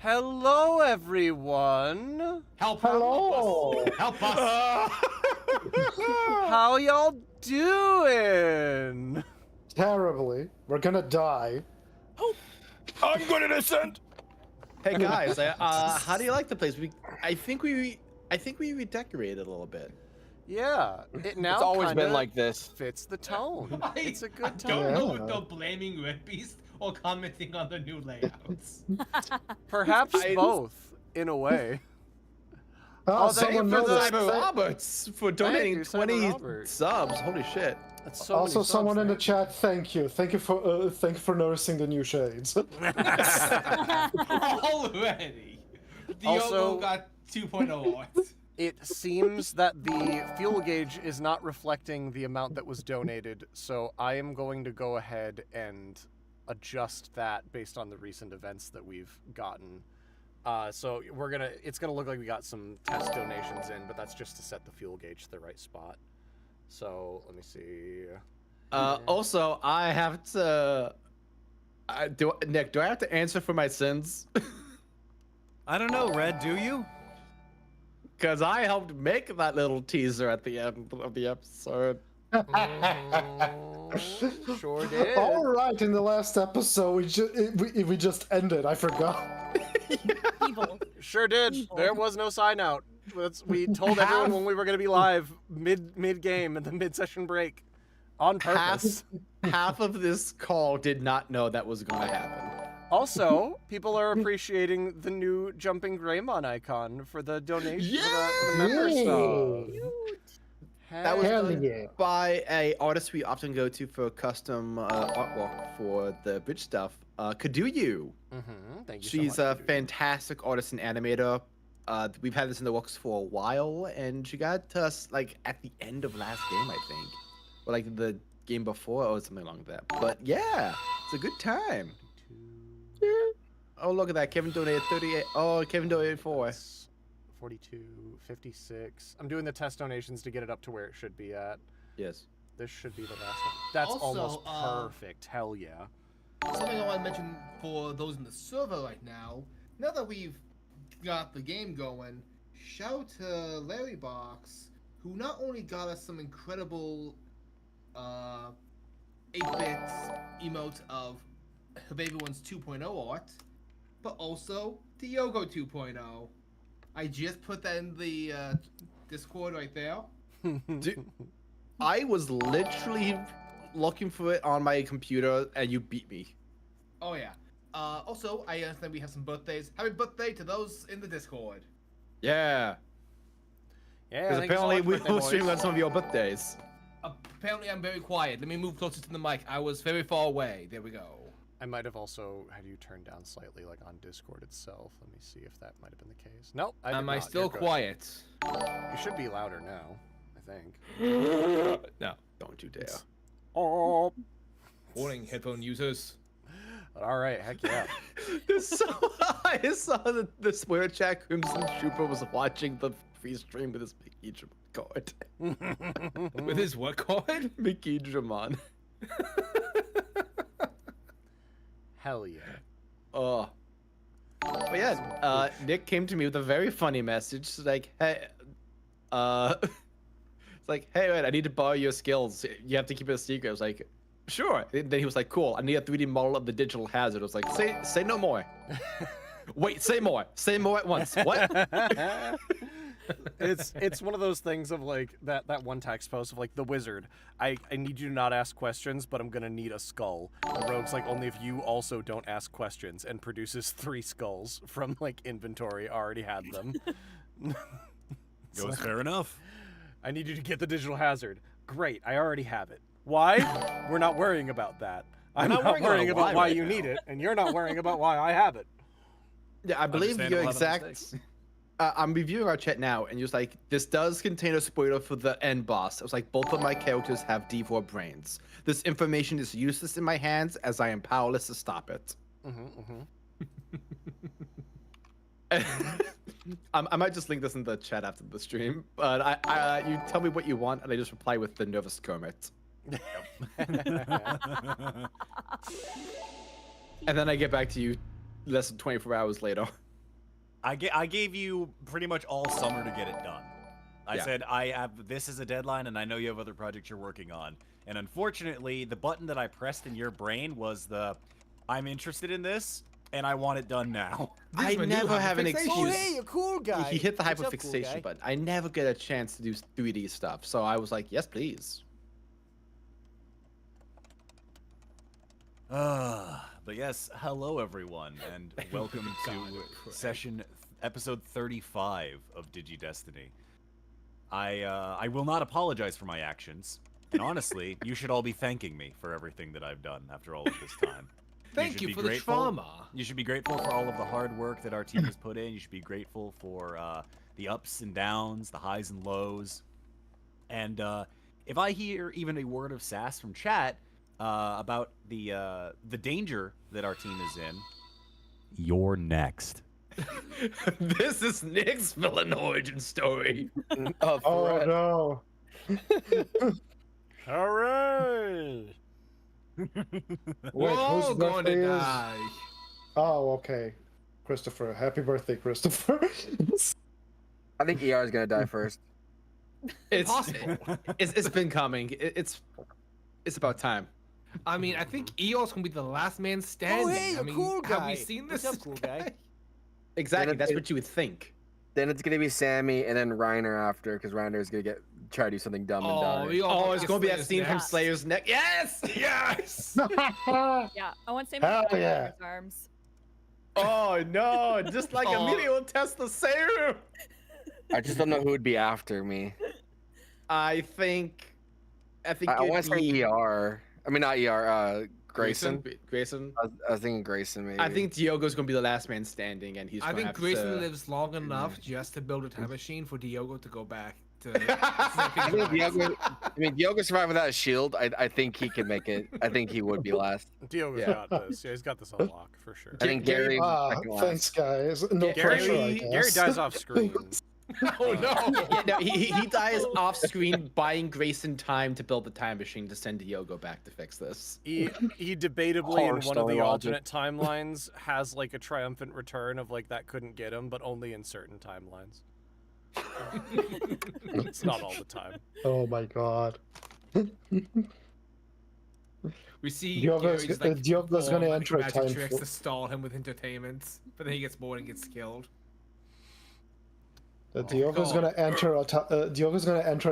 Hello, everyone. Hello. Help us. How y'all doing? Terribly. We're gonna die. I'm gonna descend. Hey guys, how do you like the place? I think we redecorated a little bit. Yeah, it now It's always been kinda like this. fits the tone. It's a good I tone. don't know Yeah. if they're blaming RedBeast or commenting on the new layouts. Perhaps both, in a way. Oh, Thank you someone for noticed. Cyber Roberts for donating you, Cyber 20 Robert. subs. Holy shit! That's so Also, many subs, someone in the man. chat, thank you. Thank you for noticing the new shades. Already. Diogo Also- got 2.0 awards. It seems that the fuel gauge is not reflecting the amount that was donated, so I am going to go ahead and adjust that based on the recent events that we've gotten. So it's gonna look like we got some test donations in, but that's just to set the fuel gauge to the right spot. So let me see. Also, I have to. Nick, do I have to answer for my sins? I don't know, Red, do you? Because I helped make that little teaser at the end of the episode. Sure did. All right, in the last episode, we just ended. I forgot. Evil. Sure did. There was no sign out. We told everyone when we were going to be live mid game at the mid-session break on purpose. Half of this call did not know that was going to happen. Also, people are appreciating the new jumping Greymon icon for the donation for the member stuff. That was Hell done yeah. by a artist we often go to for custom artwork for the bridge stuff. Kaduyu. Thank you She's so a much. fantastic artist and animator. We've had this in the works for a while, and she got to us like at the end of last game, I think, or like the game before, or something along that. But yeah, it's a good time. Oh, look at that! Kevin donated 38. Oh, Kevin donated 4. 42, 56. I'm doing the test donations to get it up to where it should be at. Yes. This should be the last one. That's Also, almost perfect. Hell yeah. Something I want to mention for those in the server right now. Now that we've got the game going, shout to Larry Box, who not only got us some incredible 8-bit emotes of Her Baby One's 2.0 art, but also Diogo 2.0. I just put that in the Discord right there. Dude, I was literally looking for it on my computer, and you beat me. Oh yeah. Also, I understand we have some birthdays. Happy birthday to those in the Discord. Yeah. Yeah, Because thank you so apparently much, we birthday will stream boys. on some of your birthdays. Apparently, I'm very quiet. Let me move closer to the mic. I was very far away. There we go. I might have also had you turned down slightly, like on Discord itself. Let me see if that might have been the case. Nope. I did Am I not. still You're good. quiet? You should be louder now, I think. No, don't you dare. Oh. Warning, headphone users. All right. Heck yeah. So I saw the swear chat Crimson Trooper was watching the free stream with his Mickey card. With his what card? Mickey Dramon. Hell yeah. Oh. But yeah, Nick came to me with a very funny message. It's like, hey, it's like, hey, wait, I need to borrow your skills. You have to keep it a secret. I was like, sure. And then he was like, cool. I need a 3D model of the digital hazard. I was like, say no more. Wait, say more. Say more at once. What? It's one of those things of like that one text post of like the wizard. I need you to not ask questions, but I'm gonna need a skull. The rogue's like only if you also don't ask questions, and produces 3 skulls from like inventory. Already had them. Goes fair enough. I need you to get the digital hazard. Great, I already have it. Why? We're not worrying about that. I'm not worrying about why right you now. need it, and you're not worrying about why I have it. Yeah, I believe your Understandable, a lot of exact. mistakes. I'm reviewing our chat now, and you're just like, this does contain a spoiler for the end boss. I was like, both of my characters have D4 brains. This information is useless in my hands, as I am powerless to stop it. I might just link this in the chat after the stream, but you tell me what you want, and I just reply with the nervous Kermit. And then I get back to you less than 24 hours later. I gave you pretty much all summer to get it done. I said I have this as a deadline, and I know you have other projects you're working on. And unfortunately, the button that I pressed in your brain was the I'm interested in this, and I want it done now. I never have an excuse. Oh, hey, a cool guy. He hit the What's up, cool hyperfixation guy? button. I never get a chance to do 3D stuff, so I was like, yes, please. But yes, hello everyone, and welcome to episode 35 of Digi-Destiny. I will not apologize for my actions, and honestly, you should all be thanking me for everything that I've done after all of this time. Thank you be for the grateful. trauma. You should be grateful for all of the hard work that our team has put in. You should be grateful for the ups and downs, the highs and lows. And if I hear even a word of sass from chat about the danger that our team is in, you're next. This is Nick's villain origin story. Oh no. All right. We're all whose going birthday to is- die. Oh, okay. Christopher, happy birthday, Christopher. I think ER is gonna die first. It's Possible. it's been coming. It's about time. I mean, I think Eos gonna be the last man standing. hey, I a mean, cool have guy. we seen What's this up, cool guy? Exactly. Then That's it- what you would think. Then it's gonna be Sammy and then Reiner after, because Reiner is gonna try to do something dumb and die. we all Oh, it's gonna be that scene from next. Slayer's neck. Yes, yes. Yeah, I want Sammy Hell to die yeah. in his arms. Oh no! Just like Oh. Emilio Tesla serum. I just don't know who would be after me. I think. I it'd want to say be ER. I mean, not ER. Grayson. Grayson. I was thinking Grayson maybe. I think Diogo's gonna be the last man standing, and he's. I gonna think have Grayson to... lives long enough just to build a time machine for Diogo to go back to. I think Diogo survived without a shield. I think he can make it. I think he would be last. Diogo's Yeah. got this. Yeah, he's got this on lock for sure. I think Gary. was second last. Thanks, guys. No Gary- pressure, I Gary guess. dies off screen. Oh no! Yeah, no, he dies off screen, buying Grayson time to build the time machine to send Diogo back to fix this. He debatably in Horror one of story the logic. alternate timelines has like a triumphant return of like that couldn't get him, but only in certain timelines. It's not all the time. Oh my god. We see Diogo's- Gary's like Diogo's gonna perform enter a magic time tricks for- to stall him with entertainment, but then he gets bored and gets killed. Diogo's God. gonna enter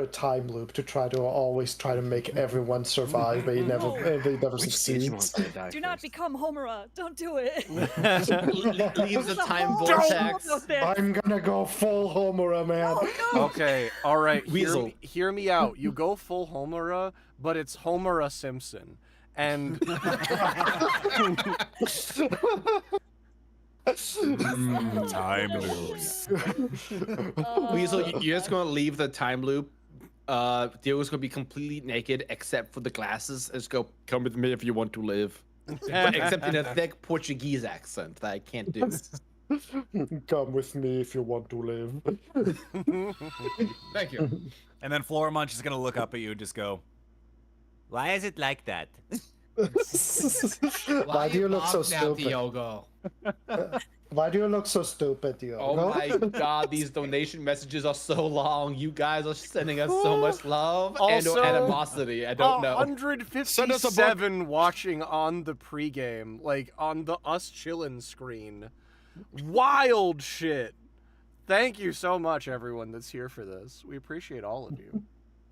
a time loop to always try to make everyone survive, but he never Which succeeds. Digimon's gonna die Do not first? become Homura. Don't do it. Leaves the There's a time whole vortex. world of this. I'm gonna go full Homura, man. Okay, all right. Weasel. Hear me out. You go full Homura, but it's Homura Simpson, and Time loops. Weasel, you're just gonna leave the time loop. Diogo's gonna be completely naked except for the glasses. Just go, come with me if you want to live. But except in a thick Portuguese accent that I can't do. Come with me if you want to live. Thank you. And then Floramon's just gonna look up at you and just go, "Why is it like that?" Why do you look so off now, stupid? Diogo? Why do you look so stupid, Diogo? Oh my god, these donation messages are so long. You guys are sending us so much love and Also, animosity. I don't know. 157 watching on the pregame, like on the us chillin' screen. Wild shit. Thank you so much, everyone that's here for this. We appreciate all of you.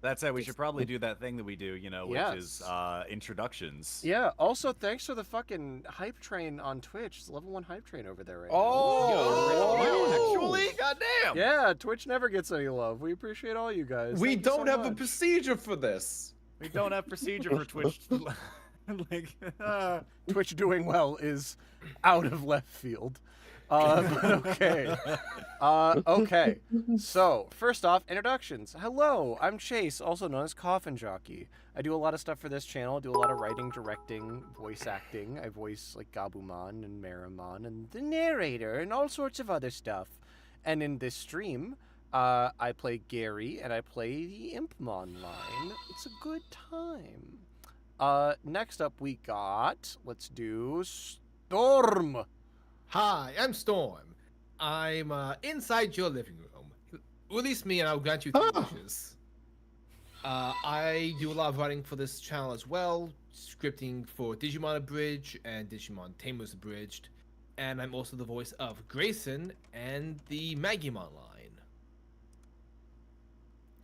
That said, we should probably do that thing that we do, you know, which is introductions. Yeah, also thanks for the fucking hype train on Twitch. It's level 1 hype train over there right Oh, actually, goddamn. now. Yeah, Twitch never gets any love. We appreciate all you guys. We Thank you so don't have a much. procedure for this. We don't have procedure for Twitch. Like, Twitch doing well is out of left field. But okay. Okay. So, first off, introductions. Hello, I'm Chase, also known as Coffinjockey. I do a lot of stuff for this channel. I do a lot of writing, directing, voice acting. I voice like Gabumon and Marimon and the narrator and all sorts of other stuff. And in this stream, I play Gary and I play the Impmon line. It's a good time. Next up we got, let's do Storm. Hi, I'm Storm. I'm inside your living room. Release me and I'll grant you 3 wishes. I do a lot of writing for this channel as well, scripting for Digimon Abridged and Digimon Tamers Abridged, and I'm also the voice of Grayson and the Magimon line.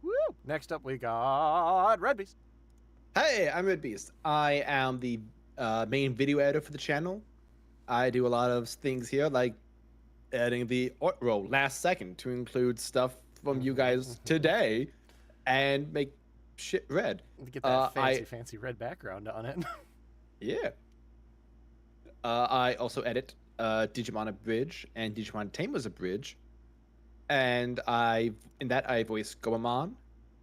Woo! Next up we got RedBeast. Hey, I'm RedBeast. I am the main video editor for the channel. I do a lot of things here, like editing the art roll last second to include stuff from you guys today and make shit red. Get that fancy red background on it. Yeah. I also edit Digimon Abridged and Digimon Tamers Abridged, and I voice Grimmjack,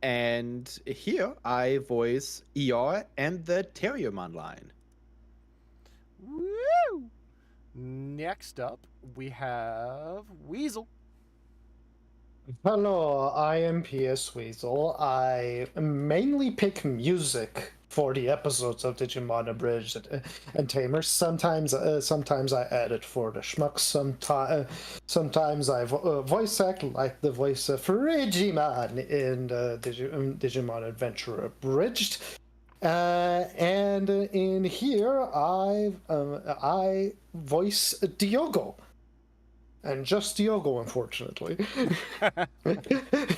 and here I voice ER and the Terriermon line. Woo! Next up we have Weasel. Hello, I am PSWeasel. I mainly pick music for the episodes of Digimon Abridged and Tamers. Sometimes I edit for the schmucks. Sometimes I voice act, like the voice of Digimon in Digimon Adventure Abridged. And in here, I voice Diogo. And just Diogo, unfortunately.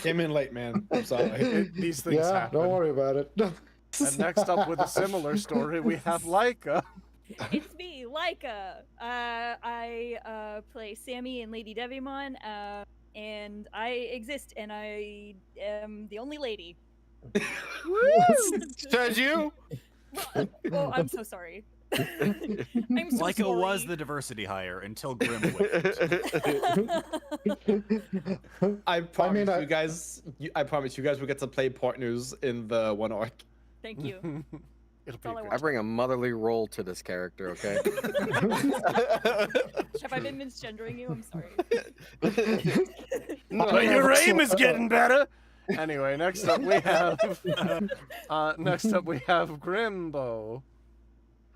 Came in late, man. I'm sorry. These things happen. Don't worry about it. And next up with a similar story, we have Laika. It's me, Laika. I play Sammy and Lady Devimon, and I exist, and I am the only lady. Says you. Oh, I'm so sorry. I'm so Laika sorry. was the diversity hire until Grimm quit. I promise you guys will get to play partners in the one arc. Thank you. It'll all I be want. I bring a motherly role to this character, okay? Have I been misgendering you? I'm sorry. But your aim is getting better. Anyway, next up we have Grimbo.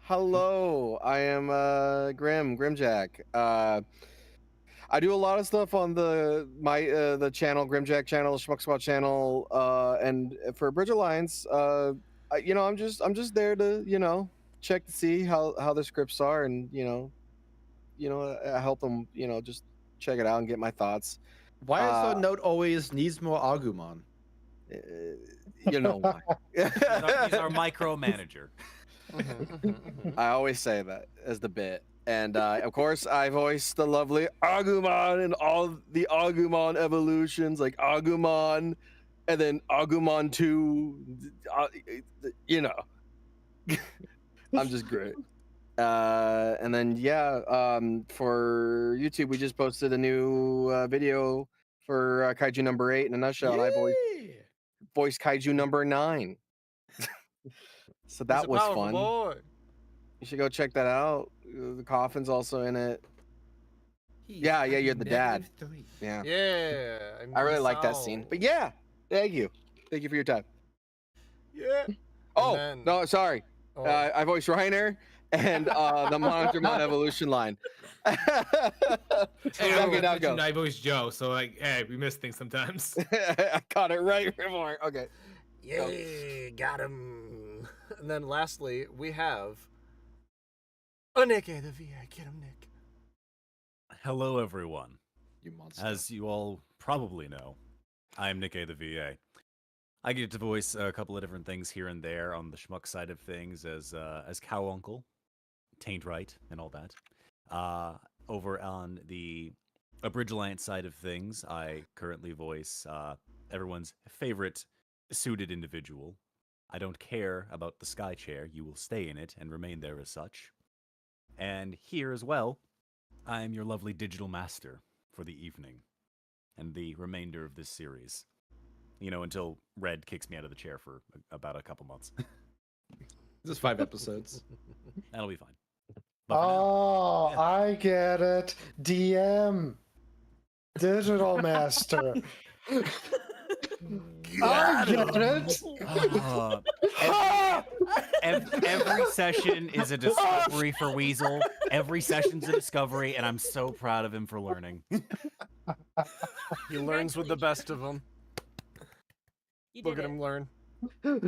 Hello, I am Grimmjack. I do a lot of stuff on the channel, Grimmjack channel, Schmuck Squad channel, and for Bridge Alliance, I'm just there to check to see how the scripts are, and I help them just check it out and get my thoughts. Why is the note always needs more Agumon? You know why? He's our micromanager. I always say that as the bit. And of course, I voice the lovely Agumon and all the Agumon evolutions, like Agumon, and then Agumon 2. I'm just great. And then, for YouTube, we just posted a new video for Kaiju number 8 in a nutshell. And I voiced Kaiju number 9. So that was fun. Boy. You should go check that out. The Coffin's also in it. Yeah, you're the dad. Yeah. Yeah. I really like that scene. But yeah, thank you. Thank you for your time. Yeah. Oh, then- no, sorry. Oh. I voiced Reiner and the Monodramon evolution line. Hey, Okay, now go. I voice Joe, so we miss things sometimes. I caught it right before. Okay. Yeah, got him. And then lastly, we have Nick the VA. Get him, Nick. Hello, everyone. You monster. As you all probably know, I'm Nick the VA. I get to voice a couple of different things here and there on the schmuck side of things as Cow Uncle, Taint Right, and all that. Over on the Abridged Alliance side of things, I currently voice everyone's favorite suited individual. I don't care about the sky chair. You will stay in it and remain there as such. And here as well, I am your lovely digital master for the evening and the remainder of this series. Until Red kicks me out of the chair for about a couple months. Just 5 episodes. That'll be fine. But for now, I get it. DM. Digital Master. I get it. Every session is a discovery for Weasel. Every session's a discovery, and I'm so proud of him for learning. He learns with the best of them. You Look did at it. him learn.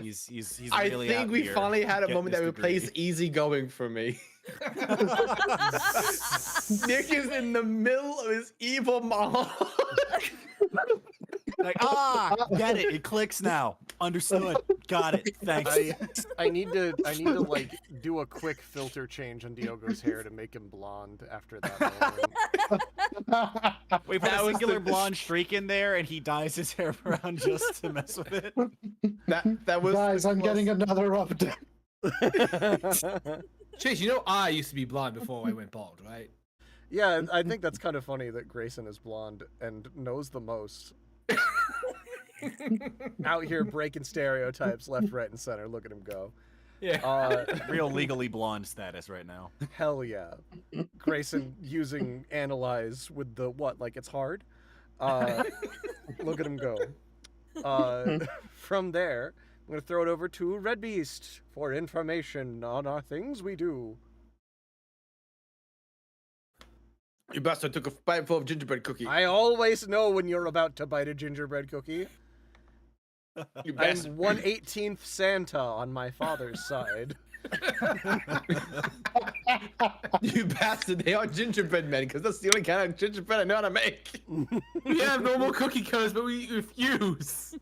He's I really think out we here finally had a getting moment that his degree. replaced easygoing for me. Nick is in the middle of his evil monologue. Like, get it. It clicks now. Understood. Got it. Thanks. I need to like do a quick filter change on Diogo's hair to make him blonde after that moment. We put That a was singular the- blonde streak in there, and he dyes his hair brown just to mess with it. That was Guys, I'm getting another update. Chase, you know I used to be blonde before I went bald, right? Yeah, I think that's kind of funny that Grayson is blonde and knows the most. Out here breaking stereotypes left, right, and center. Look at him go. Yeah. Real legally blonde status right now. Hell yeah. Grayson using analyze with the what? Like it's hard? Look at him go. From there, I'm going to throw it over to RedBeast for information on our things we do. You bastard took a bite full of gingerbread cookie. I always know when you're about to bite a gingerbread cookie. You I'm bastard. 1/18th Santa on my father's side. You bastard. They are gingerbread men because that's the only kind of gingerbread I know how to make. We have normal cookie cutters, but we refuse.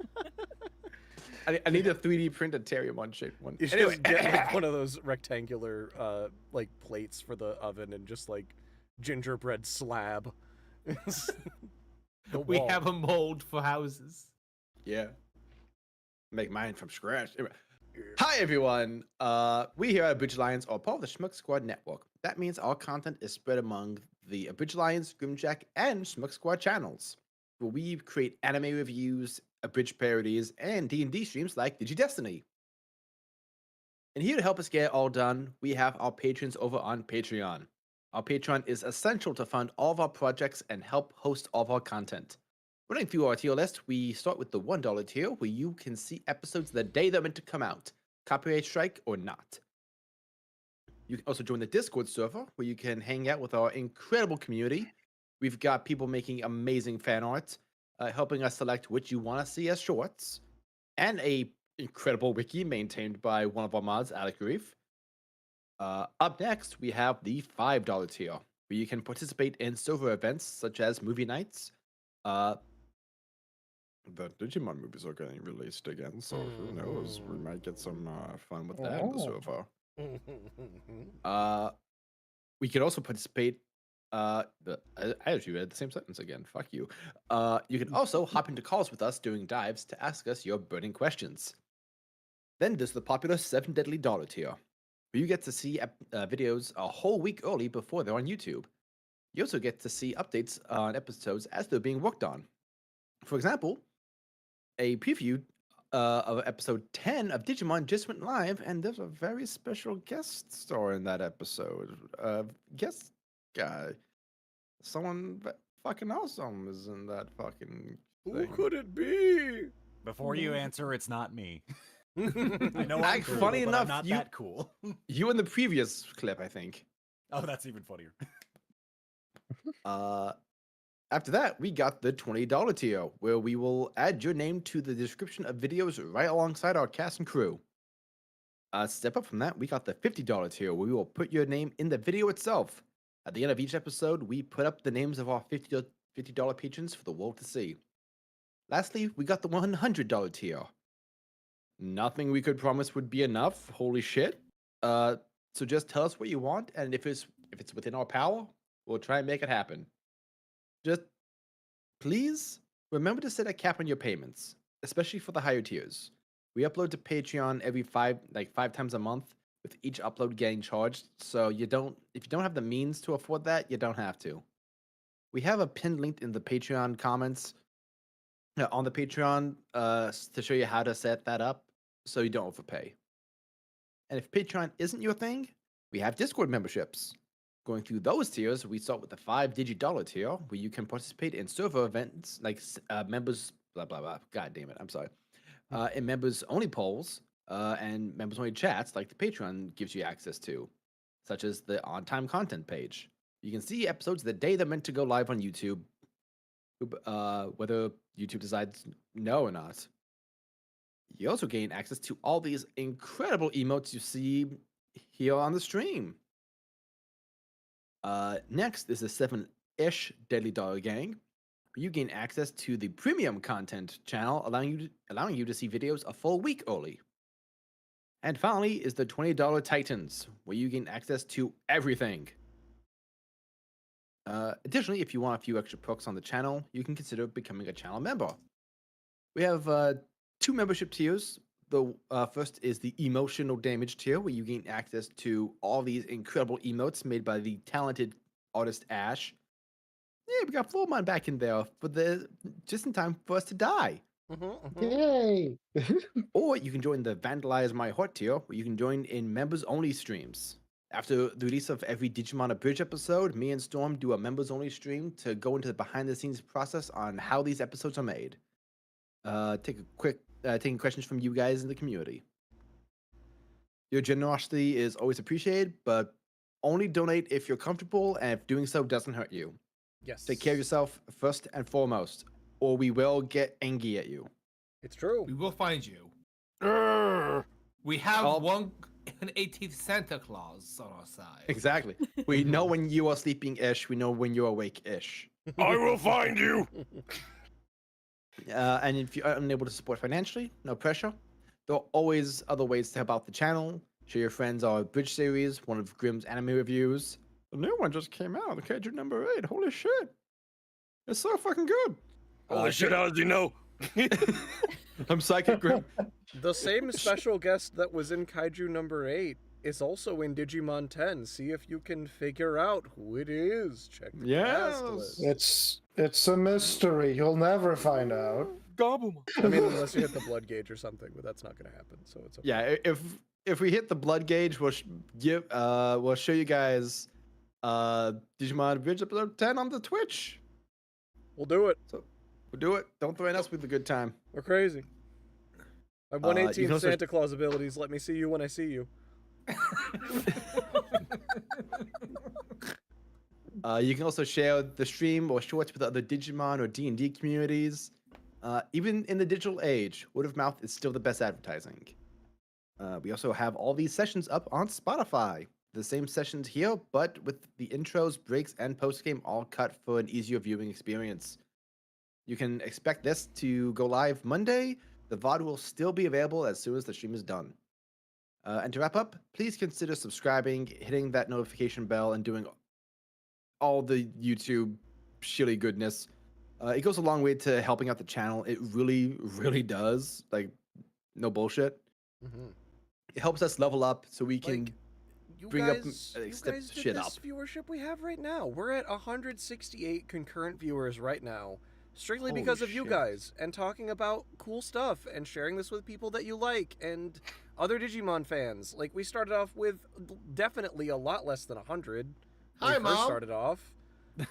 I need a 3D printed Terriermon shaped one. You should Anyway, just get like one of those rectangular like plates for the oven and just like gingerbread slab. The We wall. have a mold for houses. yeah. Make mine from scratch. Anyway. Hi everyone. We here at Bridge Alliance are part of the Schmuck Squad network. That means our content is spread among the Bridge Alliance, Grimmjack, and Schmuck Squad channels, where we create anime reviews, abridged parodies, and D&D streams like Digi-Destiny. And here to help us get it all done, we have our patrons over on Patreon. Our Patreon is essential to fund all of our projects and help host all of our content. Running through our tier list, we start with the $1 tier, where you can see episodes the day they're meant to come out, copyright strike or not. You can also join the Discord server, where you can hang out with our incredible community. We've got people making amazing fan art, helping us select which you want to see as shorts, and a incredible wiki maintained by one of our mods, Alec Reef. Up next, we have the $5 tier, where you can participate in server events such as movie nights. The Digimon movies are getting released again, so who knows? We might get some fun with that in the server. We could also participate. I actually read the same sentence again. Fuck you. You can also hop into calls with us during dives to ask us your burning questions. Then there's the popular $7 Deadly Dollar tier, where you get to see videos a whole week early before they're on YouTube. You also get to see updates on episodes as they're being worked on. For example, a preview of episode 10 of Digimon just went live, and there's a very special guest star in that episode. Guest guy. Someone fucking awesome is in that fucking Who thing. could it be? Before you answer, it's not me. I know I'm Like, cool, funny but enough, I'm not you- that cool. You in the previous clip, I think. Oh, that's even funnier. After that, we got the $20 tier, where we will add your name to the description of videos right alongside our cast and crew. Step up from that, we got the $50 tier, where we will put your name in the video itself. At the end of each episode, we put up the names of our $50 patrons for the world to see. Lastly, we got the $100 tier. Nothing we could promise would be enough. Holy shit. So just tell us what you want, and if it's within our power, we'll try and make it happen. Just please remember to set a cap on your payments, especially for the higher tiers. We upload to Patreon every five times a month, with each upload getting charged. So if you don't have the means to afford that, you don't have to. We have a pinned link in the Patreon comments on the Patreon to show you how to set that up so you don't overpay. And if Patreon isn't your thing, we have Discord memberships. Going through those tiers, we start with the $5 Digi tier, where you can participate in server events like members, blah, blah, blah. God damn it, I'm sorry. In members-only polls and members-only chats like the Patreon gives you access to, such as the on-time content page. You can see episodes the day they're meant to go live on YouTube, whether YouTube decides no or not. You also gain access to all these incredible emotes you see here on the stream. Next is the 7-ish Deadly Dollar Gang. You gain access to the premium content channel, allowing you to see videos a full week early. And finally is the $20 Titans, where you gain access to everything. Additionally, if you want a few extra perks on the channel, you can consider becoming a channel member. We have 2 membership tiers. The first is the emotional damage tier, where you gain access to all these incredible emotes made by the talented artist Ash. Yeah, we got Floramon back in there for just in time for us to die. Yay! Or you can join the Vandalize My Heart tier, where you can join in members-only streams. After the release of every Digimon Adventure episode, me and Storm do a members-only stream to go into the behind-the-scenes process on how these episodes are made. Taking questions from you guys in the community. Your generosity is always appreciated, but only donate if you're comfortable and if doing so doesn't hurt you. Yes. Take care of yourself first and foremost, or we will get angry at you. It's true. We will find you. Urgh. We have Oh. an 18th Santa Claus on our side. Exactly. We know when you are sleeping-ish. We know when you're awake-ish. I will find you. And if you're unable to support financially, no pressure. There are always other ways to help out the channel. Show your friends our Bridge series, one of Grimm's anime reviews. The new one just came out, the Kaiju number 8. Holy shit. It's so fucking good. Holy shit, how does he know? I'm Psychic Grimm. The same special guest that was in Kaiju number 8 is also in Digimon 10. See if you can figure out who it is. Check the cast Yes. list. It's a mystery. You'll never find out. Gobble. I mean, unless you hit the blood gauge or something, but that's not going to happen. So it's okay. Yeah, if we hit the blood gauge, we'll show you guys Digimon Adventure episode 10 on the Twitch. We'll do it. So we'll do it. Don't threaten us with a good time. We're crazy. I have 118 you can also- Santa Claus abilities. Let me see you when I see you. You can also share the stream or shorts with other Digimon or D&D communities. Even in the digital age, word of mouth is still the best advertising. We also have all these sessions up on Spotify. The same sessions here, but with the intros, breaks, and post-game all cut for an easier viewing experience. You can expect this to go live Monday. The VOD will still be available as soon as the stream is done. And to wrap up, please consider subscribing, hitting that notification bell, and doing all the YouTube shitty goodness. It goes a long way to helping out the channel. It really, really does. Like, no bullshit. Mm-hmm. It helps us level up so we can You bring up, guys, you step guys did shit this up. viewership we have right now. We're at 168 concurrent viewers right now, strictly Holy because of you shit. guys and talking about cool stuff and sharing this with people that you like and other Digimon fans. Like, we started off with definitely a lot less than 100 when Hi, we first Mom. started off.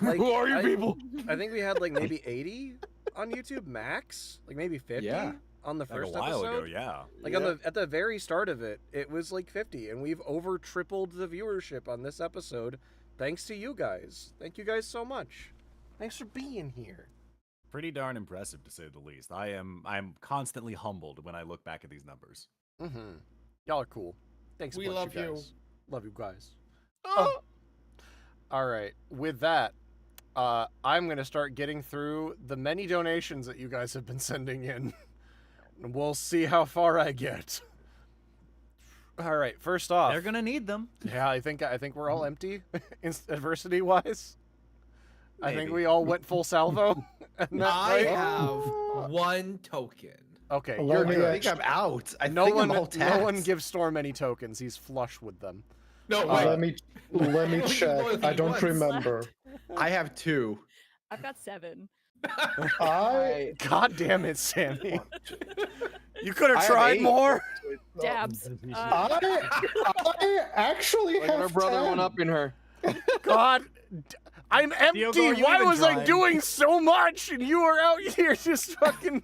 Like, Who are you people? I think we had like maybe 80 on YouTube max, like maybe 50 Yeah. on the Like first a while episode. ago, yeah. Like at the very start of it, it was like 50, and we've over tripled the viewership on this episode, thanks to you guys. Thank you guys so much. Thanks for being here. Pretty darn impressive to say the least. I'm constantly humbled when I look back at these numbers. Mm-hmm. Y'all are cool. Thanks. We a bunch, love you. guys. Love you guys. Oh. All right. With that, I'm gonna start getting through the many donations that you guys have been sending in. And we'll see how far I get. All right. First off, They're gonna need them. yeah, I think we're all empty, adversity wise. I think Maybe. we all went full salvo. And that I night. have one token. Okay, Let you're me good. I think I'm out. I No think one, I'm all no one taxed. gives Storm any tokens. He's flush with them. No, wait. let me We can check. go if I he don't wants. remember. I have 2. I've got 7. I God damn it, Sammy! You could I have have tried 8. more. Dabs. I actually Like have her brother 10. went up in her. God, I'm empty. Diogo, are you Why even was I trying? doing so much and you were out here just fucking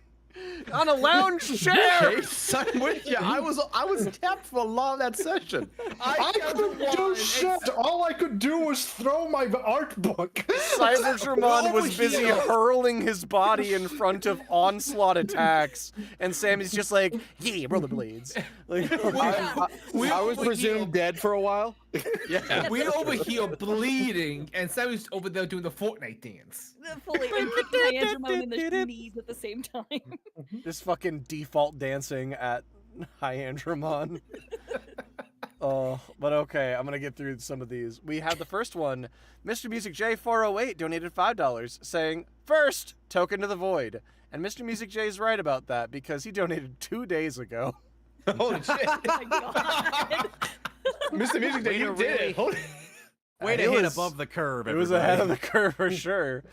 on a lounge chair? Chase, I'm with you. I was tapped for a lot of that session. I couldn't do shit. All I could do was throw my art book. Cybertramon was busy hurling his body in front of onslaught attacks, and Sammy's just like, yeah, rollerblades. Like, I was presumed dead for a while. Yeah. We're over here bleeding, and Sammy's over there doing the Fortnite dance. Fully and kicking my Andromon in the knees at the same time. just fucking default dancing at High Andromon. Oh, but okay, I'm gonna get through some of these. We have the first one, Mr. Music J408 donated $5, saying, first, token to the void. And Mr. Music J is right about that because he donated 2 days ago. Holy shit. Oh my god. Mr. Music Day, you did it. Holy... Way to It hit was- above the curve, It everybody. was ahead of the curve for sure.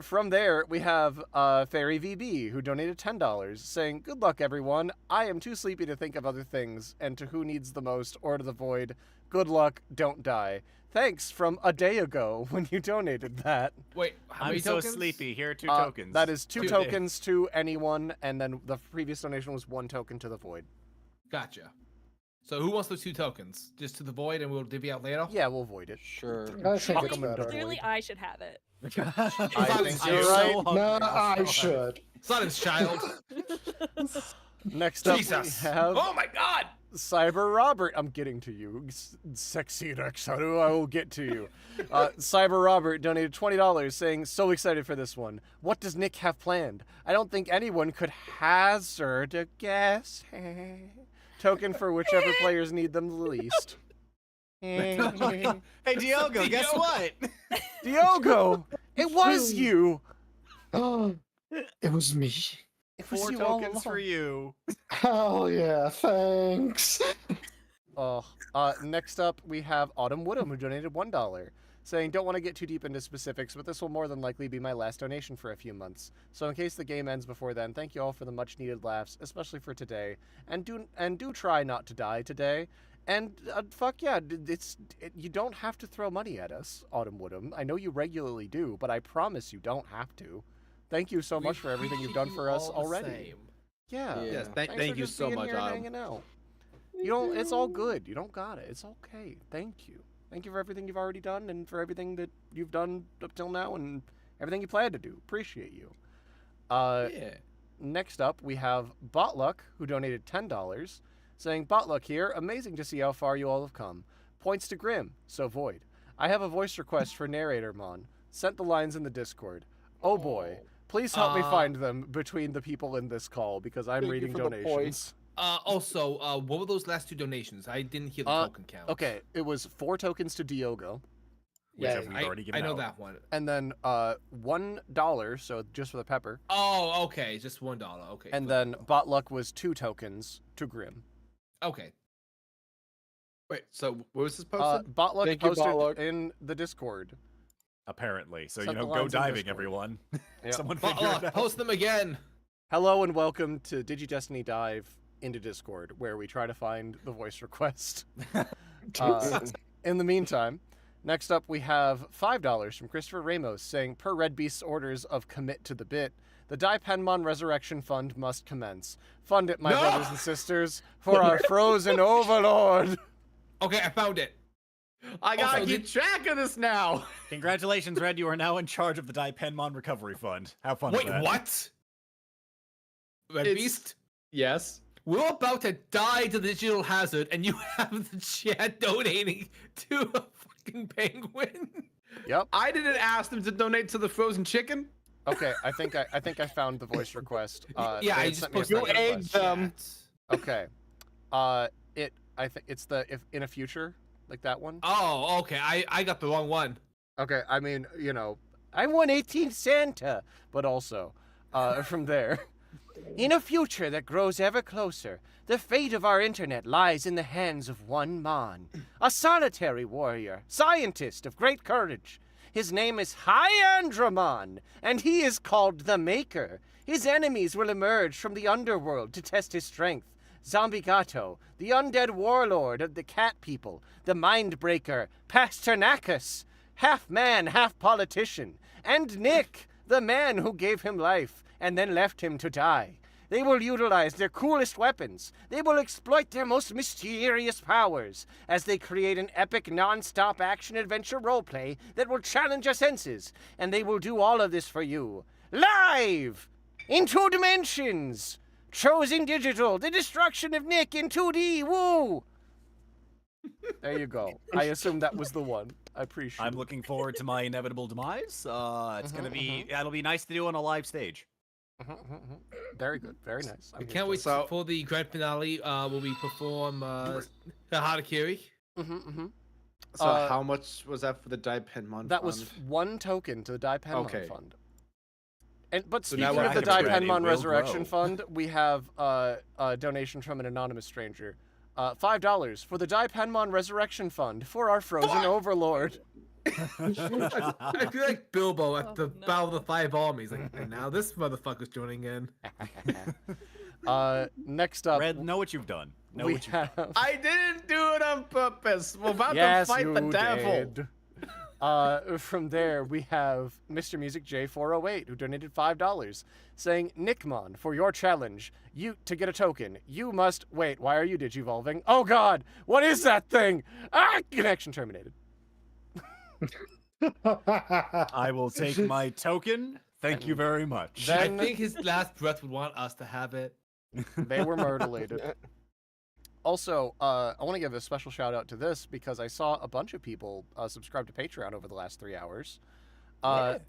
From there, we have Fairy VB, who donated $10, saying, good luck, everyone. I am too sleepy to think of other things, and to who needs the most, or to the void. Good luck, don't die. Thanks from a day ago when you donated that. Wait, how I'm many so tokens? sleepy. Here are 2 Uh, tokens. That is 2 Two. tokens to anyone, and then the previous donation was 1 token to the void. Gotcha. So who wants those 2 tokens? Just to the void, and we'll divvy out later. Yeah, we'll void it. Sure. I think it's Chuck 'em better. Clearly, I should have it. I think think you're you're right. right. No, I should. Silence, child. Next up, Jesus. we have Oh my God. Cyber Robert. I'm getting to you. Sexy Rex, I will get to you. Cyber Robert donated $20, saying, so excited for this one. What does Nick have planned? I don't think anyone could hazard a guess. Token for whichever players need them the least. Hey, Diogo, guess Diogo. what? Diogo! It was you! It was me. It was 4 you all tokens for along. you. Hell yeah, thanks. Next up, we have Autumn Woodham, who donated $1, saying, don't want to get too deep into specifics, but this will more than likely be my last donation for a few months. So in case the game ends before then, thank you all for the much-needed laughs, especially for today. And do try not to die today. And fuck yeah, you don't have to throw money at us, Autumn Woodham. I know you regularly do, but I promise you don't have to. Thank you so much for everything you've done for us All the already. same. Yeah. Yeah. Yes, Thanks thank for you just so being much, here and Autumn. hanging out. You don't. It's all good. You don't got it. It's okay. Thank you. Thank you for everything you've already done and for everything that you've done up till now and everything you plan to do. Appreciate you. Yeah. Next up, we have Botluck, who donated $10, saying, Botluck here. Amazing to see how far you all have come. Points to Grimm, so void. I have a voice request for Narratormon. Sent the lines in the Discord. Oh boy. Please help me find them between the people in this call because I'm Thank you reading for the donations. points. Also, what were those last 2 donations? I didn't hear the token count. Okay, it was 4 tokens to Diogo, Which Yeah, we've already I given know out. that one. and then $1, so just for the pepper, Oh, okay, just $1. Okay. and cool, then cool. Botluck was 2 tokens to Grimm. Okay. Wait, so what was this posted? Botluck Thank you, posted Botluck. in the Discord. Apparently. So, Set the go lines in diving, Discord. everyone. Yep. Someone figure it out. Post them again. Hello and welcome to Digi-Destiny Dive into Discord, where we try to find the voice request. In the meantime, next up we have $5 from Christopher Ramos saying, per RedBeast's orders of commit to the bit, the Penmon Resurrection Fund must commence. Fund it, my No! brothers and sisters, for our frozen overlord. Okay, I found it. I gotta also, keep track of this now. Congratulations, Red. You are now in charge of the Penmon Recovery Fund. Have fun Wait, with that. what? Red It's- Beast? Yes. We're about to die to the digital hazard, and you have the chat donating to a fucking penguin. Yep. I didn't ask them to donate to the frozen chicken. Okay, I think I found the voice request. Yeah, they I had just sent me a posted friend it in request. the them. chat. Okay. I think it's the if in a future, like that one. Oh, okay. I got the wrong one. Okay, I mean, I'm 1/18 Santa, but also, from there. In a future that grows ever closer, the fate of our internet lies in the hands of one Mon, a solitary warrior, scientist of great courage. His name is High Andromon, and he is called the Maker. His enemies will emerge from the underworld to test his strength. Zombie Gato, the undead warlord of the cat people, the Mindbreaker, Pasternakus, half man, half politician, and Nick, the man who gave him life and then left him to die. They will utilize their coolest weapons. They will exploit their most mysterious powers as they create an epic non-stop action-adventure roleplay that will challenge your senses. And they will do all of this for you. Live! In 2 dimensions! Chosen Digital, the destruction of Nick in 2D, woo! There you go. I assume that was the one. I appreciate I'm it. looking forward to my inevitable demise. It's gonna be, it'll be nice to do on a live stage. Very good. Very nice. I can't wait for the grand finale where we perform the Harakiri. So how much was that for the Daipenmon That fund? was 1 token to the Daipenmon Okay. fund. But So now speaking we're of the active already. Daipenmon We'll Resurrection grow. Fund, we have a donation from an anonymous stranger. $5 for the Daipenmon Resurrection Fund for our frozen overlord. I feel like Bilbo at the Battle of the 5 Armies. Like, and now this motherfucker's joining in. Next up, Red, know what you've done. Know we what you've have... I didn't do it on purpose. We're about Yes, to fight you the devil. did. From there, we have Mr. Music J408, who donated $5, saying, Nickmon, for your challenge, to get a token, you must... Wait, why are you digivolving? Oh god, what is that thing? Ah, connection terminated. I will take my token. Thank you very much. Then- I think his last breath would want us to have it. They were murderlated. Also, I want to give a special shout out to this because I saw a bunch of people subscribe to Patreon over the last 3 hours.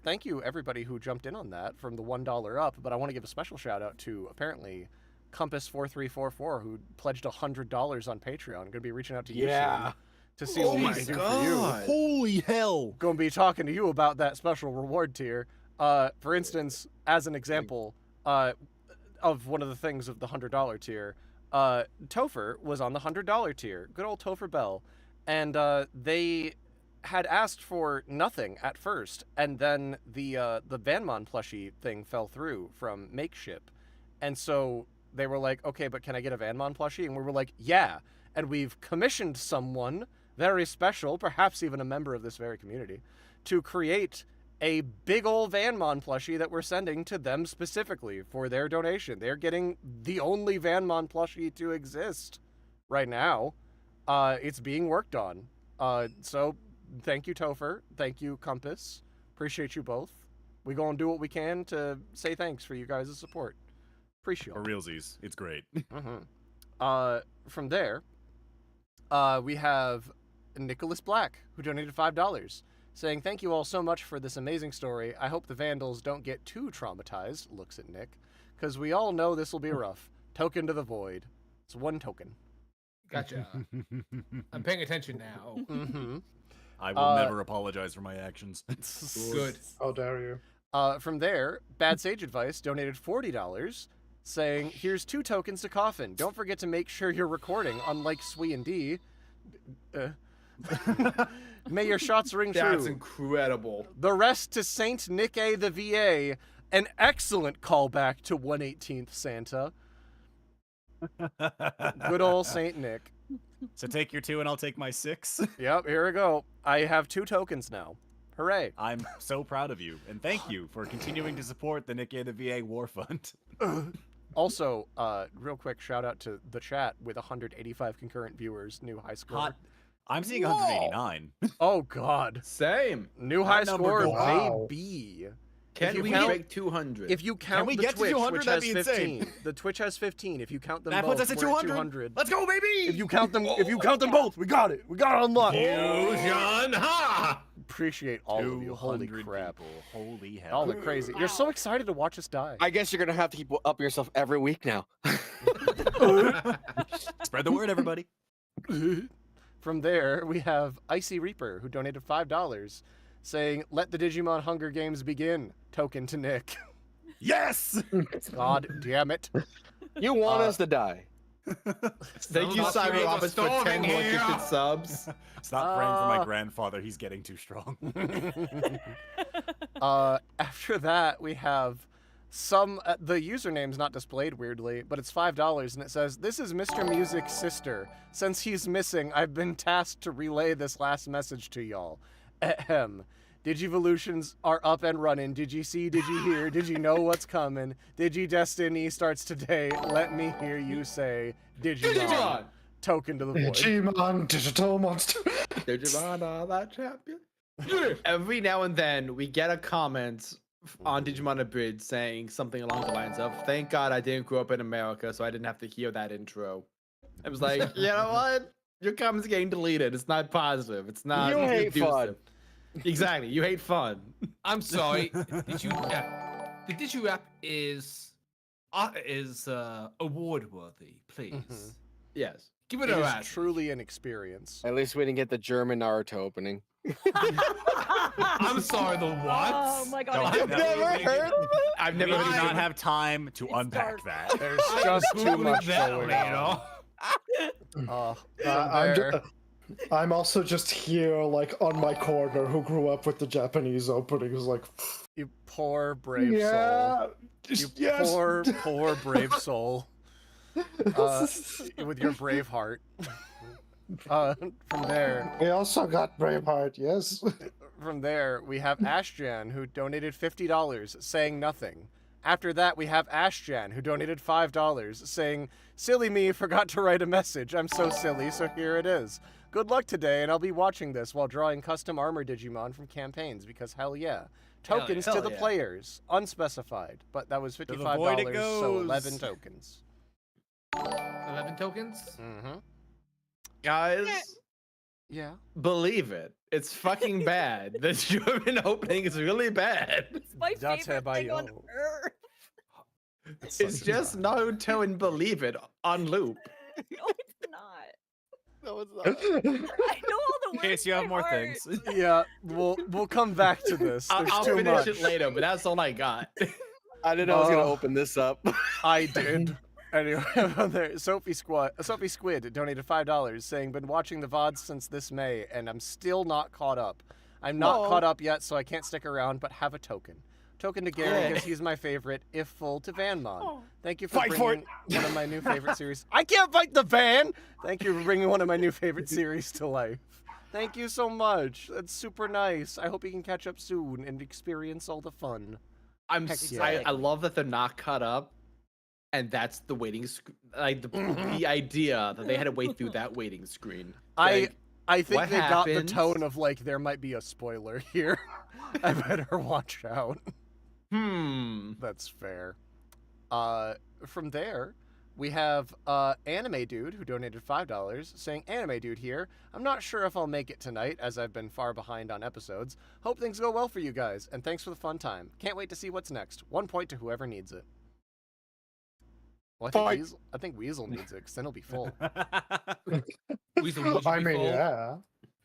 Thank you, everybody who jumped in on that from the $1 up. But I want to give a special shout out to apparently Compass4344 who pledged $100 on Patreon. Going to be reaching out to you soon to see what we can do for you. Holy hell! Going to be talking to you about that special reward tier. For instance, as an example of one of the things of the $100 tier. Topher was on the $100 tier. Good old Topher Bell. And they had asked for nothing at first, and then the Vanmon plushie thing fell through from Makeship. And so they were like, okay, but can I get a Vanmon plushie? And we were like, yeah. And we've commissioned someone very special, perhaps even a member of this very community, to create a big old Vanmon plushie that we're sending to them specifically for their donation. They're getting the only Vanmon plushie to exist right now. It's being worked on. So thank you, Topher. Thank you, Compass. Appreciate you both. We gonna do what we can to say thanks for you guys' support. Appreciate For it. realsies, it's great. From there, we have Nicholas Black, who donated $5. Saying, thank you all so much for this amazing story. I hope the Vandals don't get too traumatized, looks at Nick, because we all know this will be rough. Token to the void. It's 1 token. Gotcha. I'm paying attention now. I will never apologize for my actions. Good. How dare you? From there, Bad Sage Advice donated $40, saying, here's 2 tokens to Coffin. Don't forget to make sure you're recording, unlike Swee and D. May your shots ring true. That's incredible. The rest to Saint Nick A. the VA. An excellent callback to 118th Santa. Good old Saint Nick. So take your 2 and I'll take my 6. Yep, here we go. I have 2 tokens now. Hooray. I'm so proud of you, and thank you for continuing to support the Nick A. the VA War Fund. Also, real quick shout out to the chat with 185 concurrent viewers. New high score. Hot. I'm seeing 189. Oh, God. Same. New high That number score, goes up. baby. Can you we count- break 200? If you count we the get to Twitch, 200? which That'd has be insane. 15. The Twitch has 15. If you count them That both, puts us at we're 200. Let's go, baby! If you count them both, we got it. We got it unlocked. Fusion ha! Appreciate all of you. Holy 200 crap. people. Holy hell. All the crazy. You're so excited to watch us die. I guess you're gonna have to keep up yourself every week now. Spread the word, everybody. From there, we have Icy Reaper, who donated $5, saying, let the Digimon Hunger Games begin. Token to Nick. Yes! God damn it. You want us to die. Thank you, Someone must create a Cyberoffice, for storm 10 in more here. gifted subs. Stop praying for my grandfather. He's getting too strong. After that, we have the username's not displayed weirdly, but it's $5 and it says, "This is Mr. Music's sister. Since he's missing, I've been tasked to relay this last message to y'all. Ahem. Digivolutions are up and running. Did you see? Did you hear? Did you know what's coming? Digi-Destiny starts today. Let me hear you say, Digimon. Token to the void." Digimon, digital monster. Digimon are that champion. Every now and then we get a comment on Digimon Abridged saying something along the lines of, "Thank God I didn't grow up in America, so I didn't have to hear that intro." I was like, you know what? Your comment's getting deleted. It's not positive. It's not. You hate conducive. fun. Exactly. You hate fun. I'm sorry. The Digirap is award worthy. Please Yes. give it It a is rest. truly an experience. At least we didn't get the German Naruto opening. I'm sorry. The what? Oh my god. No, I I've can't never believe it. heard of I've We never do heard not of have time to It's unpack dark. that. There's just too Googling much that going later. on. From I'm, there, I'm also just here, like, on my corner, who grew up with the Japanese opening. Is like, you poor brave soul. yeah, You just, yes. poor brave soul. With your brave heart. From there, We also got Braveheart, yes. From there, we have Ashjan, who donated $50, saying nothing. After that, we have Ashjan, who donated $5, saying, "Silly me, forgot to write a message. I'm so silly, so here it is. Good luck today, and I'll be watching this while drawing custom armor Digimon from campaigns, because hell yeah. Tokens to hell the yeah. players, unspecified, but that was the $55, void it so goes. 11 tokens." 11 tokens. Mm-hmm. Guys, Yeah. believe it. It's fucking bad. The German opening is really bad. It's my That's favorite thing on Habayo. earth. It's just Naruto and Believe It on loop. No, it's not. No, it's not. I know all the In words. case you have by more heart. things. Yeah, we'll come back to this. There's I'll too finish much. it later, but that's all I got. I didn't know I was gonna Oh. open this up. I did. Anyway, on there, Sophie Squid donated $5, saying, "Been watching the VODs since this May, and I'm still not caught up. I'm not Aw. caught up yet, so I can't stick around, but have a token. Token to Gary, Yay. because he's my favorite, if full to Vanmon. Oh. Thank you for Fight for bringing one of my new favorite series. I can't fight the van! Thank you for bringing one of my new favorite series to life. Thank you so much. That's super nice. I hope you can catch up soon and experience all the fun." Heck yeah. I love that they're not cut up, and that's the waiting like the idea that they had to wait through that waiting screen. Like, I think what they got the happens? tone of like there might be a spoiler here. I better watch out. That's fair. From there, we have Anime Dude, who donated $5, saying, "Anime Dude here. I'm not sure if I'll make it tonight, as I've been far behind on episodes. Hope things go well for you guys, and thanks for the fun time. Can't wait to see what's next. 1 point to whoever needs it." Well, I think Weasel needs it, because then he'll be full. Weasel, would you I be mean, full? yeah.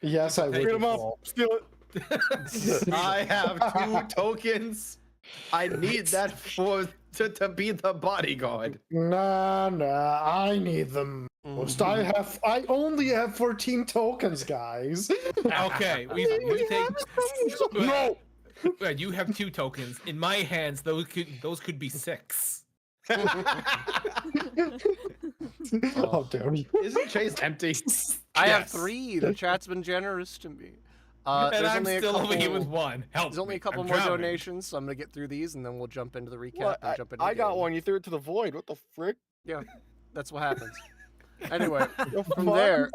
Yes, I would. Beat be 'em up. full. Steal it. I have 2 tokens. I need that to be the bodyguard. Nah, I need them most. I only have 14 tokens, guys. Okay, Weasel, you take. No. Well, you have 2 tokens. In my hands, those could be 6. How dare you? Isn't Chase empty? I have Yes. 3. The chat's been generous to me. And There's I'm only still a over here couple- with 1. Help There's only me, a couple I'm more drowning. donations, so I'm gonna get through these, and then we'll jump into the recap. What? And jump into I the got game. one. You threw it to the void. What the frick? Yeah, that's what happens. Anyway, The from fuck? there,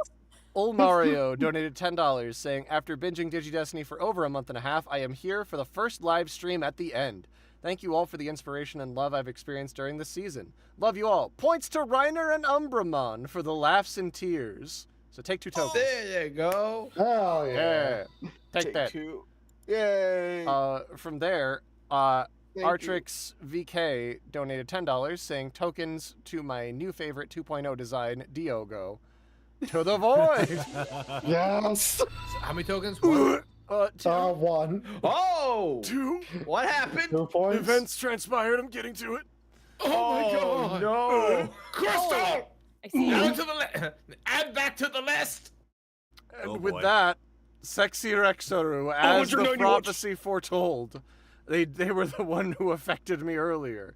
Old Mario donated $10, saying, "After binging Digi-Destiny for over a month and a half, I am here for the first live stream at the end. Thank you all for the inspiration and love I've experienced during this season. Love you all. Points to Reiner and Umbramon for the laughs and tears." So take 2 tokens. There you go. Hell yeah. Yeah. Take that. 2. Yay. From there, Thank you. Artrix VK donated $10, saying, "Tokens to my new favorite 2.0 design, Diogo. To the void." Yes. How many tokens? 1. 2. 1. Oh! 2. What happened? 2 points. Events transpired. I'm getting to it. Oh my god! No! Crystal! I see. Down to the list. Add that to the list. And Oh, with boy. that, Sexy Rexoru, as the 191. prophecy foretold, They were the one who affected me earlier.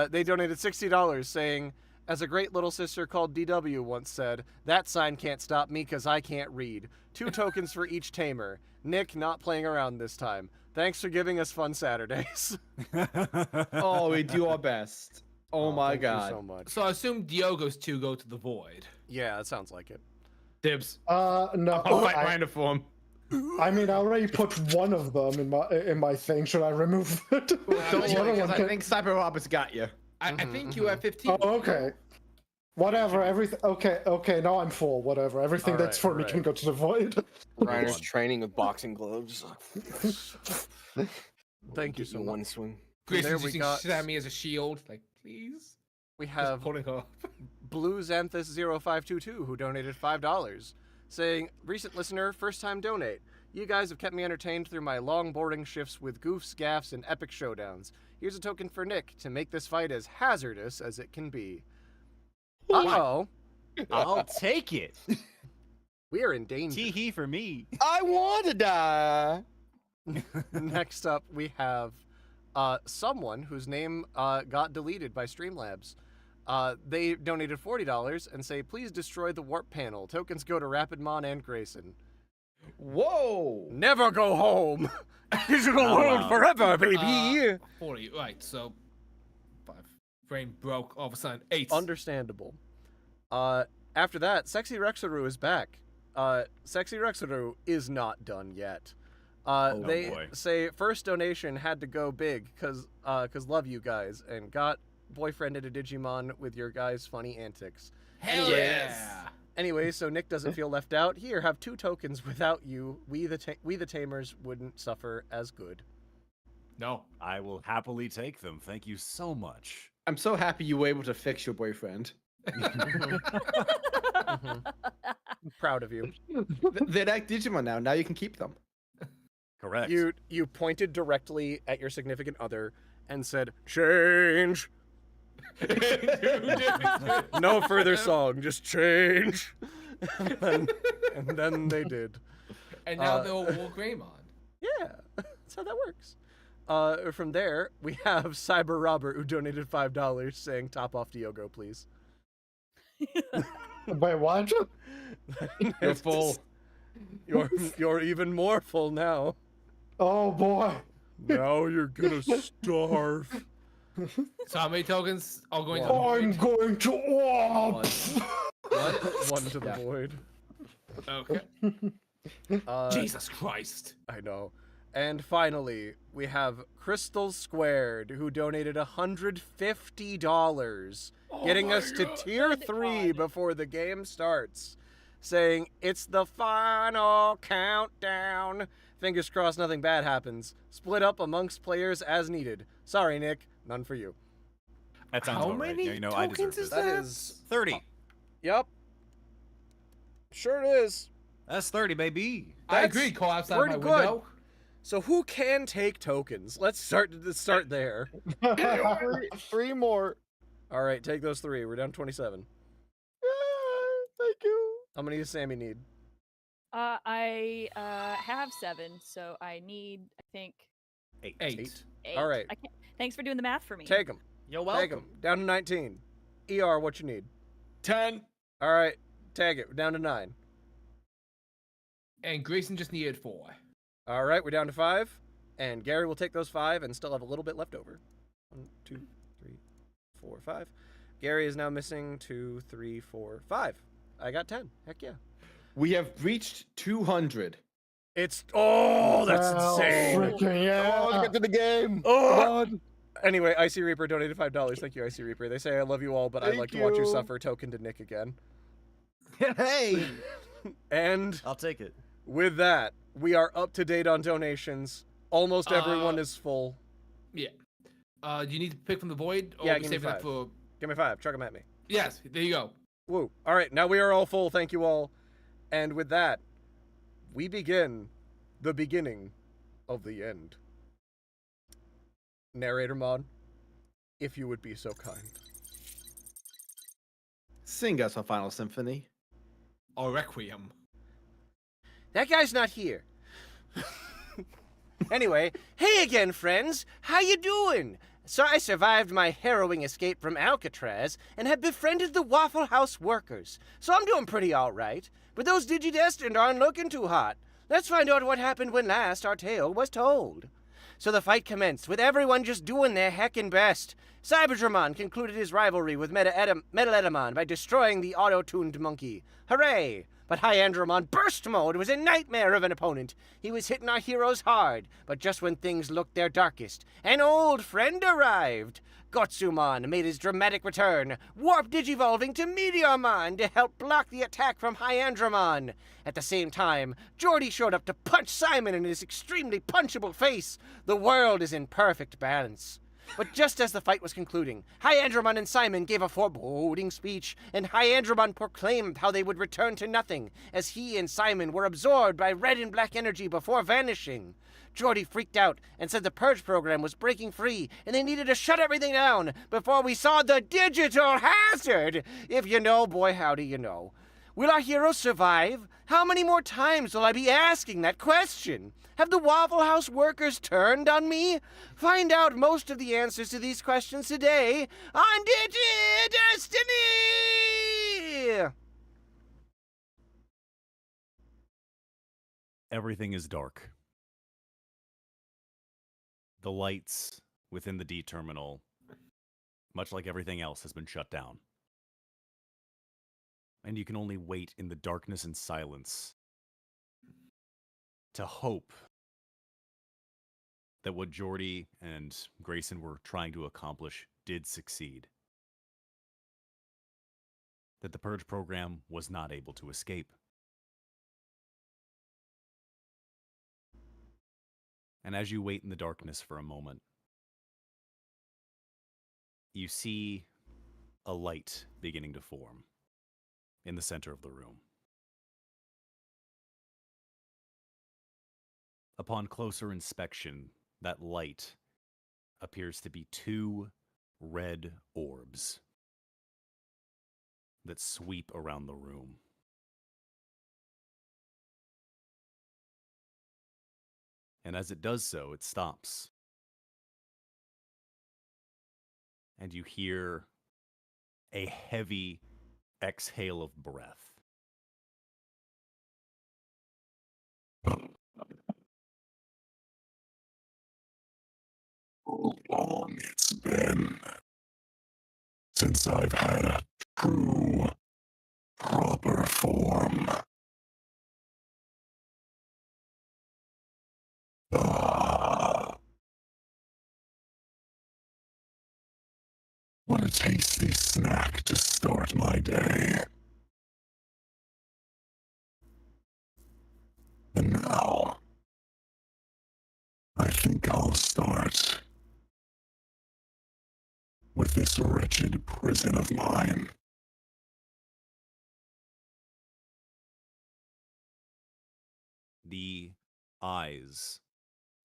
They donated $60, saying, as a great little sister called DW once said, that sign can't stop me because I can't read. 2 tokens for each tamer. Nick, not playing around this time. Thanks for giving us fun Saturdays. Oh, we do our best. Oh my thank god. you so much. So I assume Diogo's 2 go to the void. Yeah, that sounds like it. Dibs. No. I'll fight Ryder for him. I mean, I already put one of them in my thing. Should I remove it? Don't The other worry, because one I can- think Cyber Robert's got you. I think you have 15. Oh, okay. Whatever. Everything. Okay. Now I'm full. Whatever. Everything All that's right, for me all can right. go to the void. Reiner's training with boxing gloves. Thank you so In much. one swing. Grayson's there we using got- Sammy as a shield. Like, please. We Just have pulling her up. BlueXanthus0522 who donated $5, saying, recent listener, first time donate. You guys have kept me entertained through my long boarding shifts with goofs, gaffs, and epic showdowns. Here's a token for Nick to make this fight as hazardous as it can be. Uh-oh. I'll take it. We are in danger. Tee-hee for me. I want to die. Next up, we have someone whose name got deleted by Streamlabs. They donated $40 and say, please destroy the warp panel. Tokens go to RapidMon and Grayson. Whoa! Never go home. Digital Oh, world wow. forever, baby. 40. Right, so 5. Brain broke all of a sudden. 8. Understandable. After that, Sexy Rexaru is back. Sexy Rexaru is not done yet. They boy. say first donation had to go big cause love you guys and got boyfriended a Digimon with your guys' funny antics. Hell Yes. Anyway, so Nick doesn't feel left out. Here, have 2 tokens. Without you, we the Tamers wouldn't suffer as good. No. I will happily take them. Thank you so much. I'm so happy you were able to fix your boyfriend. I'm proud of you. They're like Digimon now. Now you can keep them. Correct. You pointed directly at your significant other and said, "Change." No further song, just change. and then they did. And now they'll War Greymon. Yeah, that's how that works. From there, we have Cyber Robert who donated $5 saying, "Top off Diogo, please." Wait, what? You're full. You're even more full now. Oh boy. Now you're gonna starve. So how many tokens are going to the I'm void? going to. Oh, One to the void. Okay. Jesus Christ. I know. And finally, we have Crystal Squared, who donated $150, getting us to tier 3 before the game starts, saying, it's the final countdown. Fingers crossed nothing bad happens. Split up amongst players as needed. Sorry, Nick, none for you. That sounds How about right. many Yeah, you know, I deserve tokens is this. That that? is... 30. Yep. Sure it is. That's 30, baby. I That's agree, call outside pretty my good. window. So who can take tokens? Let's start there. 3 more. All right, take those 3. We're down 27. Thank you. How many does Sammy need? I have 7, so I need, I think, 8. 8. 8. All right. I can't, thanks for doing the math for me. Take them. You're Take them. Down to 19. ER, what you need? 10. All right, tag it. We're down to 9. And Grayson just needed 4. All right, we're down to 5. And Gary will take those 5 and still have a little bit left over. 1, 2, 3, 4, 5. Gary is now missing 2, 3, 4, 5. I got 10. Heck yeah. We have reached 200. It's that's well, insane. freaking yeah. Oh, let's get to the game. Oh. Anyway, Icy Reaper donated $5. Thank you, Icy Reaper. They say I love you all, but I'd Thank like to watch you you. suffer. Token to Nick again. Hey! And I'll take it. with that, we are up to date on donations. Almost everyone is full. Yeah. Do you need to pick from the void? Or Yeah, we give me saving that 5. for... Give me 5. Chuck them at me. Yes, there you go. Woo. All right, now we are all full. Thank you all. And with that, we begin the beginning of the end. Narrator Mod, if you would be so kind. Sing us a final symphony. Or Requiem. That guy's not here. Anyway, hey again, friends. How you doing? So I survived my harrowing escape from Alcatraz and have befriended the Waffle House workers. So I'm doing pretty all right. But those Digi-Destiny aren't looking too hot. Let's find out what happened when last our tale was told. So the fight commenced, with everyone just doing their heckin' best. Cyberdramon concluded his rivalry with Metaledamon by destroying the auto-tuned monkey. Hooray! But Hyandramon Burst Mode was a nightmare of an opponent. He was hitting our heroes hard, but just when things looked their darkest, an old friend arrived. Gotsumon made his dramatic return, warp digivolving to Meteormon to help block the attack from Hyandramon. At the same time, Jordy showed up to punch Simon in his extremely punchable face. The world is in perfect balance. But just as the fight was concluding, Hyandramon and Simon gave a foreboding speech, and Hyandramon proclaimed how they would return to nothing, as he and Simon were absorbed by red and black energy before vanishing. Jordy freaked out and said the Purge program was breaking free, and they needed to shut everything down before we saw the digital hazard! If you know, boy howdy you know. Will our heroes survive? How many more times will I be asking that question? Have the Waffle House workers turned on me? Find out most of the answers to these questions today on Digi-Destiny! Everything is dark. The lights within the D terminal, much like everything else, has been shut down. And you can only wait in the darkness and silence to hope that what Jordy and Grayson were trying to accomplish did succeed. That the Purge program was not able to escape. And as you wait in the darkness for a moment, you see a light beginning to form in the center of the room. Upon closer inspection, that light appears to be two red orbs that sweep around the room. And as it does so, it stops. And you hear a heavy exhale of breath. How long it's been since I've had a true, proper form. What a tasty snack to start my day. And now, I think I'll start with this wretched prison of mine. The eyes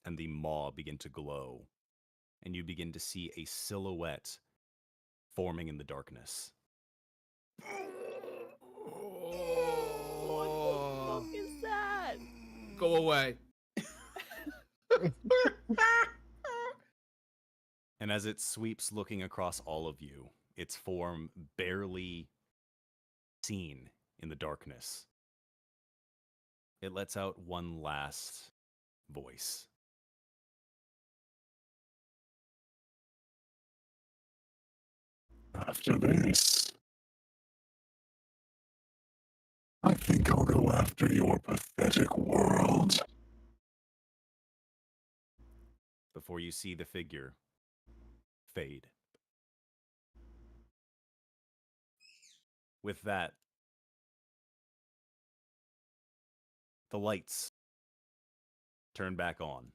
and the maw begin to glow, and you begin to see a silhouette forming in the darkness. What the fuck is that? Go away. And as it sweeps looking across all of you, its form barely seen in the darkness, it lets out one last voice. After this, I think I'll go after your pathetic world. Before you see the figure fade. With that, the lights turn back on.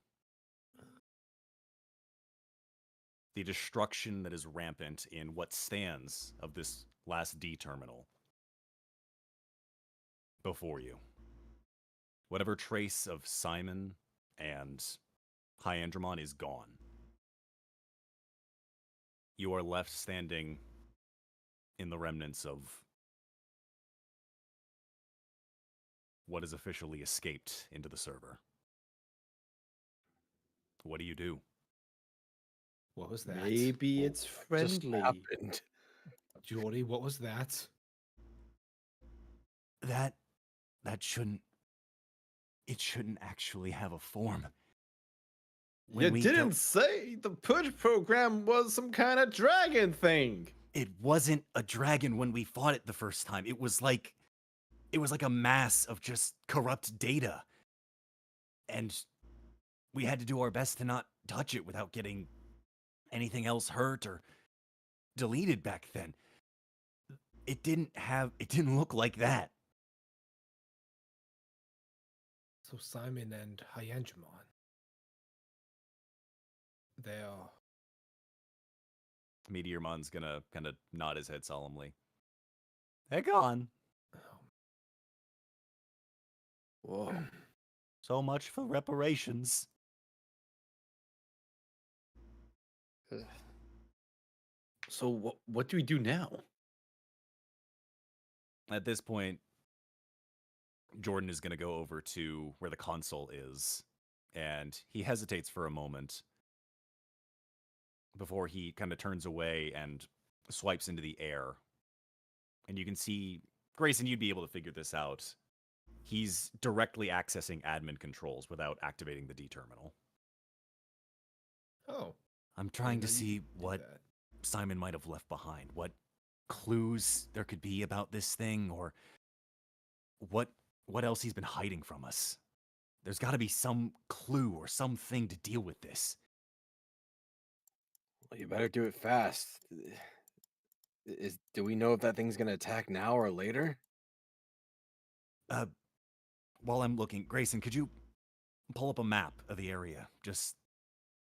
The destruction that is rampant in what stands of this last D terminal before you. Whatever trace of Simon and Hyandramon is gone. You are left standing in the remnants of what has officially escaped into the server. What do you do? What was that? Maybe it's Just friendly. happened. Jordy, what was that? That shouldn't. It shouldn't actually have a form. When You we didn't don't- say the push program was some kind of dragon thing. It wasn't a dragon when we fought it the first time. It was like a mass of just corrupt data. And we had to do our best to not touch it without getting anything else hurt or deleted back then. It didn't look like that. So Simon and Hyangimon. They are. Meteormon's gonna kind of nod his head solemnly. They're gone. Whoa. So much for reparations. So what do we do now? At this point, Jordan is going to go over to where the console is, and he hesitates for a moment before he kind of turns away and swipes into the air. And you can see, Grayson, you'd be able to figure this out. He's directly accessing admin controls without activating the D terminal. Oh. I'm trying to know you see could do what that. Simon might have left behind, what clues there could be about this thing, or what else he's been hiding from us. There's got to be some clue or something to deal with this. Well, you better do it fast. Do we know if that thing's gonna attack now or later? While I'm looking, Grayson, could you pull up a map of the area, just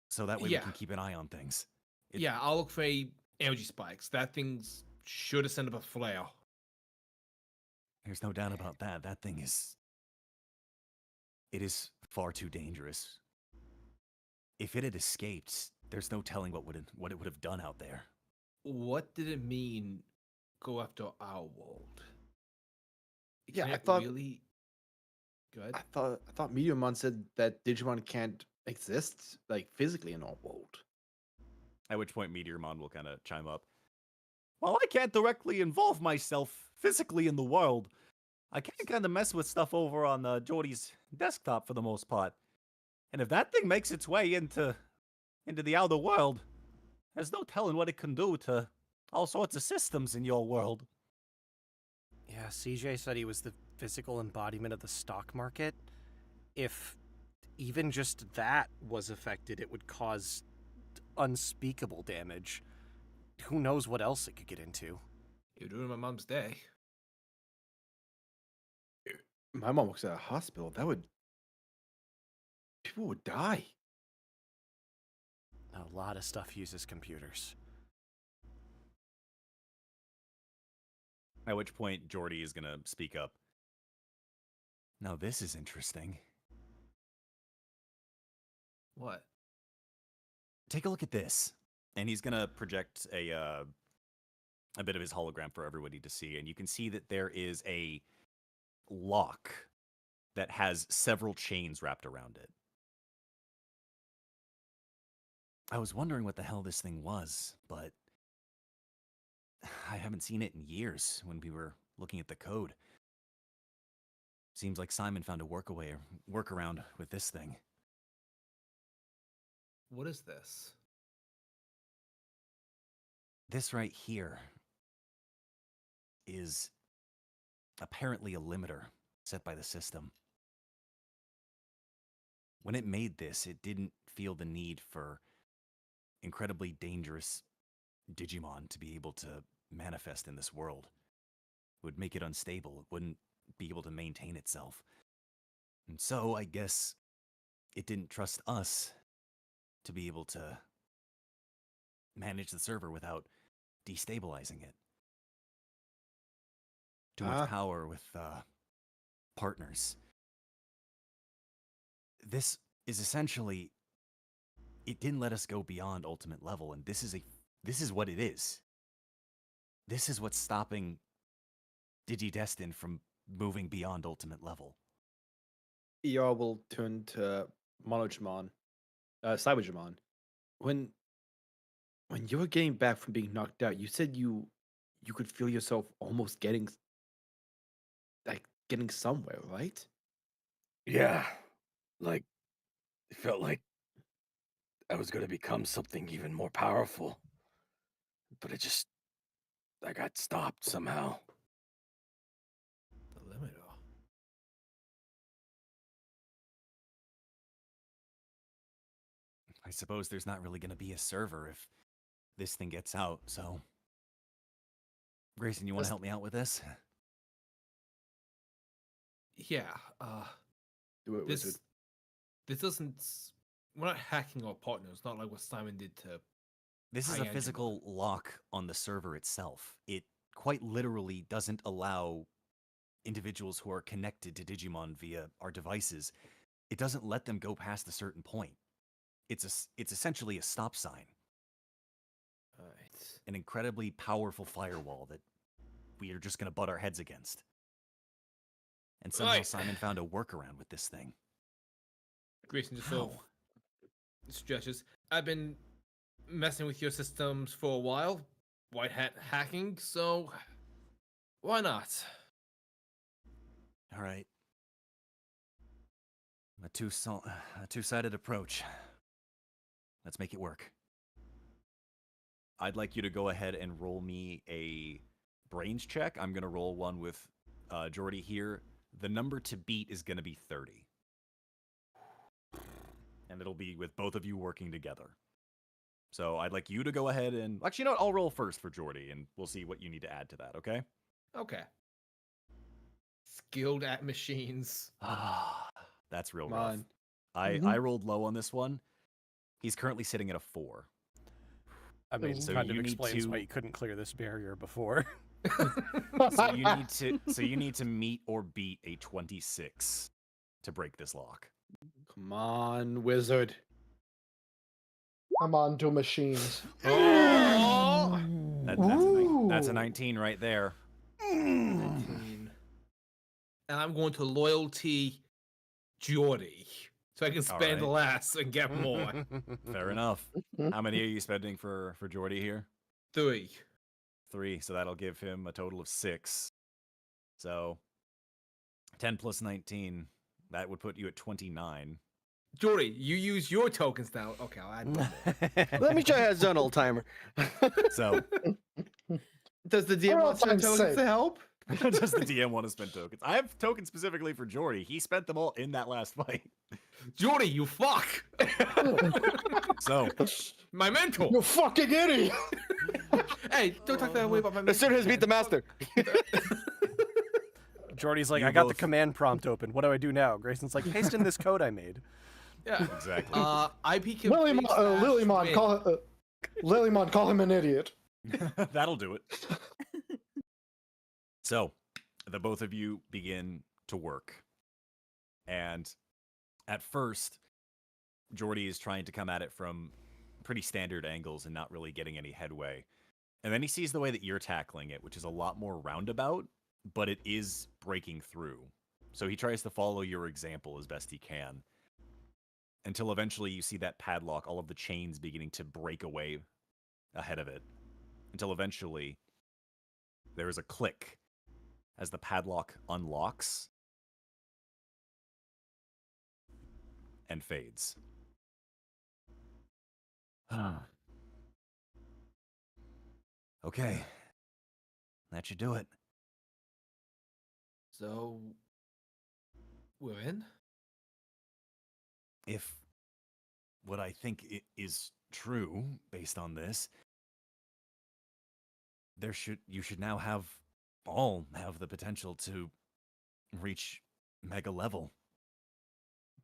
so that way we Yeah. can keep an eye on things? Yeah, I'll look for energy spikes. That thing's should have sent up a flare. There's no doubt about that. That thing is... It is far too dangerous. If it had escaped, there's no telling what it would have done out there. What did it mean? Go after our world. Yeah, Can I it thought- really. Good. I thought Meteormon said that Digimon can't exist like physically in our world. At which point Meteormon will kind of chime up. Well, I can't directly involve myself physically in the world. I can kind of mess with stuff over on Jordy's desktop for the most part. And if that thing makes its way into the outer world, there's no telling what it can do to all sorts of systems in your world. Yeah, CJ said he was the physical embodiment of the stock market. If even just that was affected, it would cause unspeakable damage. Who knows what else it could get into? You're doing my mom's day. My mom works at a hospital. People would die. A lot of stuff uses computers. At which point Jordy is going to speak up. Now this is interesting. What? Take a look at this. And he's going to project a bit of his hologram for everybody to see. And you can see that there is a lock that has several chains wrapped around it. I was wondering what the hell this thing was, but I haven't seen it in years when we were looking at the code. Seems like Simon found a workaround with this thing. What is this? This right here is apparently a limiter set by the system. When it made this, it didn't feel the need for incredibly dangerous Digimon to be able to manifest in this world. It would make it unstable. It wouldn't be able to maintain itself. And so, I guess, it didn't trust us to be able to manage the server without destabilizing it. Too much power with partners. This is essentially, it didn't let us go beyond ultimate level, and this is what it is. This is what's stopping Digi-Destiny from moving beyond ultimate level. ER will turn to Monodramon Cyberjamon, when you were getting back from being knocked out, you said you could feel yourself almost getting somewhere, right? Yeah, like it felt like I was gonna become something even more powerful, but I got stopped somehow. The limiter. I suppose there's not really going to be a server if this thing gets out, so... Grayson, you want to help me out with this? Yeah. Do it, Wizard. This doesn't. We're not hacking our partners. Not like what Simon did to. This is a High-end physical lock on the server itself. It quite literally doesn't allow individuals who are connected to Digimon via our devices, it doesn't let them go past a certain point. It's essentially a stop sign. Alright. An incredibly powerful firewall that we are just going to butt our heads against. And somehow Right. Simon found a workaround with this thing. Grayson just sort of stretches. I've been messing with your systems for a while. White hat hacking, so why not? All right. A two-sided approach. Let's make it work. I'd like you to go ahead and roll me a brains check. I'm going to roll one with Jordy here. The number to beat is going to be 30. And it'll be with both of you working together. So I'd like you to go ahead and... Actually, you know what? I'll roll first for Jordy, and we'll see what you need to add to that, okay? Okay. Skilled at machines. That's real Come rough. on. I rolled low on this one. He's currently sitting at a 4. I mean, So kind you of need explains to- why you couldn't clear this barrier before. So you need to meet or beat a 26 to break this lock. Come on, Wizard. I'm on to machines. Oh! That's a 19 right there. 19. And I'm going to loyalty Geordie. So I can spend right. less and get more. Fair enough. How many are you spending for Jordy here? 3. 3, so that'll give him a total of 6. So 10 plus 19, that would put you at 29. Geordie, you use your tokens now. Okay, I'll add one more. Let me try how it's done, old timer. So Does the DM For want some all time's tokens sake. to help? does the DM want to spend tokens? I have tokens specifically for Jordy. He spent them all in that last fight. Geordie, you fuck! So My mentor! You fucking idiot! Hey, don't talk that way about my mentor. As soon as beat the master. Jordy's like, You I got the both- command prompt open. What do I do now? Grayson's like, paste in this code I made. Yeah. exactly. IP Lilymon, Lilymon, call him an idiot. That'll do it. So, the both of you begin to work. And at first, Jordy is trying to come at it from pretty standard angles and not really getting any headway. And then he sees the way that you're tackling it, which is a lot more roundabout, but it is breaking through. So he tries to follow your example as best he can. Until eventually you see that padlock, all of the chains beginning to break away ahead of it. Until eventually there is a click as the padlock unlocks and fades. Okay. That should do it. So, we're in? If what I think is true based on this, you should now all have the potential to reach mega level.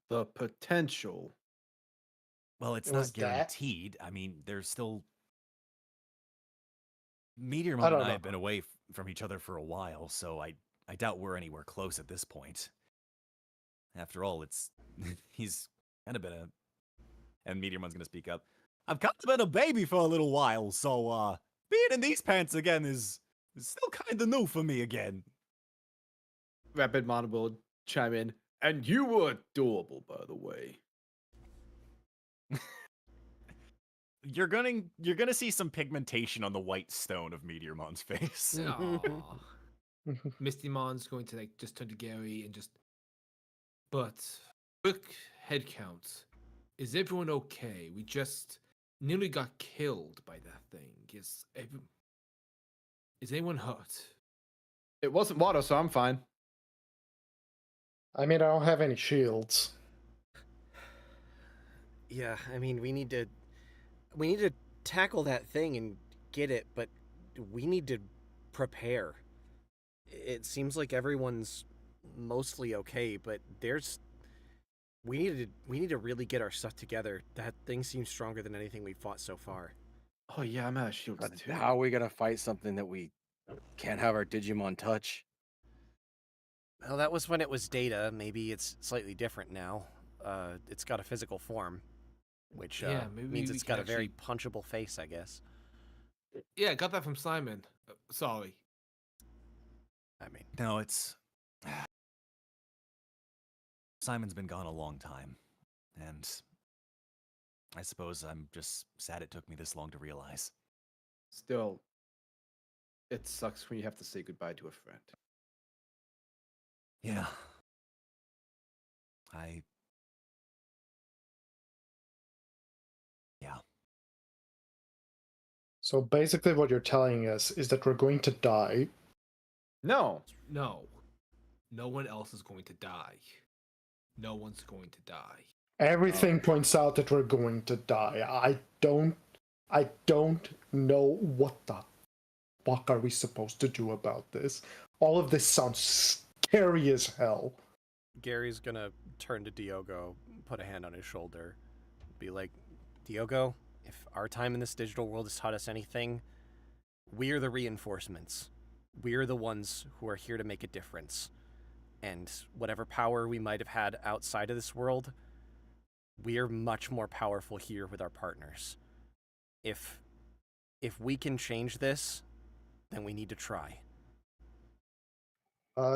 The potential. Well, it's It not was that? guaranteed. I mean, there's still Meteormon I and don't I know. have been away from each other for a while, so I doubt we're anywhere close at this point. After all, it's he's kind of been a, and Meteormon's gonna speak up. I've kind of been a baby for a little while, so being in these pants again is still kind of new for me again. RapidMon will chime in. And you were adorable, by the way. You're gonna see some pigmentation on the white stone of Meteormon's face. Aw. Mistymon's going to like just turn to Gary and just. But quick head count. Is everyone okay? We just nearly got killed by that thing. Is anyone hurt? It wasn't water, so I'm fine. I mean, I don't have any shields. Yeah, I mean, we need to tackle that thing and get it, but we need to prepare. It seems like everyone's mostly okay, but we need to really get our stuff together. That thing seems stronger than anything we've fought so far. Oh yeah, I'm out of shields But too. how are we gonna fight something that we can't have our Digimon touch? Well, that was when it was data. Maybe it's slightly different now. It's got a physical form, which Yeah, maybe means we it's can got a very punchable face, I guess. Yeah, I got that from Simon. Sorry. I mean, No, it's Simon's been gone a long time, and I suppose I'm just sad it took me this long to realize. Still, it sucks when you have to say goodbye to a friend. Yeah. Yeah. So basically, what you're telling us is that we're going to die. No. No. No one else is going to die. No one's going to die. Everything points out that we're going to die. I don't know what the fuck are we supposed to do about this. All of this sounds scary as hell. Gary's gonna turn to Diogo, put a hand on his shoulder, be like, Diogo, if our time in this digital world has taught us anything, we're the reinforcements. We're the ones who are here to make a difference. And whatever power we might have had outside of this world, we're much more powerful here with our partners. If we can change this, then we need to try.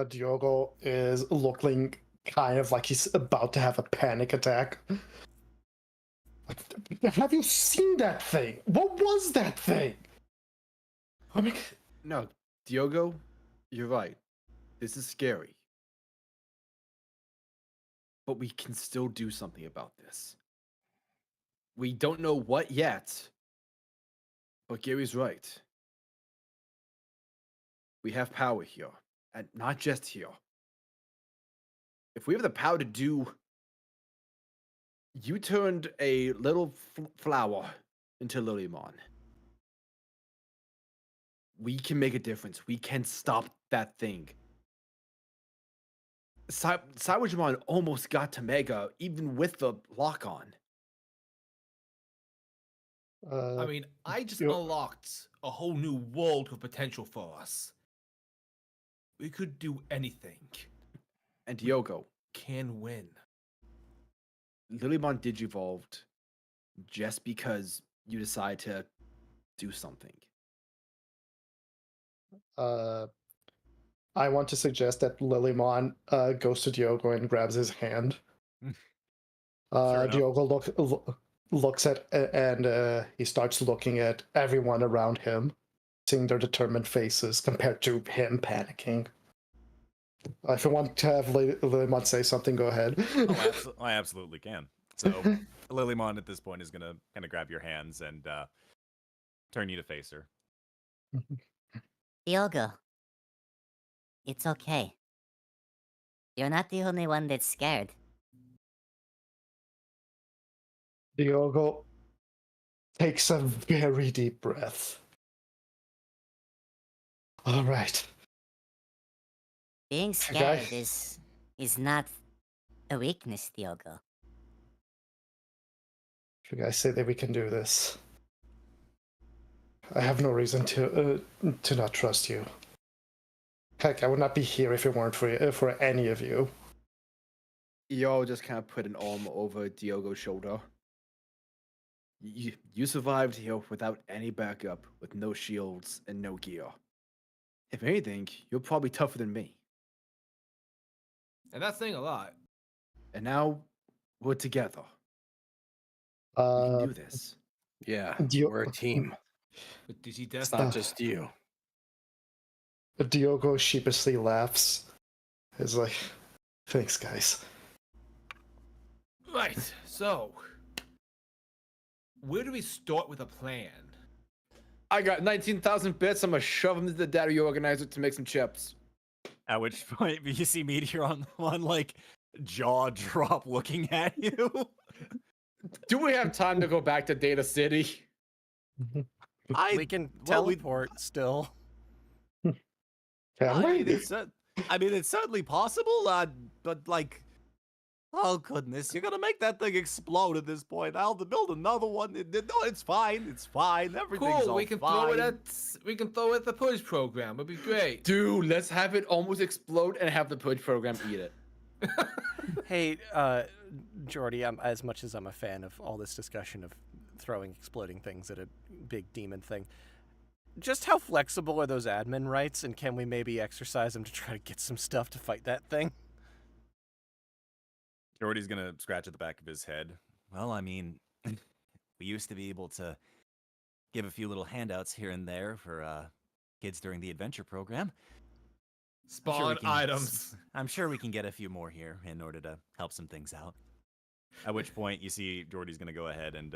Diogo is looking kind of like he's about to have a panic attack. Have you seen that thing? What was that thing? I mean, No, Diogo, you're right. This is scary. But we can still do something about this. We don't know what yet, but Gary's right. We have power here, and not just here. If we have the power to do... You turned a little flower into Lilymon. We can make a difference. We can stop that thing. Cyberjamon almost got to Mega, even with the lock-on. I mean, I just you- unlocked a whole new world of potential for us. We could do anything. And Diogo, Can win. Lilymon digivolved just because you decide to do something. I want to suggest that Lilymon goes to Diogo and grabs his hand. enough. Diogo looks at and he starts looking at everyone around him, seeing their determined faces compared to him panicking. If you want to have Lilymon say something, go ahead. I absolutely can. So Lilymon at this point is gonna kind of grab your hands and turn you to face her. Diogo, it's okay. You're not the only one that's scared. Diogo takes a very deep breath. All right. Being Okay. scared is not a weakness, Diogo. If you guys say that we can do this, I have no reason to not trust you. Heck, I would not be here if it weren't for any of you. Yo just kind of put an arm over Diogo's shoulder. You survived here without any backup, with no shields and no gear. If anything, you're probably tougher than me. And that's saying a lot. And now we're together. We can do this. Yeah, Dio- we're a team. With It's Digi-Destiny. not just you. Diogo sheepishly laughs. He's like, thanks, guys. Right. So, where do we start with a plan? I got 19,000 bits. I'm gonna shove them into the data organizer to make some chips. At which point you see Meteor on like jaw drop looking at you. Do we have time to go back to Data City? We can teleport still. Can we? I mean, it's certainly possible, but like, oh goodness, you're gonna make that thing explode at this point. I'll build another one. No, it's fine. It's fine. Everything's Cool. all We can fine. throw it at. We can throw it at the Purge program. It'd be great. Dude, let's have it almost explode and have the Purge program eat it. Hey, Jordy, as much as I'm a fan of all this discussion of throwing exploding things at a big demon thing, just how flexible are those admin rights, and can we maybe exercise them to try to get some stuff to fight that thing? Jordy's gonna scratch at the back of his head. Well, I mean, we used to be able to give a few little handouts here and there for kids during the adventure program. Spawn items. I'm sure we can get a few more here in order to help some things out. At which point, you see Jordy's gonna go ahead and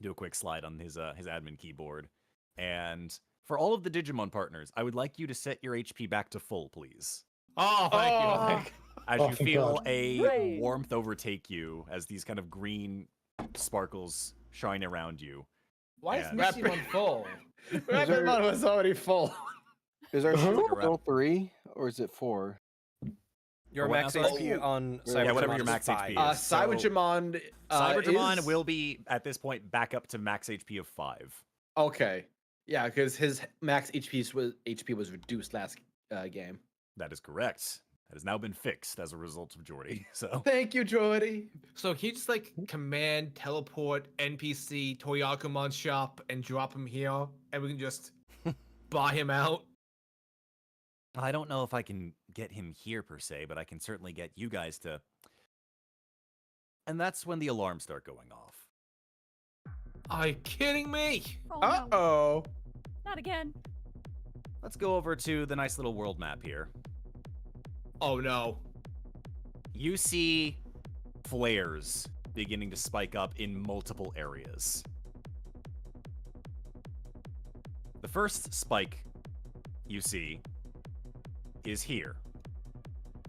do a quick slide on his admin keyboard. And for all of the Digimon partners, I would like you to set your HP back to full, please. Oh, thank you. As Oh, you thank feel God. a Hooray. warmth overtake you as these kind of green sparkles shine around you. Why is Yeah. Missy on full? Rapidmon was already full. Is our Uh-huh. still 3 or is it 4? Your Or what max else? HP on Yeah, Cybertron whatever your is max 5. HP is. Cybergemon. Cybergemon will be, at this point, back up to max HP of 5. Okay. Yeah, because his max HP was reduced last game. That is correct. That has now been fixed as a result of Jordy. So Thank you, Jordy. So can you just like command teleport NPC Toyakumon's shop and drop him here, and we can just buy him out? I don't know if I can get him here per se, but I can certainly get you guys to. And that's when the alarms start going off. Are you kidding me? Oh, no. Uh-oh. Not again. Let's go over to the nice little world map here. Oh no. You see flares beginning to spike up in multiple areas. The first spike you see is here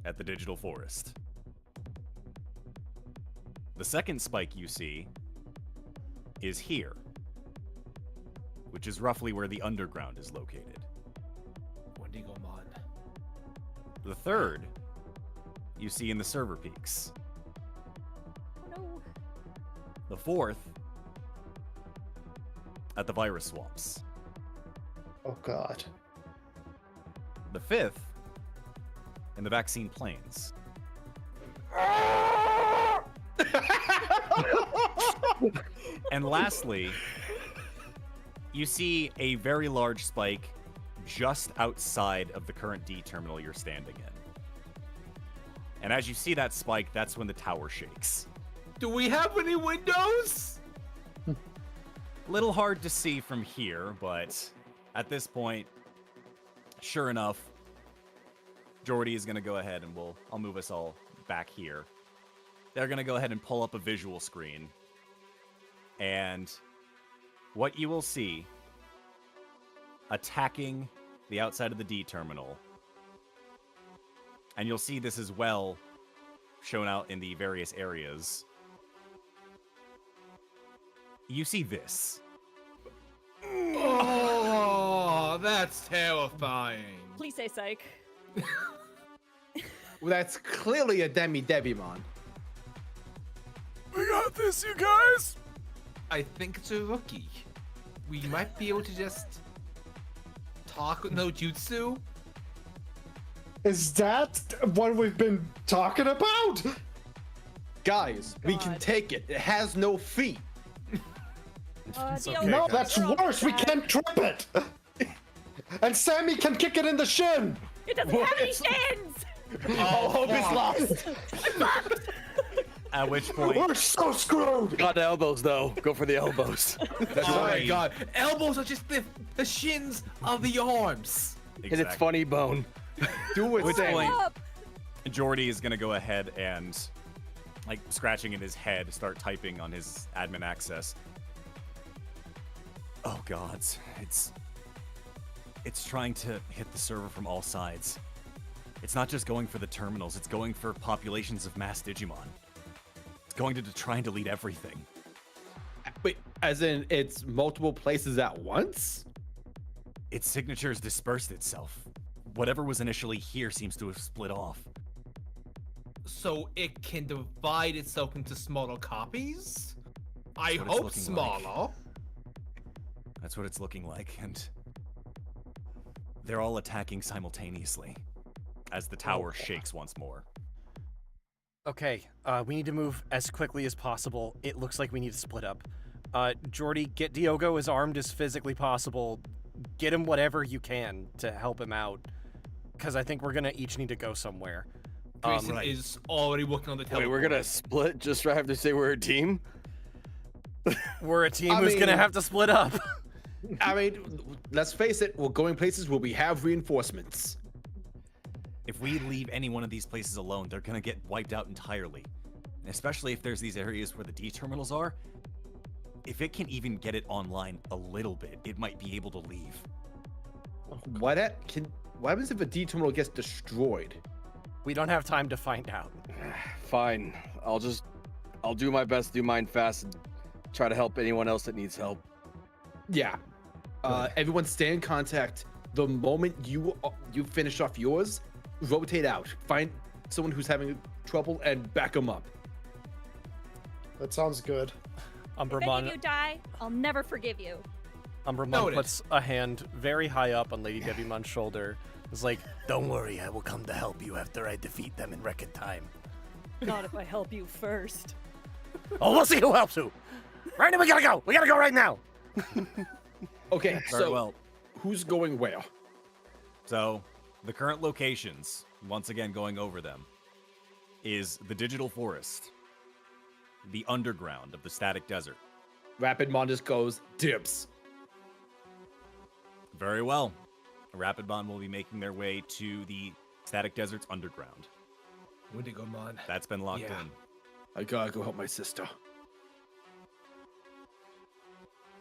at the Digital Forest. The second spike you see is here, which is roughly where the underground is located. Digimon. The third you see in the server peaks. Oh no. The fourth at the virus swamps. Oh God. The fifth in the vaccine plains. And lastly, you see a very large spike just outside of the current D terminal you're standing in. And as you see that spike, that's when the tower shakes. Do we have any windows? Little hard to see from here, but at this point, sure enough, Jordy is going to go ahead and I'll move us all back here. They're going to go ahead and pull up a visual screen. And what you will see attacking the outside of the D terminal, and you'll see this as well shown out in the various areas. You see this. Oh, that's terrifying. Please say psych. Well, that's clearly a Demi-Devimon. We got this, you guys! I think it's a rookie. We might be able to just talk with no jutsu. Is that what we've been talking about? Guys, we can God. take it. It has no feet. Diogo, No, that's you're all worse. We bad. can't trip it. And Sammy can kick it in the shin. It doesn't have any shins! All hope is lost. At which point, We're so screwed. Got the elbows though. Go for the elbows. That's Oh my right. god. Elbows are just the shins of the arms. And it's funny bone. Do it, Which Sammy. point, Up. Jordy is gonna go ahead and, like, scratching in his head, start typing on his admin access. Oh gods, it's trying to hit the server from all sides. It's not just going for the terminals, it's going for populations of mass Digimon. It's going to try and delete everything. Wait, as in it's multiple places at once? Its signatures dispersed itself. Whatever was initially here seems to have split off. So it can divide itself into smaller copies? I what it's hope looking like. smaller. That's what it's looking like, and they're all attacking simultaneously as the tower shakes once more. Okay, we need to move as quickly as possible. It looks like we need to split up. Jordy, get Diogo as armed as physically possible. Get him whatever you can to help him out, because I think we're gonna each need to go somewhere. Grayson is already working on the Wait, teleport. we're gonna split just to have to say we're a team? We're a team I who's gonna mean- have to split up. I mean, let's face it, we're going places where we have reinforcements. If we leave any one of these places alone, they're gonna get wiped out entirely. And especially if there's these areas where the D terminals are. If it can even get it online a little bit, it might be able to leave. What happens if a D terminal gets destroyed? We don't have time to find out. Fine. I'll do my best to do mine fast and try to help anyone else that needs help. Yeah. Everyone stay in contact. The moment you finish off yours, rotate out. Find someone who's having trouble and back them up. That sounds good. If any of Umbermon, you die, I'll never forgive you. Noted. puts a hand very high up on Lady Devimon's shoulder. It's like, Don't worry, I will come to help you after I defeat them in record time. Not if I help you first. Oh, we'll see who helps who. Ryder, we gotta go. We gotta go right now. Okay, Very so well. who's going where? So, the current locations, once again going over them, is the Digital Forest, the underground of the Static Desert. RapidMon just goes dibs. Very well. Rapidmon will be making their way to the Static Desert's underground. Wendigomon. That's been locked Yeah. in. I gotta go help my sister.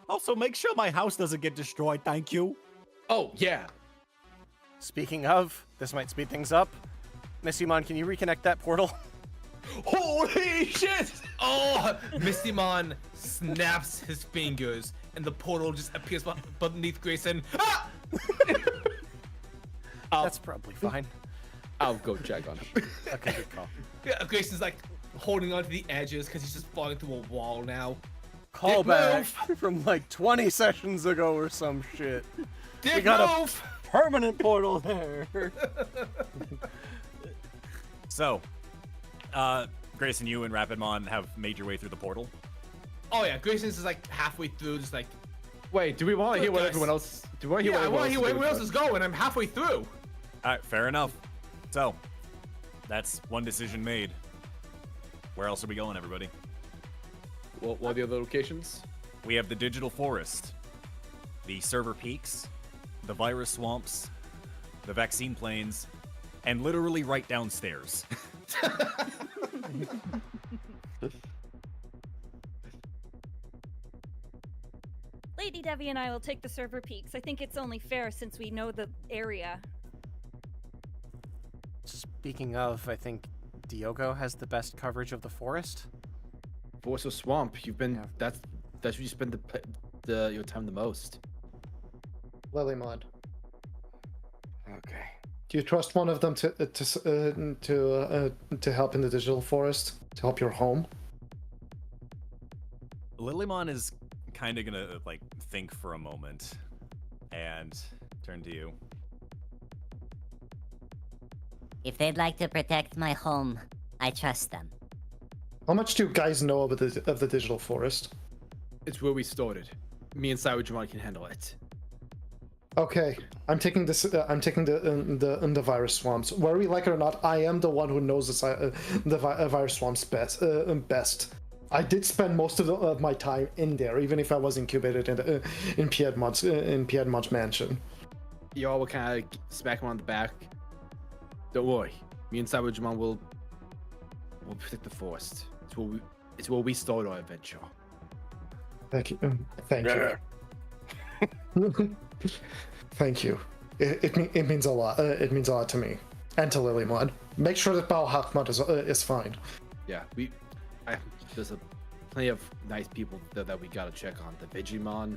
Also, make sure my house doesn't get destroyed, thank you. Oh, yeah. speaking of, this might speed things up. Missymon, can you reconnect that portal? Holy shit! Oh, Mistymon snaps his fingers, and the portal just appears beneath Grayson. Ah! That's probably fine. I'll go check on him. Okay, good call. Yeah, Grayson's like holding onto the edges because he's just falling through a wall now. Callback from like 20 sessions ago or some shit. Dick got move! Permanent portal there. So, Grayson, you and Rapidmon have made your way through the portal. Oh yeah, Grayson's just like halfway through, just like. Wait, do we want to hear what Guys. everyone else? Do we want to hear Yeah, I what want to hear where everyone everyone else is going. I'm halfway through. Alright, fair enough. So, that's one decision made. Where else are we going, everybody? What are the other locations? We have the Digital Forest, the Server Peaks, the Virus Swamps, the Vaccine Plains, and literally right downstairs. Lady Devi and I will take the server peaks. I think it's only fair since we know the area. Speaking of, I think Diogo has the best coverage of the forest. Forest of Swamp. You've been Yeah. that's where you spend your time the most. Lilymon. Okay. Do you trust one of them to help in the digital forest, to help your home? Lilymon is kind of gonna like think for a moment and turn to you. If they'd like to protect my home, I trust them. How much do you guys know of the digital forest? It's where we started. Me and Cyberjamon can handle it. Okay, I'm taking this. I'm taking the virus swamps. Whether we like it or not, I am the one who knows the virus swamps best. I did spend most of my time in there, even if I was incubated in Piedmont's mansion. Y'all will kind of smack him on the back. Don't worry, me and Cyberjamon will protect the forest. It's where we start our adventure. Thank you. Thank you. Thank you. It means a lot. It means a lot to me and to Lilymon. Make sure that Bao Hakmat is fine. Yeah, there's plenty of nice people that we gotta check on. The Digimon,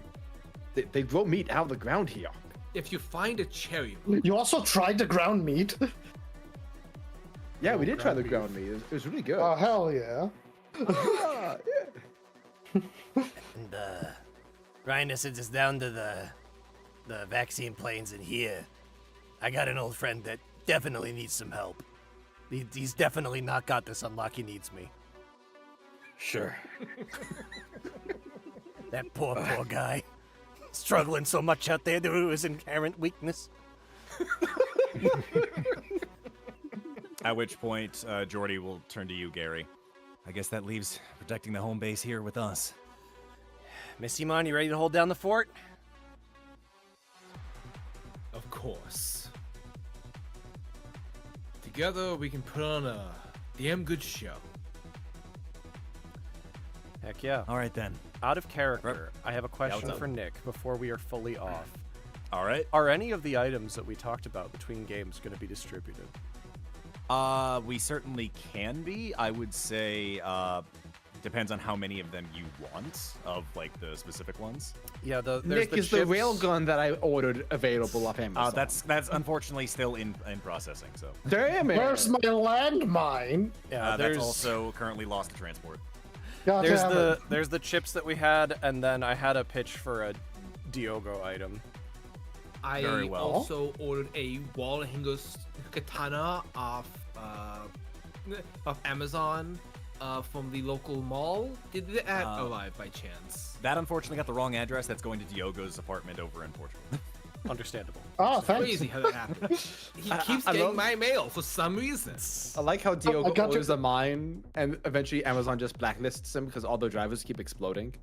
they grow meat out of the ground here. If you find a cherry, You also tried the ground meat. Yeah, we did try the ground meat. It was really good. Oh hell yeah! Ah, yeah. And Reiner sends us down to the vaccine planes in here. I got an old friend that definitely needs some help. He's definitely not got this unlock. He needs me. Sure. That poor guy. Struggling so much out there due to his inherent weakness. At which point, Jordy will turn to you, Gary. I guess that leaves protecting the home base here with us. Missymon, you ready to hold down the fort? of course. Together we can put on a damn good show. Heck yeah. All right then. Out of character, I have a question what's for up? Nick before we are fully off. All right. Are any of the items that we talked about between games going to be distributed? We certainly can be. I would say, depends on how many of them you want, of like the specific ones. Yeah, there's Nick, the is the chips. railgun that I ordered available off Amazon? That's unfortunately still in processing. So Damn it! Where's my landmine? Yeah, that's also currently lost to transport. God There's damn it. there's the chips that we had, and then I had a pitch for a Diogo item. I Very well. also ordered a wall hanger katana off Amazon from the local mall. Did that arrive by chance? That unfortunately got the wrong address. That's going to Diogo's apartment over in Portugal. Understandable. Oh, thanks. Crazy how that happened. He keeps getting my mail for some reason. I like how Diogo got orders you- a mine, and eventually Amazon just blacklists him because all the drivers keep exploding.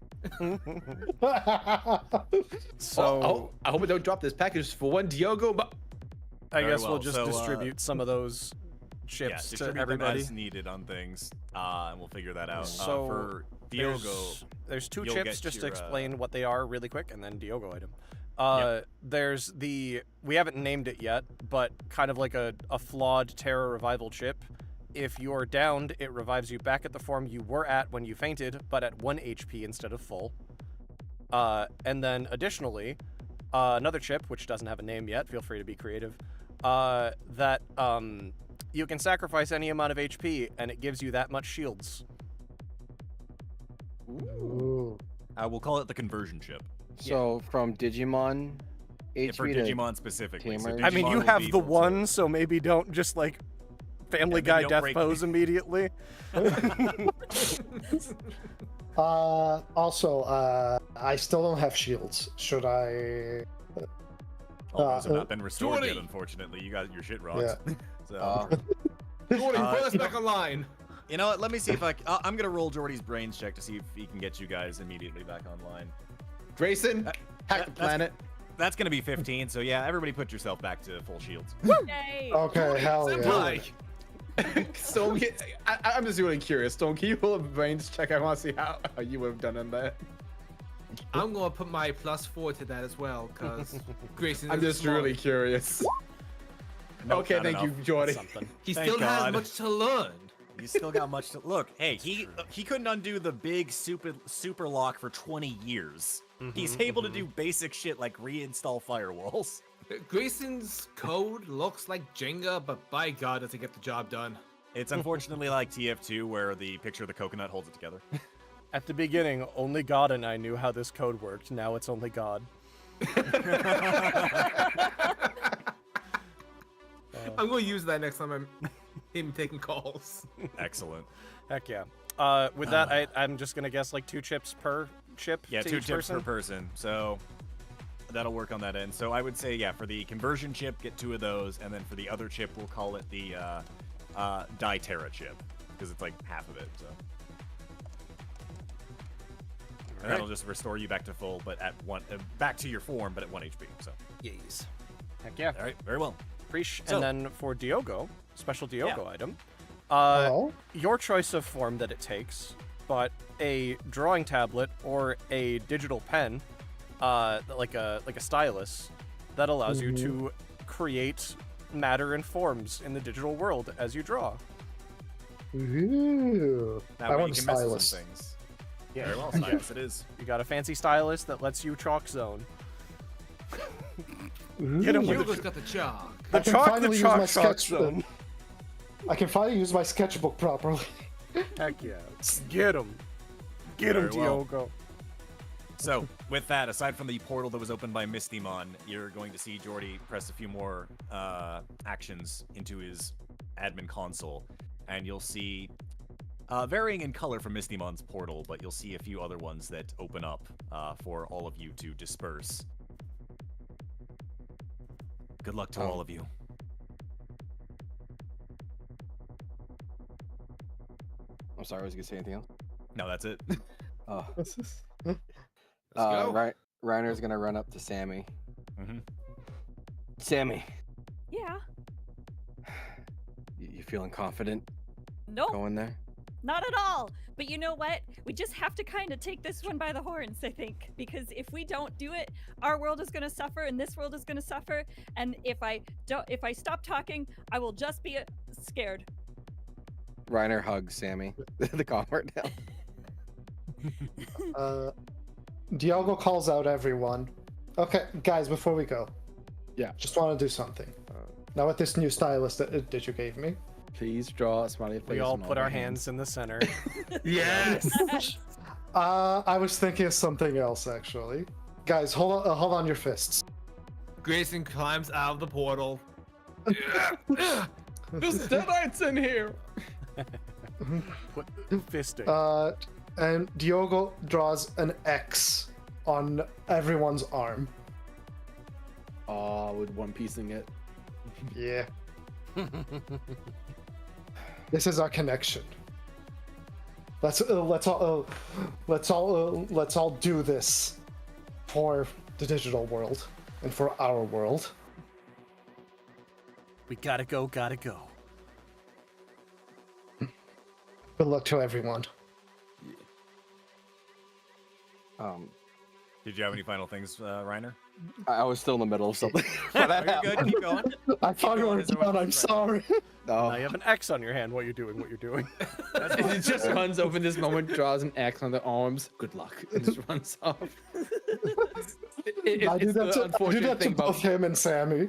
So I hope we don't drop this package for one Diogo. But I Very guess we'll well. just So, distribute some of those Yeah, chips to distribute them everybody. as needed on things, and we'll figure that out. So For Diogo, there's two you'll chips get just to your, explain what they are really quick, and then Diogo item. There's we haven't named it yet, but kind of like a flawed Terror Revival chip. If you're downed, it revives you back at the form you were at when you fainted, but at 1 HP instead of full. And then additionally, another chip, which doesn't have a name yet, feel free to be creative, that you can sacrifice any amount of HP, and it gives you that much shields. Ooh. we'll call it the conversion chip. So from Digimon HP For to Digimon specifically. So Tamer. I mean, Digimon you will have be the able to- one, so maybe don't just like Family then Guy don't death break- pose immediately. Also, I still don't have shields. Should I? All those have not been restored yet, Jordy! unfortunately. You got your shit rocked. So, Jordy, put us you back online. you know what? Let me see if I'm gonna roll Jordy's brains check to see if he can get you guys immediately back online. Grayson, hack the planet. That's gonna be 15. So yeah, everybody put yourself back to full shields. Yay. Okay, hell yeah. Senpai. So I'm just really curious. Don't can you roll a brains check? I want to see how you would have done on that. I'm gonna put my +4 to that as well, cause Grayson. I'm is just smart. really curious. Nope, Okay, not thank you, enough. Jordy. Something. He Thank still has God. much to learn. You still got much to look. Hey, he couldn't undo the big super lock for 20 years. He's able to do basic shit like reinstall firewalls. Grayson's code looks like Jenga, but by God, does it get the job done? It's unfortunately like TF2 where the picture of the coconut holds it together. At the beginning, only God and I knew how this code worked. Now it's only God. I'm gonna use that next time I'm him taking calls. Excellent. Heck yeah. With that, I'm just gonna guess like 2 chips per chip. Yeah, to 2 each tips person. per person. So that'll work on that end. So I would say, yeah, for the conversion chip, get 2 of those, and then for the other chip, we'll call it the Di-Terra chip, because it's like half of it. So, and that'll just restore you back to full, but at back to your form, but at 1 HP. So, Yes. Heck yeah. all right, very well. And then for Diogo, special Diogo item, Hello? your choice of form that it takes, but a drawing tablet or a digital pen, like a stylus, that allows you to create matter and forms in the digital world as you draw. Ooh. That I way want you a can mess with stylus. some things. Yeah, very well, stylus it is. You got a fancy stylus that lets you chalk zone. Get him Diogo's got the chalk. I can finally use my sketch zone. I can finally use my sketchbook properly. Heck yeah. Get him. Get him, Very well. Diogo. So, with that, aside from the portal that was opened by Mistymon, you're going to see Jordy press a few more actions into his admin console, and you'll see, varying in color from Mistymon's portal, but you'll see a few other ones that open up for all of you to disperse. Good luck to all of you. I'm sorry, was you gonna say anything else? No, that's it. Oh. Let's go. Reiner's gonna run up to Sammy. Mm-hmm. Sammy, Yeah. you feeling confident Nope. going there? Not at all. But you know what? We just have to kind of take this one by the horns, I think, because if we don't do it, our world is going to suffer and this world is going to suffer. And if I stop talking, I will just be scared. Reiner hugs Sammy. The comfort now. Diogo calls out everyone. Okay, guys, before we go. Yeah. Just want to do something. Now with this new stylus that you gave me. Please draw a smiley face. We all on put our the hands in the center. Yes. I was thinking of something else actually. Guys, hold on your fists. Grayson climbs out of the portal. There's deadites in here. Put fisting. And Diogo draws an X on everyone's arm. Oh, with one piecing it. Yeah. This is our connection. Let's all do this for the digital world and for our world. We gotta go, gotta go. Good luck to everyone. Did you have any final things, Reiner? I was still in the middle of something. Are you good? Keep going. I thought you were Is there one done. I'm right? sorry. Now No. you have an X on your hand. What you're doing? What you're doing? It just runs over this moment, draws an X on the arms. Good luck. And just runs off. I do It's that the to unfortunate thing both about him and Sammy.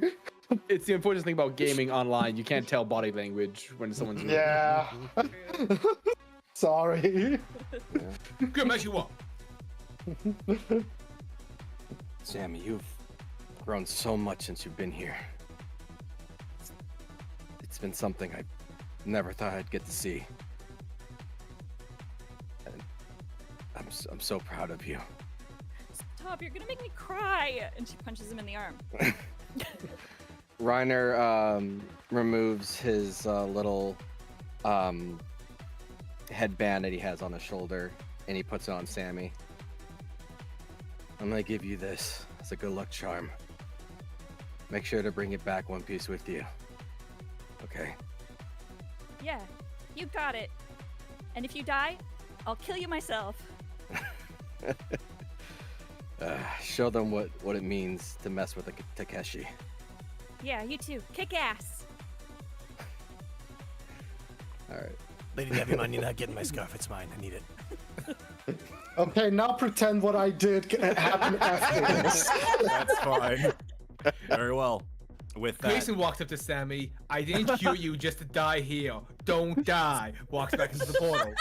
it's the unfortunate thing about gaming online. You can't tell body language when someone's Yeah. Sorry. Grim as you are. Sammy, you've grown so much since you've been here. It's been something I never thought I'd get to see. And I'm so proud of you. Stop, you're gonna make me cry. And she punches him in the arm. Reiner removes his little headband that he has on his shoulder, and he puts it on Sammy. I'm gonna give you this as a good luck charm. Make sure to bring it back one piece with you. Okay. Yeah, you got it. And if you die, I'll kill you myself. Show them what it means to mess with a Takeshi. Yeah, you too. Kick ass. All right. Lady Devimon, you're not getting my scarf. It's mine. I need it. Okay, now pretend what I did happened after this. That's fine. Very well. With that, Grayson walks up to Sammy. I didn't cue you just to die here. Don't die. Walks back into the portal.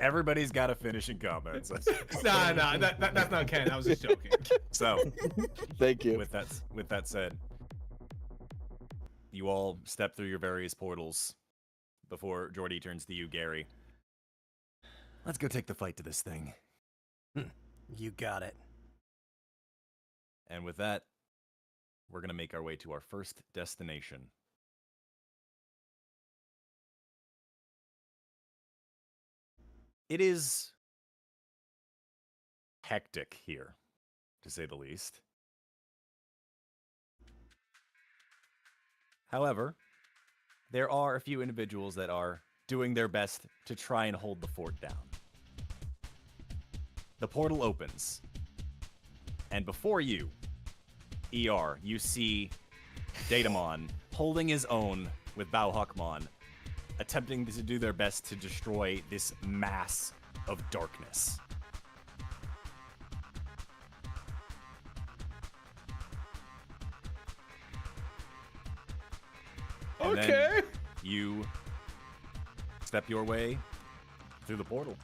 everybody's got to finish in comments. Nah, that's not canon. I was just joking. So, Thank you. with that said, you all step through your various portals before Jordy turns to you, Gary. Let's go take the fight to this thing. You got it. And with that, we're going to make our way to our first destination. It is hectic here, to say the least. However, there are a few individuals that are doing their best to try and hold the fort down. The portal opens, and before you, ER, you see Digimon holding his own with Bauhawkmon, attempting to do their best to destroy this mass of darkness. And Okay. then you step your way through the portal.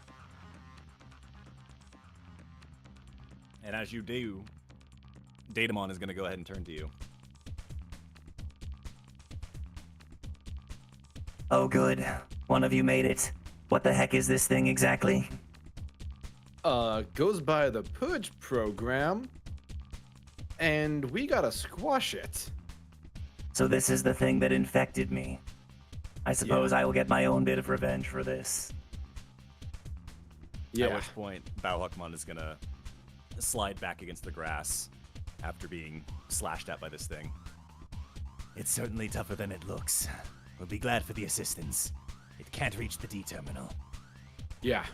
And as you do, Digimon is going to go ahead and turn to you. Oh, good. One of you made it. What the heck is this thing exactly? Goes by the Purge program, and we gotta squash it. So this is the thing that infected me. I suppose Yeah. I will get my own bit of revenge for this. At which point, Bauhawkmon is going to slide back against the grass after being slashed at by this thing. It's certainly tougher than it looks. We'll be glad for the assistance. It can't reach the D terminal. Yeah.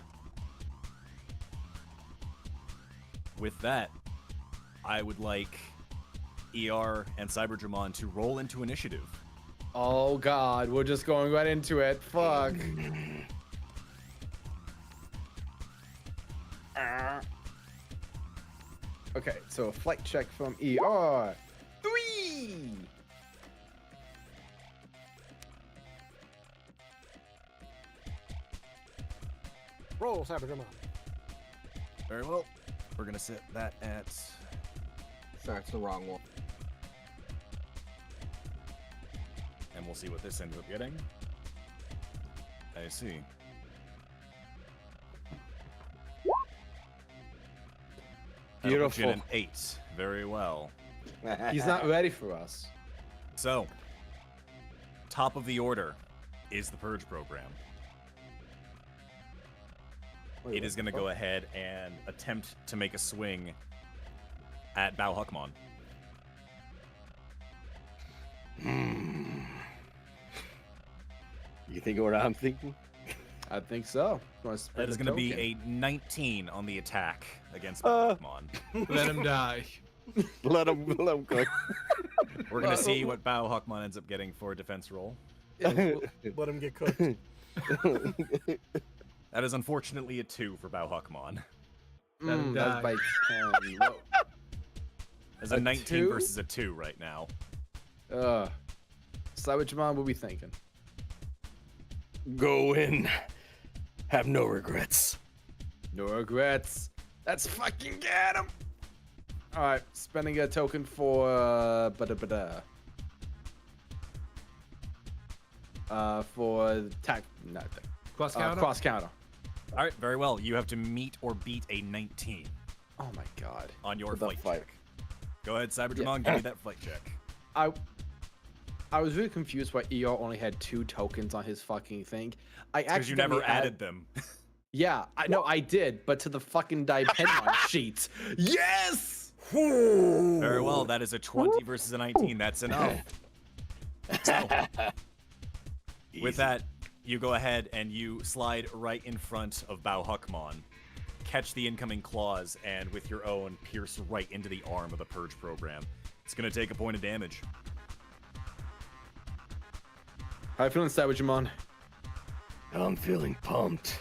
With that, I would like ER and Cyberdramon to roll into initiative. Oh god, we're just going right into it. Fuck. Okay, so a flight check from ER. 3! Roll, Cyberdramon. Very well. We're going to set that at... Sorry, it's the wrong one. And we'll see what this ends up getting. I see. That'll put you in an 8. Very well. He's not ready for us. So, top of the order is the Purge program. It is going to go ahead and attempt to make a swing at Bauhawkmon. You think what I'm thinking? I think so. That is going to be a 19 on the attack against Bauhawkmon. Let him die. Let him cook. We're going to see what Bauhawkmon ends up getting for a defense roll. Let him get cooked. That is unfortunately a 2 for Bauhawkmon. Let him That's die. by 10. Whoa. There's a 19 2? versus a 2 right now. Cyberdramon, what we thinking? Go in. Have no regrets. No regrets. Let's fucking get him. All right, spending a token for for tack, not Cross counter? cross counter. All right, very well. You have to meet or beat a 19 Oh my god. on your The flight fight. check. Go ahead, Cyberdramon, give me that flight check. I was really confused why ER only had 2 tokens on his fucking thing. I Because you accidentally never added them. Yeah, I know I did, but to the fucking Penmon sheet. Yes! Very well, that is a 20 versus a 19. That's enough. So, with that, you go ahead and you slide right in front of Bauhawkmon, catch the incoming claws, and with your own, pierce right into the arm of the Purge program. It's going to take a point of damage. How you feeling, Cyberdramon? I'm feeling pumped.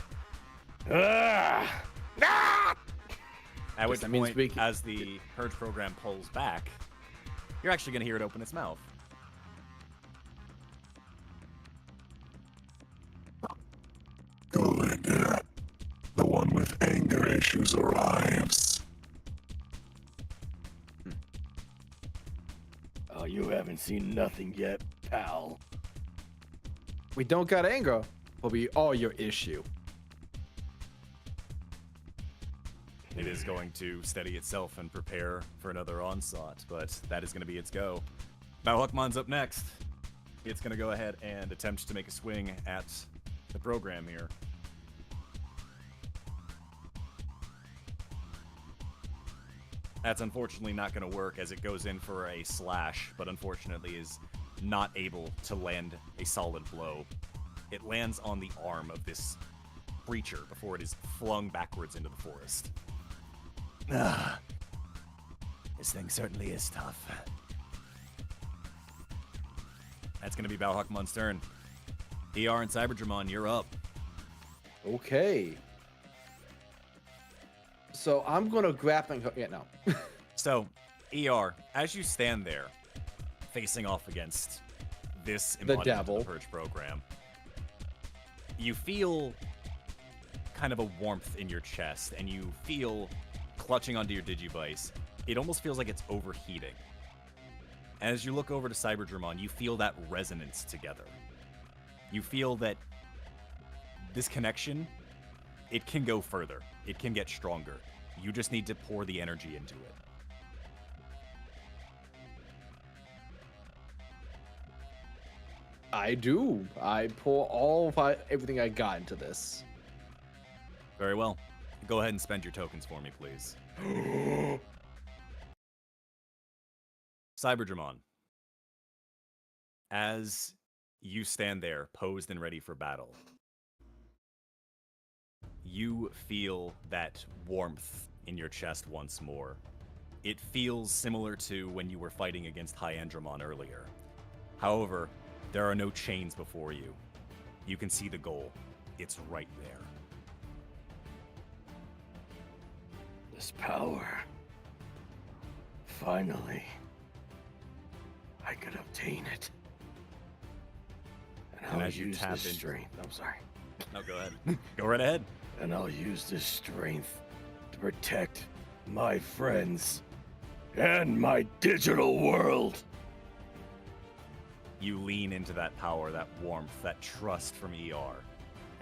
Ah! Ah! At which that means point, as the Purge program pulls back, you're actually going to hear it open its mouth. Good. The one with anger issues arrives. Oh, you haven't seen nothing yet, pal. We don't got anger, but we are your issue. It is going to steady itself and prepare for another onslaught, but that is going to be its go. Bauhawkmon's up next. It's going to go ahead and attempt to make a swing at the program here. That's unfortunately not going to work as it goes in for a slash, but unfortunately is not able to land a solid blow. It lands on the arm of this creature before it is flung backwards into the forest. Ah, this thing certainly is tough. That's going to be Bauhawkmon's turn. ER and Cyberdramon, you're up. Okay. So I'm gonna grappling hook. Yeah, no. So, ER, as you stand there, facing off against this embodiment devil. of the Purge program, you feel kind of a warmth in your chest, and you feel clutching onto your Digivice. It almost feels like it's overheating. As you look over to Cyberdramon, you feel that resonance together. You feel that this connection, it can go further. It can get stronger. You just need to pour the energy into it. I do. I pour everything I got into this. Very well. Go ahead and spend your tokens for me, please. Cyberdramon. As you stand there, posed and ready for battle, you feel that warmth in your chest once more. It feels similar to when you were fighting against Hyandramon earlier. However, there are no chains before you. You can see the goal. It's right there. This power. Finally. I could obtain it. And I'll as you use tap this into- strength. I'm sorry. No, go ahead. Go right ahead. And I'll use this strength to protect my friends and my digital world. You lean into that power, that warmth, that trust from ER,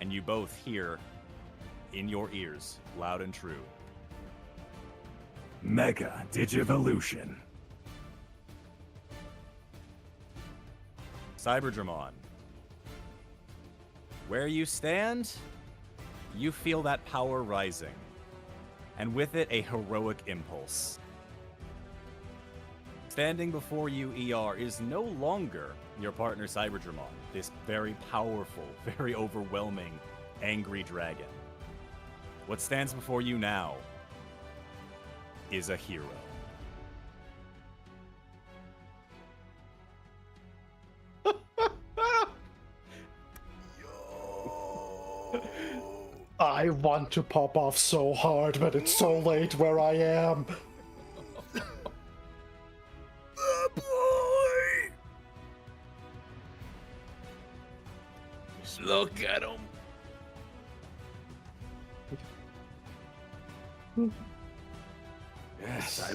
and you both hear in your ears, loud and true, Mega Digivolution. Cyberdramon. Where you stand, you feel that power rising, and with it, a heroic impulse. Standing before you, ER, is no longer your partner Cyberdramon, this very powerful, very overwhelming, angry dragon. What stands before you now is a hero. I want to pop off so hard, but it's so late where I am. Look at him. Yes.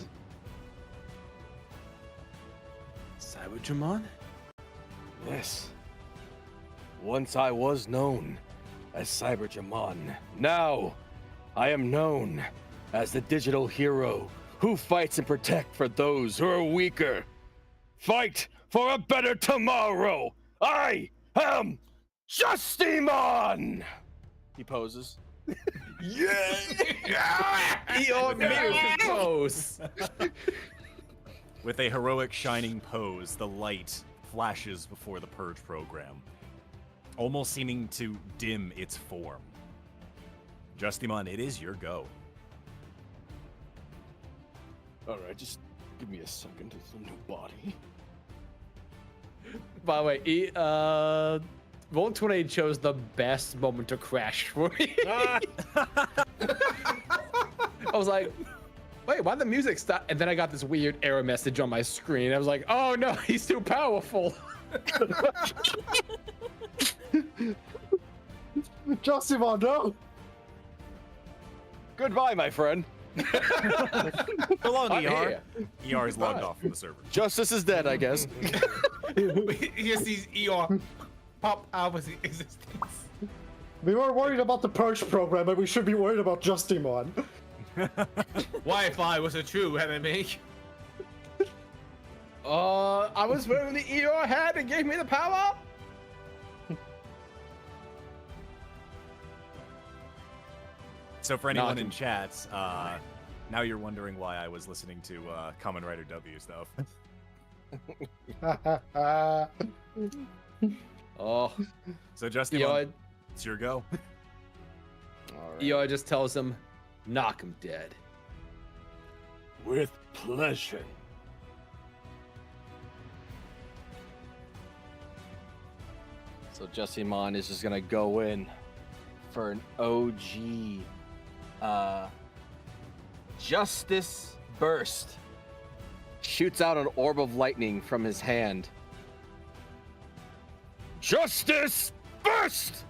Cyberdramon? Yes. Once I was known as Cyberdramon. Now, I am known as the digital hero who fights and protects for those who are weaker. Fight for a better tomorrow! I am Justimon! He poses. ER music pose. With a heroic shining pose, the light flashes before the Purge program, almost seeming to dim its form. Justimon, it is your go. Alright, just give me a second. It's a new body. By the way, Roll20 chose the best moment to crash for me. I was like, wait, why the music stop? And then I got this weird error message on my screen. I was like, oh no, he's too powerful. Justimon, no! Goodbye, my friend. So long, I'm ER. here. ER is logged off from the server. Justice is dead, I guess. He just sees ER pop out of his existence. We were worried about the Purge program, but we should be worried about Justimon. Wi-Fi was a true enemy. I was wearing the ER hat and gave me the power. So for anyone in chats, now you're wondering why I was listening to Kamen Rider W stuff. Oh. So Justin, it's your go. ER just tells him, knock him dead. With pleasure. So Jessimon is just gonna go in for an OG Justice Burst. Shoots out an orb of lightning from his hand. Justice Burst!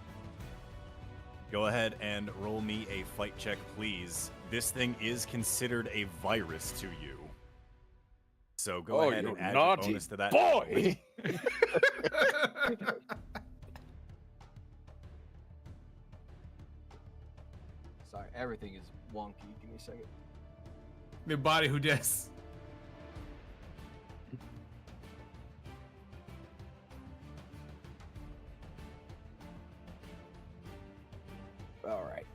Go ahead and roll me a fight check, please. This thing is considered a virus to you. So go ahead and add your bonus to that. Boy! Sorry, everything is wonky. Give me a second. The body who does. All right.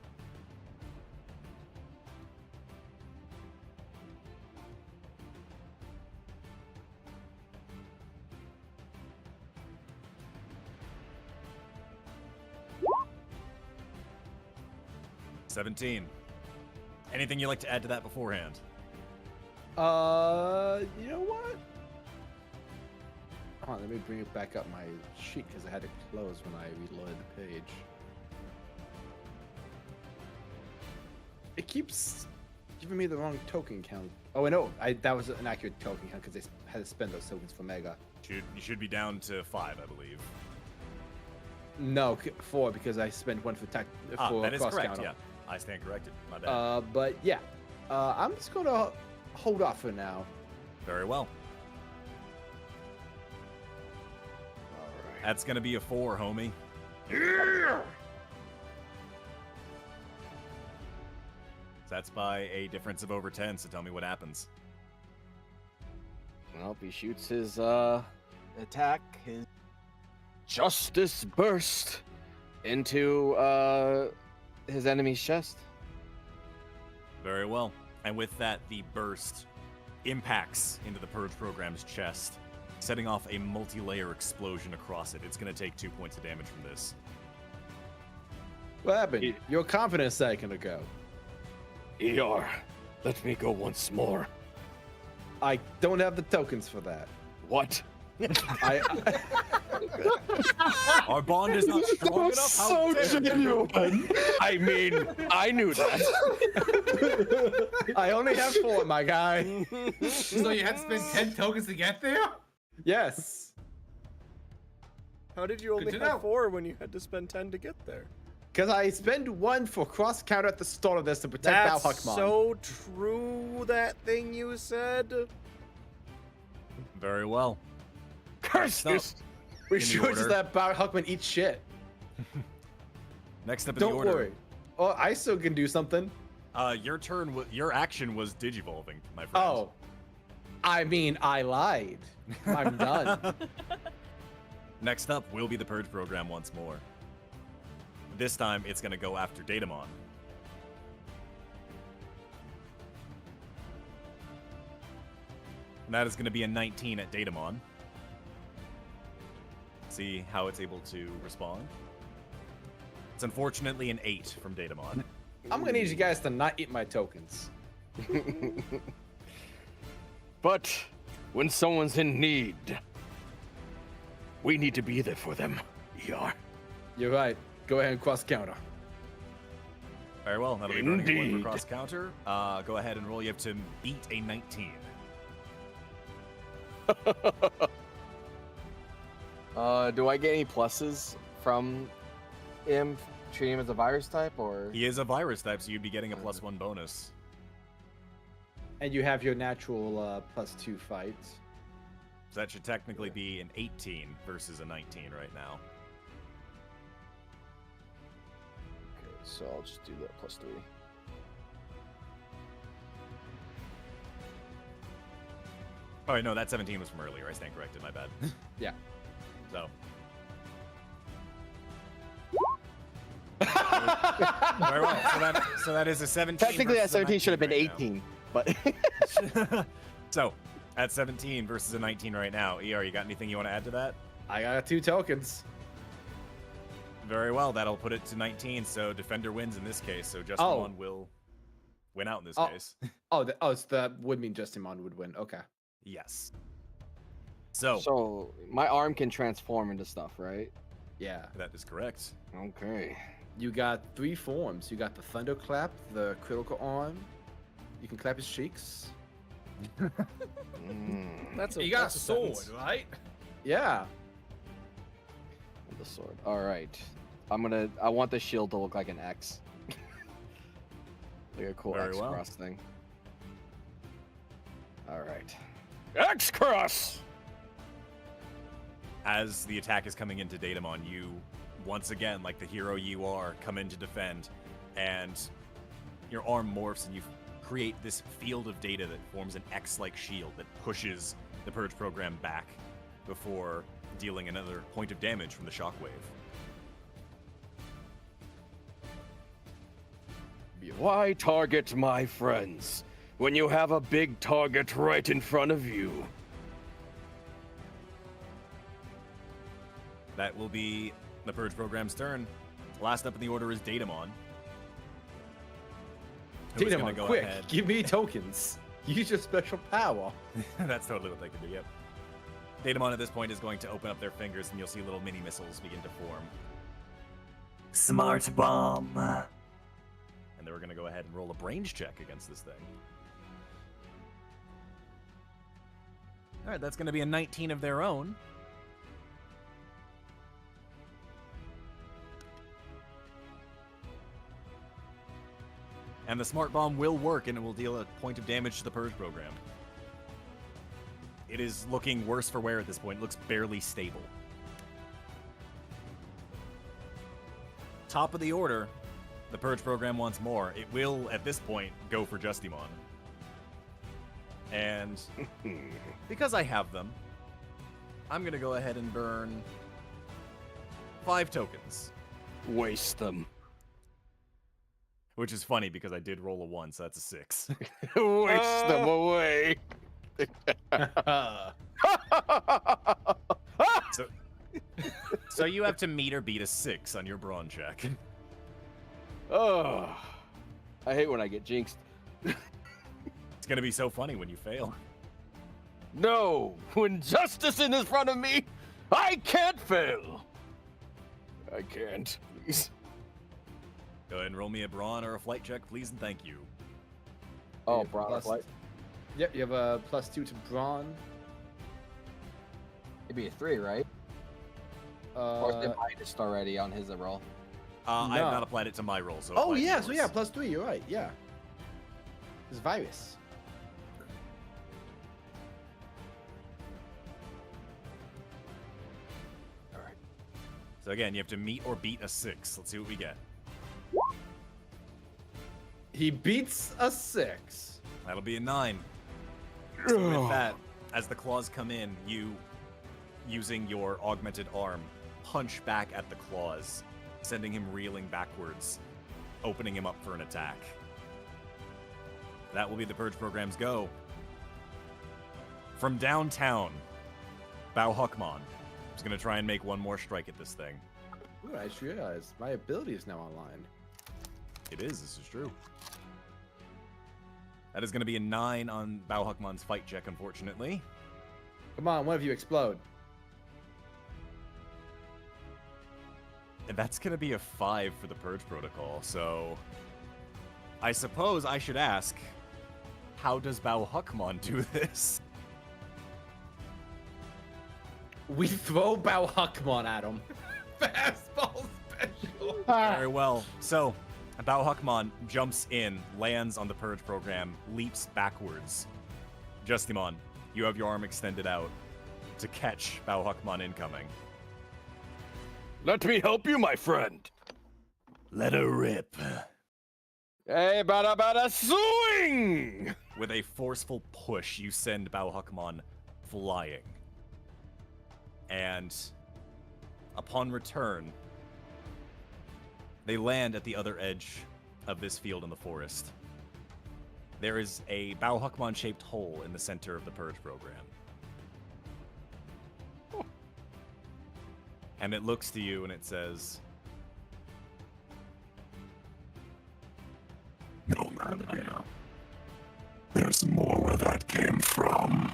$17. Anything you'd like to add to that beforehand? You know what? Hold on, let me bring it back up my sheet because I had it closed when I reloaded the page. It keeps giving me the wrong token count. Oh, I know. That was an accurate token count because they had to spend those tokens for Mega. You should be down to 5, I believe. No, 4 because I spent 1 for that is cross correct, counter. yeah. I stand corrected. My bad. But yeah, I'm just gonna hold off for now. Very well. All right. That's gonna be a 4, homie. Yeah! That's by a difference of over 10, so tell me what happens. Well, he shoots his attack, his Justice Burst, into his enemy's chest. Very well. And with that, the burst impacts into the Purge program's chest, setting off a multi-layer explosion across it. It's going to take 2 points of damage from this. What happened? Your confidence a second ago. ER, let me go once more. I don't have the tokens for that. What? Our bond is not strong enough. So genuine. I mean, I knew that. I only have 4, my guy. So you had to spend 10 tokens to get there? Yes. How did you only Good to have know. 4 when you had to spend 10 to get there? Because I spend 1 for cross counter at the start of this to protect That's Balhuckmon. so true, that thing you said. Very well. Curse this! We in the should just order. let Balhuckmon eat shit. Next up in the Don't order. worry. Oh, I still can do something. Your turn. Your action was digivolving, my friend. Oh. I mean, I lied. I'm done. Next up will be the Purge program once more. This time, it's going to go after Datamon. And that is going to be a 19 at Datamon. See how it's able to respond. It's unfortunately an 8 from Datamon. I'm gonna need you guys to not eat my tokens. But when someone's in need, we need to be there for them, ER. You're right. Go ahead and cross counter. Very well. That'll be burning a point for Indeed. cross counter. Go ahead and roll. You have to beat a 19. Do I get any pluses from him treating him as a virus type, or? He is a virus type, so you'd be getting a +1 bonus. And you have your natural +2 fights. So that should technically be an 18 versus a 19 right now. Okay, so I'll just do that +3. Oh, no, that 17 was from earlier. I stand corrected. My bad. Yeah. So. Very well. So that is a 17. Technically, that versus a 17 should have been 19 right 18, but. So, at 17 versus a 19 right now. ER, you got anything you want to add to that? I got 2 tokens. Very well. That'll put it to 19. So Defender wins in this case. So Justimon will win out in this case. So that would mean Justimon would win. Okay. Yes. So. So my arm can transform into stuff, right? Yeah. That is correct. Okay. You got 3 forms. You got the Thunderclap, the Critical Arm. You can clap his cheeks. You got a sword, right? Yeah. The sword. All right. I want the shield to look like an X. Like a cool Very X well. cross thing. All right. X cross. As the attack is coming into Datamon, you once again, like the hero you are, come in to defend, and your arm morphs and you create this field of data that forms an X-like shield that pushes the Purge program back before dealing another point of damage from the shockwave. Why target my friends when you have a big target right in front of you? That will be the Purge program's turn. Last up in the order is Datamon. Who is gonna Datamon, go quick, ahead. give me tokens. Use your special power. That's totally what they can do, yep. Datamon at this point is going to open up their fingers and you'll see little mini missiles begin to form. Smart bomb. And then we're going to go ahead and roll a brains check against this thing. Alright, that's going to be a 19 of their own. And the smart bomb will work and it will deal a point of damage to the Purge program. It is looking worse for wear at this point. It looks barely stable. Top of the order, the Purge program wants more. It will, at this point, go for Justimon. And because I have them, I'm going to go ahead and burn 5 tokens. Waste them. Which is funny because I did roll a 1, so that's a 6. Waste them away. So you have to meet or beat a 6 on your brawn check. Oh, I hate when I get jinxed. It's gonna be so funny when you fail. No, when justice is in front of me, I can't fail. I can't, please. Go ahead and roll me a brawn or a flight check, please, and thank you. Oh, brawn flight. Yep, you have a +2 to brawn. It'd be a 3, right? Or is it minus already on his roll? I have not applied it to my roll, so. Oh apply it to yeah, so yours. yeah, +3. You're right. Yeah. It's virus. All right. So again, you have to meet or beat a 6. Let's see what we get. He beats a 6. That'll be a 9. So with that, as the claws come in, you, using your augmented arm, punch back at the claws, sending him reeling backwards, opening him up for an attack. That will be the Purge program's go. From downtown, Bauhuckmon is going to try and make one more strike at this thing. Ooh, I just realized my ability is now online. It is, this is true. That is going to be a 9 on Bauhuckmon's fight check, unfortunately. Come on, one of you explode. And that's going to be a 5 for the Purge Protocol, so... I suppose I should ask, how does Bauhuckmon do this? We throw Bauhuckmon at him. Fastball special. Very well. So, Bauhuckmon jumps in, lands on the Purge program, leaps backwards. Justimon, you have your arm extended out to catch Bauhuckmon incoming. Let me help you, my friend. Let her rip. Hey, bada bada swing! With a forceful push, you send Bauhuckmon flying. And upon return, they land at the other edge of this field in the forest. There is a Bauhuckmon-shaped hole in the center of the Purge program. And it looks to you and it says, No, man, there's more where that came from.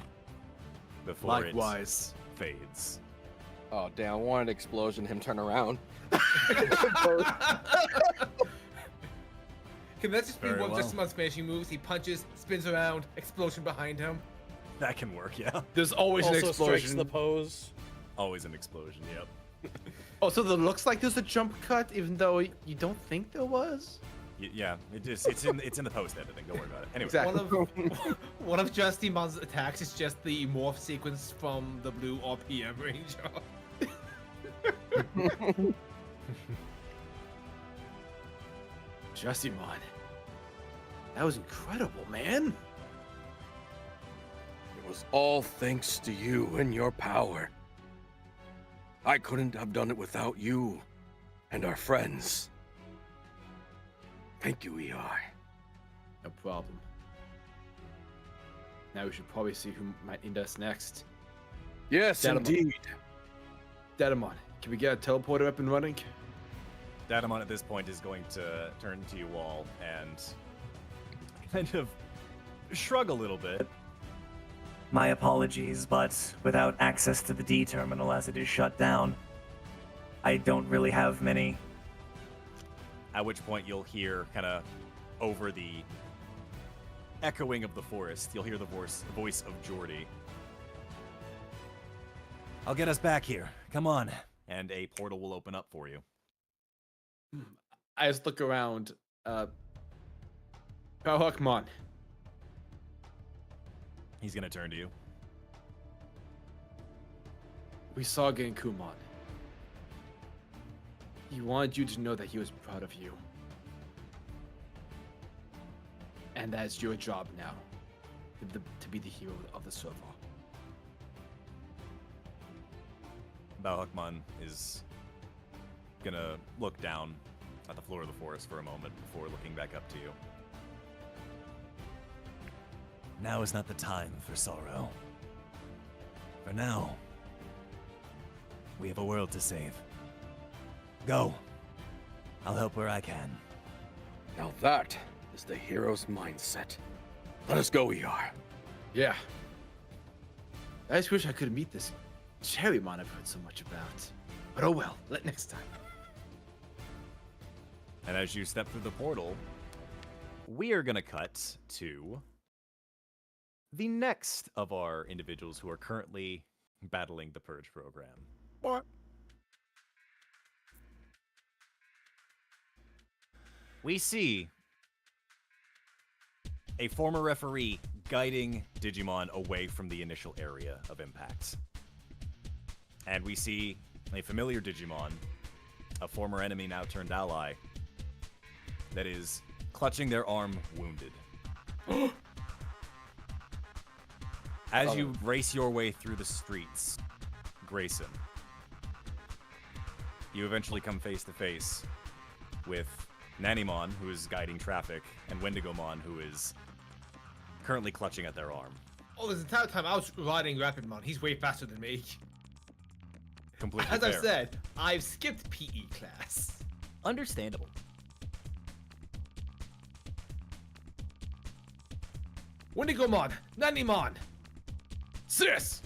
before Likewise. it fades. Oh, damn, I wanted explosion, him turn around. Can that just be Very one of well. Justin's finishing moves? He punches, spins around, explosion behind him. That can work, yeah. There's always an Also strikes explosion. the pose. Always an explosion, yep. Oh, so there looks like there's a jump cut, even though you don't think there was? Yeah, it's in the post editing. Don't worry about it. Anyway, Exactly. One of Justimon's attacks is just the morph sequence from the blue RPM Ranger. Justimon. That was incredible, man. It was all thanks to you and your power. I couldn't have done it without you and our friends. Thank you, EI. No problem. Now we should probably see who might end us next. Yes, Datamon. indeed. Datamon, can we get a teleporter up and running? Datamon at this point is going to turn to you all and kind of shrug a little bit. My apologies, but without access to the D terminal as it is shut down, I don't really have many. At which point you'll hear, kind of over the echoing of the forest, you'll hear the voice of Jordy. I'll get us back here. Come on. And a portal will open up for you. I just look around. Bauhuckmon. He's gonna turn to you. We saw Genkumon. He wanted you to know that he was proud of you. And that's your job now. To be the hero of the server. Bauhuckmon is gonna look down at the floor of the forest for a moment before looking back up to you. Now is not the time for sorrow. For now, we have a world to save. Go. I'll help where I can. Now that is the hero's mindset. Let us go, ER. Yeah. I just wish I could meet this Terriermon I've heard so much about. But oh well, next time. And as you step through the portal, we are gonna cut to the next of our individuals who are currently battling the Purge program. What? We see a former referee guiding Digimon away from the initial area of impact. And we see a familiar Digimon, a former enemy now turned ally, that is clutching their arm wounded. As you race your way through the streets, Grayson, you eventually come face to face with Nanimon, who is guiding traffic, and Wendigomon, who is currently clutching at their arm. Oh, this entire time I was riding RapidMon. He's way faster than me. Completely As fair. I said, I've skipped PE class. Understandable. Wendigomon, Nanimon, sis.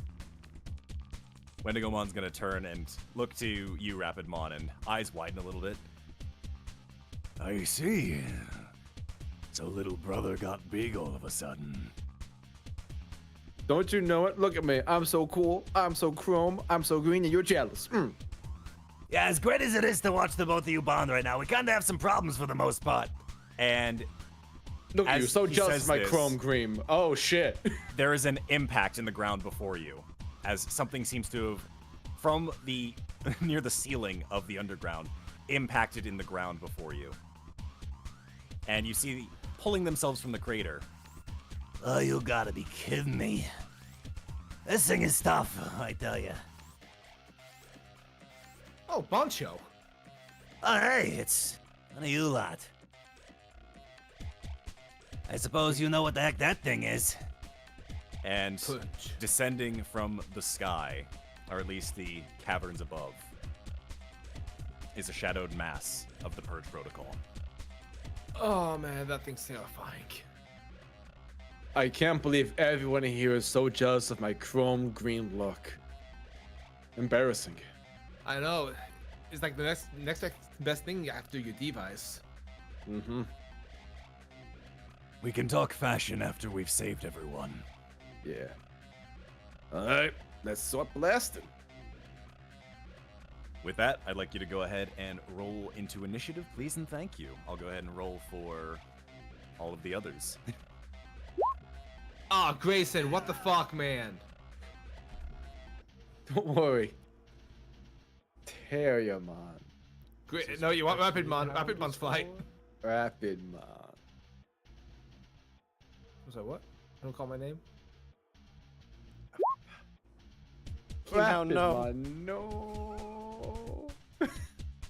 Wendigomon's gonna turn and look to you, RapidMon, and eyes widen a little bit. I see. So little brother got big all of a sudden. Don't you know it? Look at me. I'm so cool. I'm so chrome. I'm so green, and you're jealous. Yeah, as great as it is to watch the both of you bond right now, we kinda have some problems for the most part. And Look at as you, so he jealous says of my this, chrome cream. Oh shit. there is an impact in the ground before you, as something seems to have, from the near the ceiling of the underground, impacted in the ground before you. And you see pulling themselves from the crater. Oh, you gotta be kidding me. This thing is tough, I tell ya. Oh, Boncho. Oh, hey, it's one of you lot. I suppose you know what the heck that thing is. And descending from the sky, or at least the caverns above, is a shadowed mass of the Purge Protocol. Oh man, that thing's terrifying. I can't believe everyone here is so jealous of my chrome green look. Embarrassing. I know. It's like the next best thing after your device. Mm-hmm. We can talk fashion after we've saved everyone. Yeah. Alright, let's start blasting. With that, I'd like you to go ahead and roll into initiative, please, and thank you. I'll go ahead and roll for all of the others. Ah, Grayson, what the fuck, man? Don't worry. Terriermon. No, you want RapidMon. RapidMon's flight. RapidMon. Was that what? Don't call my name? RapidMon, no.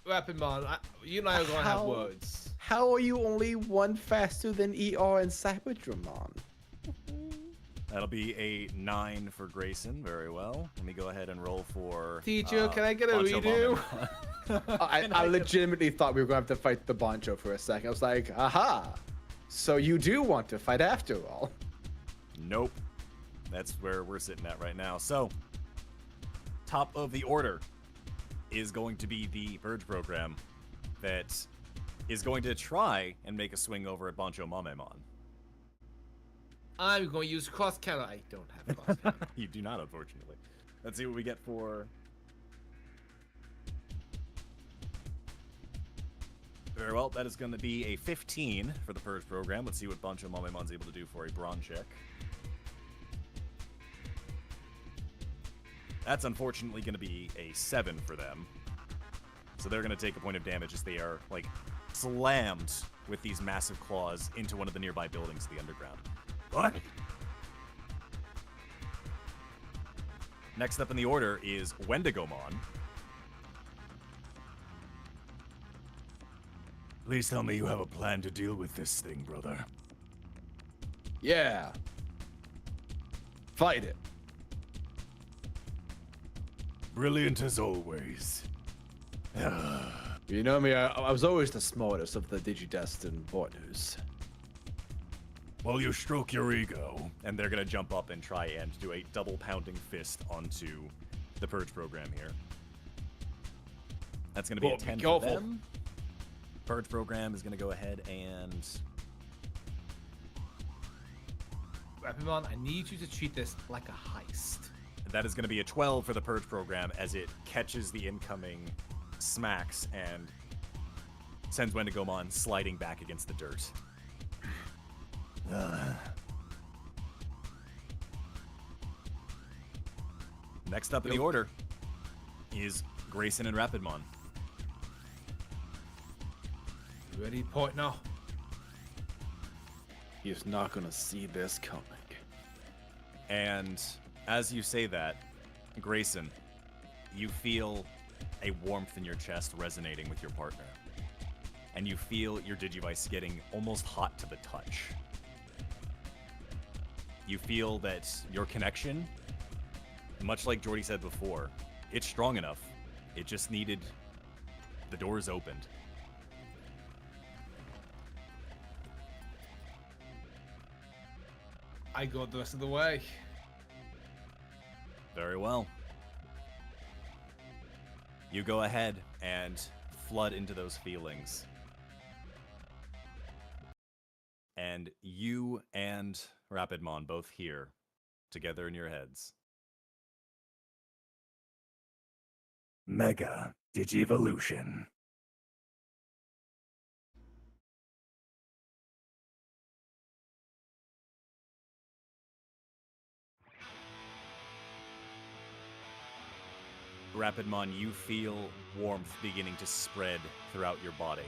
RapidMon, you and I are gonna have words. How are you only one faster than ER and Cyberdramon? That'll be a 9 for Grayson. Very well. Let me go ahead and roll for... Teacher, can I get a redo? I legitimately thought we were going to have to fight the Boncho for a second. I was like, aha! So you do want to fight after all. Nope. That's where we're sitting at right now. So, top of the order is going to be the Purge program that is going to try and make a swing over at Boncho Mamemon. I'm going to use cross counter. I don't have cross counter. You do not, unfortunately. Let's see what we get for... Very well, that is going to be a 15 for the Purge program. Let's see what Boncho Mamemon's able to do for a brawn check. That's unfortunately going to be a 7 for them. So they're going to take a point of damage as they are, like, slammed with these massive claws into one of the nearby buildings of the underground. What? Next up in the order is Wendigomon. Please tell me you have a plan to deal with this thing, brother. Yeah. Fight it. Brilliant as always. You know me, I was always the smartest of the Digi-Destiny partners. Well, you stroke your ego. And they're going to jump up and try and do a double pounding fist onto the Purge program here. That's going to be a 10 for them. Purge program is going to go ahead and... RapidMon, I need you to treat this like a heist. That is going to be a 12 for the Purge program as it catches the incoming smacks and sends Wendigomon sliding back against the dirt. Next up in the order is Grayson and RapidMon. Ready, partner? He's not gonna see this coming. And as you say that, Grayson, you feel a warmth in your chest resonating with your partner. And you feel your Digivice getting almost hot to the touch. You feel that your connection, much like Jordy said before, it's strong enough. It just needed the doors opened. I go the rest of the way. Very well. You go ahead and flood into those feelings. And you and RapidMon both hear together in your heads. Mega Digivolution. RapidMon, you feel warmth beginning to spread throughout your body.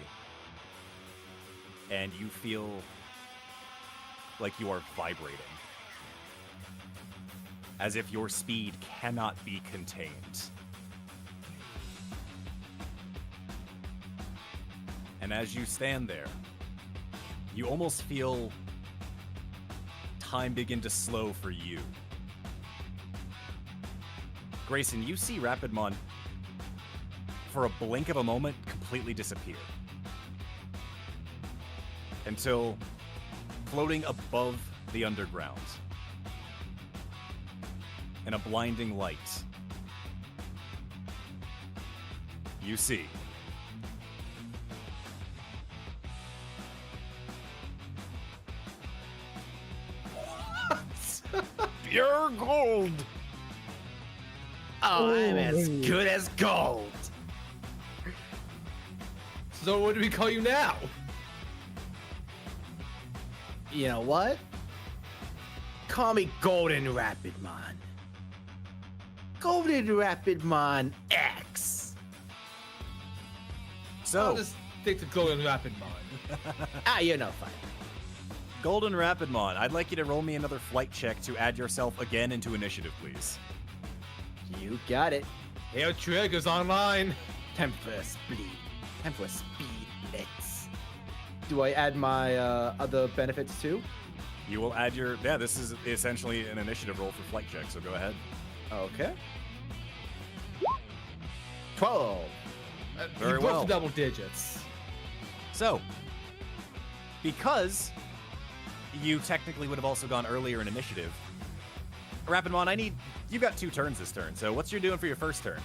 And you feel like you are vibrating. as if your speed cannot be contained. And as you stand there, you almost feel time begin to slow for you. Grayson, you see Rapidmon, for a blink of a moment, completely disappear. Until floating above the underground, in a blinding light, you see pure gold. Oh, I'm as good as gold. So what do we call you now? You know what? Call me Golden Rapidmon. Golden Rapidmon X. So I'll just stick to Golden Rapidmon. You know, fine. Golden Rapidmon, I'd like you to roll me another flight check to add yourself again into initiative, please. You got it. Hail Triggers online. Time for speed. Time for speed blitz. Do I add my other benefits too? You will add your... Yeah, this is essentially an initiative roll for flight check, so go ahead. Okay. 12. Very you well. both double digits. So, because you technically would have also gone earlier in initiative, Rapidmon, I need... You got 2 turns this turn, so what's you're doing for your first turn?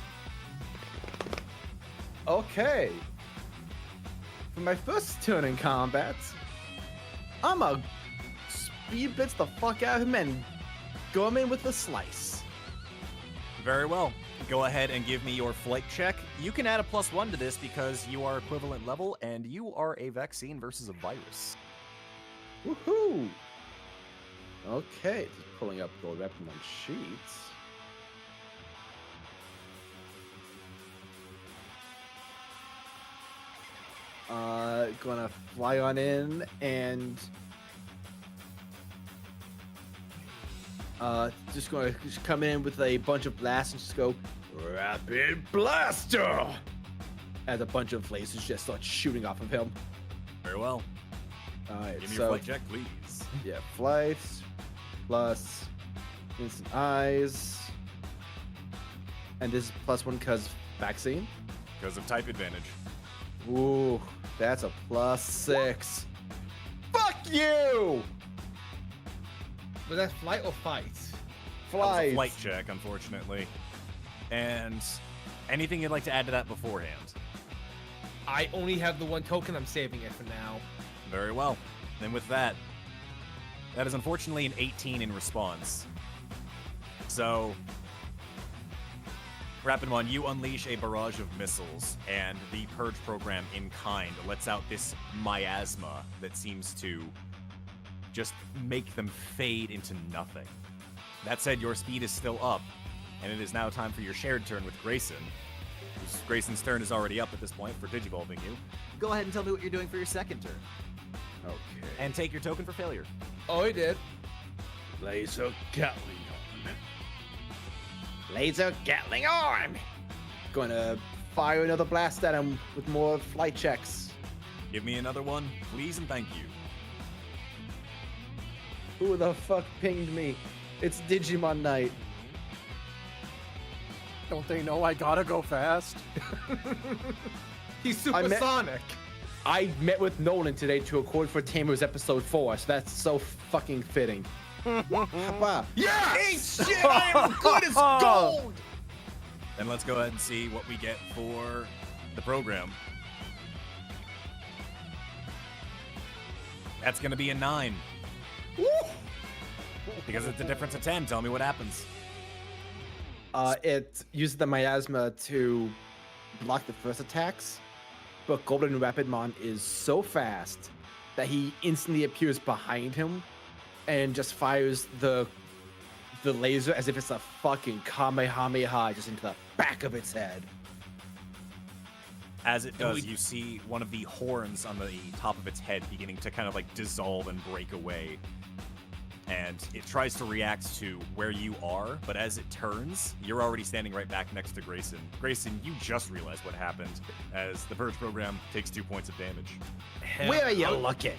Okay. For my first turn in combat, I'm a speed blitz the fuck out of him and go him in with a slice. Very well. Go ahead and give me your flight check. You can add a +1 to this because you are equivalent level and you are a vaccine versus a virus. Woohoo! Okay, just pulling up the Rapidmon sheets. Gonna fly on in and just gonna come in with a bunch of blasts and just go Rapid Blaster as a bunch of lasers just start shooting off of him. Very well. Alright, Give me so your flight check, please. yeah, flight plus instant eyes, and this is +1 because vaccine. Because of type advantage. Ooh, that's a +6. Fuck you! Was that flight or fight? That was a Flight. flight check, unfortunately. And anything you'd like to add to that beforehand? I only have the 1 token. I'm saving it for now. Very well. Then with that, that is unfortunately an 18 in response. So, Rapidmon, you unleash a barrage of missiles, and the Purge program in kind lets out this miasma that seems to just make them fade into nothing. That said, your speed is still up, and it is now time for your shared turn with Grayson. Grayson's turn is already up at this point for Digivolving you. Go ahead and tell me what you're doing for your second turn. Okay. And take your token for failure. Oh, he did. Laser Gatling arm. Laser Gatling arm. Gonna fire another blast at him with more flight checks. Give me another one, please and thank you. Who the fuck pinged me? It's Digimon Night. Don't they know I gotta go fast? He's I met- supersonic. I met with Nolan today to record for Tamers episode 4, so that's so fucking fitting. Wow. Yeah! Ain't shit, I am good as gold! Then let's go ahead and see what we get for the program. That's gonna be a 9. Woo! Because it's a difference of 10. Tell me what happens. It uses the miasma to block the first attacks, but Golden Rapidmon is so fast that he instantly appears behind him and just fires the laser as if it's a fucking Kamehameha just into the back of its head. As it does, you see one of the horns on the top of its head beginning to kind of like dissolve and break away. and it tries to react to where you are, but as it turns, you're already standing right back next to Grayson. Grayson, you just realized what happened as the Purge program takes 2 points of damage. Where are you looking?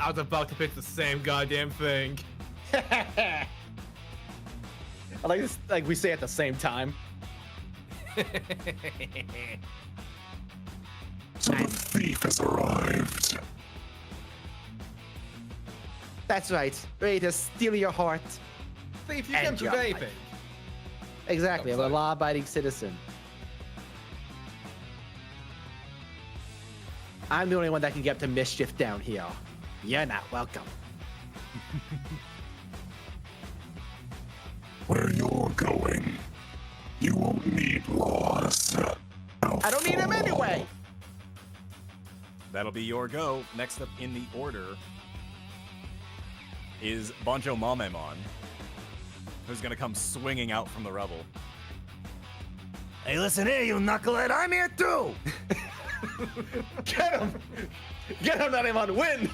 I was about to pick the same goddamn thing. I like this, like we say at the same time. So the thief has arrived. That's right. Ready to steal your heart. Thief, you And can't do your anything. life. Exactly. I'm a law-abiding citizen. I'm the only one that can get up to mischief down here. You're not welcome. Where you're going, you won't need laws. I don't need him anyway. That'll be your go. Next up in the order is Banjo Mamemon, who's gonna come swinging out from the rubble. Hey, listen here, you knucklehead, I'm here too! Get him! Get him, Magimon, win!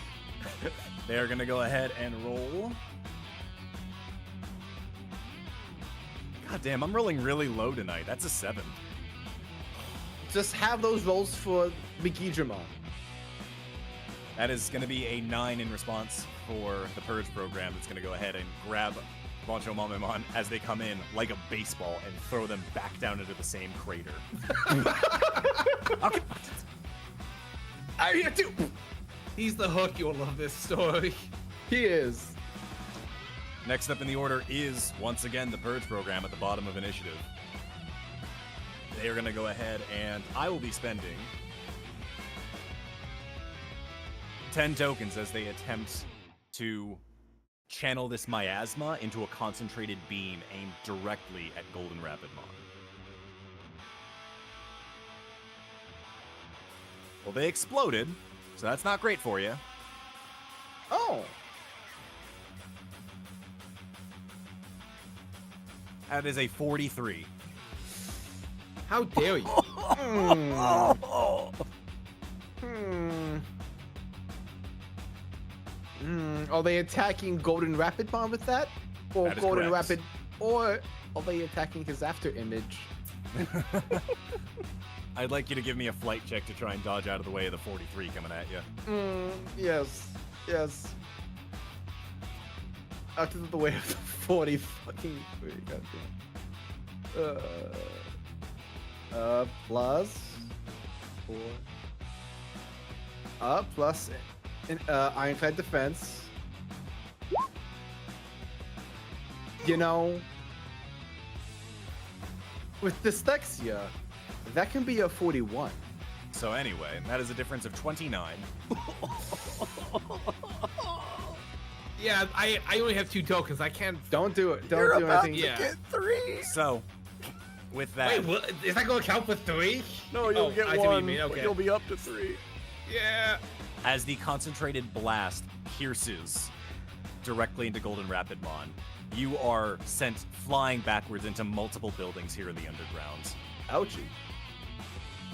They're gonna go ahead and roll. God damn, I'm rolling really low tonight. That's a 7. Just have those rolls for Magimon. That is gonna be a 9 in response for the Purge program. That's gonna go ahead and grab Banjo Mamemon as they come in like a baseball and throw them back down into the same crater. Okay. I'm here too. He's the hook. You'll love this story. He is. Next up in the order is, once again, the Purge program at the bottom of initiative. They are going to go ahead and I will be spending 10 tokens as they attempt to channel this miasma into a concentrated beam aimed directly at Golden Rapidmon. Well, they exploded, so that's not great for you. Oh. That is a 43. How dare you? Are they attacking Golden Rapidmon with that? Or That is Golden correct. Rapid? Or are they attacking his after image? I'd like you to give me a flight check to try and dodge out of the way of the 43 coming at you. Yes. Yes. Out of the way of the 40 fucking three, goddamn. Plus 4. Plus Ironclad Defense. You know, with dyslexia, that can be a 41. So anyway, that is a difference of 29. Yeah, I only have 2 tokens. I can't. Don't do it. Don't You're do about anything. to get 3. So, with that... Wait, what? Is that going to count for 3? No, you'll get I 1. see what you mean. Okay. You'll be up to 3. Yeah. As the concentrated blast pierces directly into Golden Rapidmon, you are sent flying backwards into multiple buildings here in the underground. Ouchie.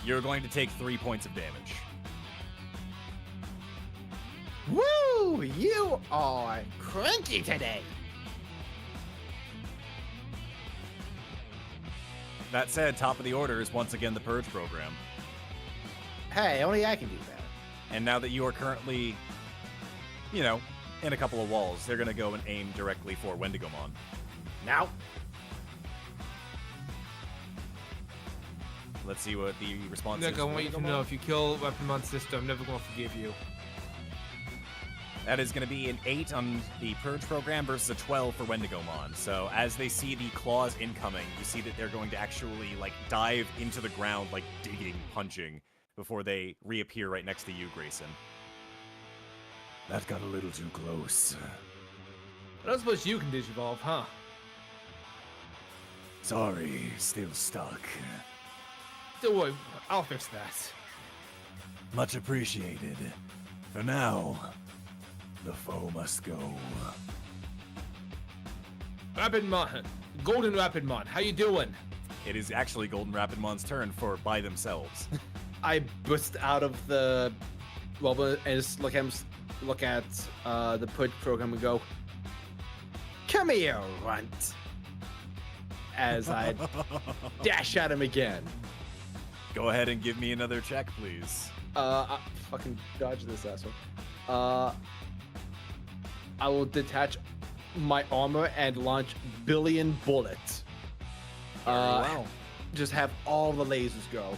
You're going to take 3 points of damage. Woo! You are cranky today. That said, top of the order is once again the Purge program. Hey, only I can do that. And now that you are currently, you know, in a couple of walls, they're going to go and aim directly for Wendigomon. Now. Let's see what the response Nick, is. I for want you to Wendigomon. know if you kill Weaponmon's sister, I'm never going to forgive you. That is going to be an 8 on the Purge program versus a 12 for Wendigomon. So as they see the claws incoming, you see that they're going to actually like dive into the ground, like digging, punching, before they reappear right next to you, Grayson. That got a little too close. I don't suppose you can digivolve, huh? Sorry, still stuck. Don't worry, I'll fix that. Much appreciated. For now, the foe must go. Rapidmon, Golden Rapidmon, how you doing? It is actually Golden Rapidmon's turn for by themselves. I burst out of the rubble and just look at the Purge program and go, Come here, runt. As I dash at him again. Go ahead and give me another check, please. Fucking dodge this asshole. I will detach my armor and launch billion bullets. Wow. Just have all the lasers go.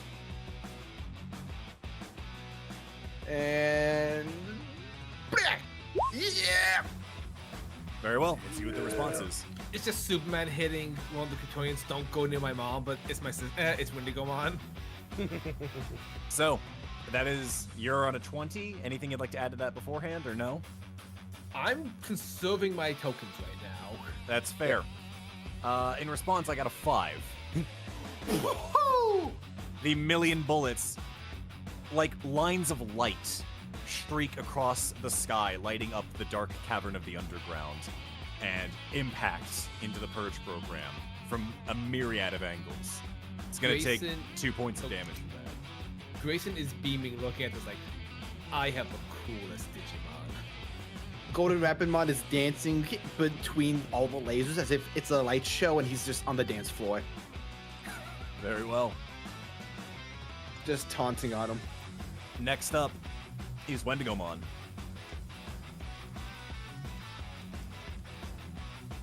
And yeah. Very well. Let's see what the response is. It's just Superman hitting one of the Kryptonians. Don't go near my mom, but it's my it's Wendigomon. So, that is, you're on a 20. Anything you'd like to add to that beforehand, or no? I'm conserving my tokens right now. That's fair. In response, I got a 5. The million bullets, like lines of light, streak across the sky, lighting up the dark cavern of the underground, and impacts into the Purge program from a myriad of angles. It's gonna take 2 points of damage from that. Grayson is beaming, looking at this like, I have the coolest Digimon. Golden Rapidmon is dancing between all the lasers as if it's a light show and he's just on the dance floor. Very well. Just taunting on him. Next up is Wendigomon.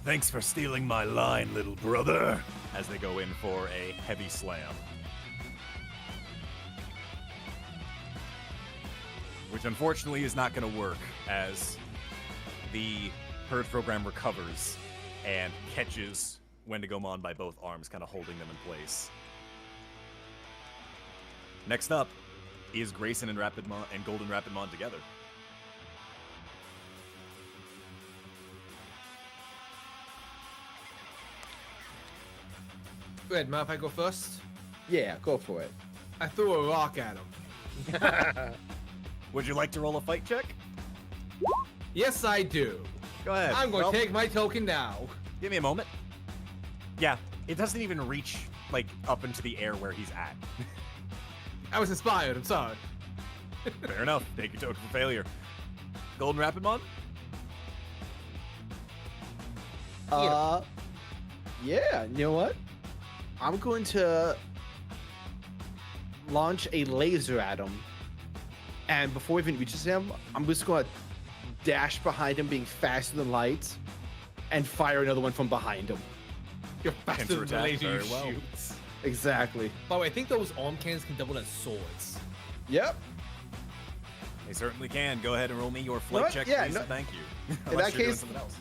Thanks for stealing my line, little brother. As they go in for a heavy slam. Which unfortunately is not going to work, as the Purge program recovers and catches Wendigomon by both arms, kind of holding them in place. Next up is Grayson and Rapidmon and Golden Rapidmon together. Red, mind if I go first? Yeah, go for it. I threw a rock at him. Would you like to roll a fight check? Yes, I do. Go ahead. I'm going to take my token now. Give me a moment. Yeah, it doesn't even reach, like, up into the air where he's at. I was inspired, I'm sorry. Fair enough. Take your token for failure. Golden Rapidmon? Yeah, you know what? I'm going to launch a laser at him. And before he even reaches him, I'm just going to dash behind him, being faster than light, and fire another one from behind him. You're faster than the laser you well. shoot. Exactly. By the way, I think those arm cannons can double as swords. Yep. They certainly can. Go ahead and roll me your flight What? check, Yeah, please. no- And thank you. In Unless that you're doing case, something else.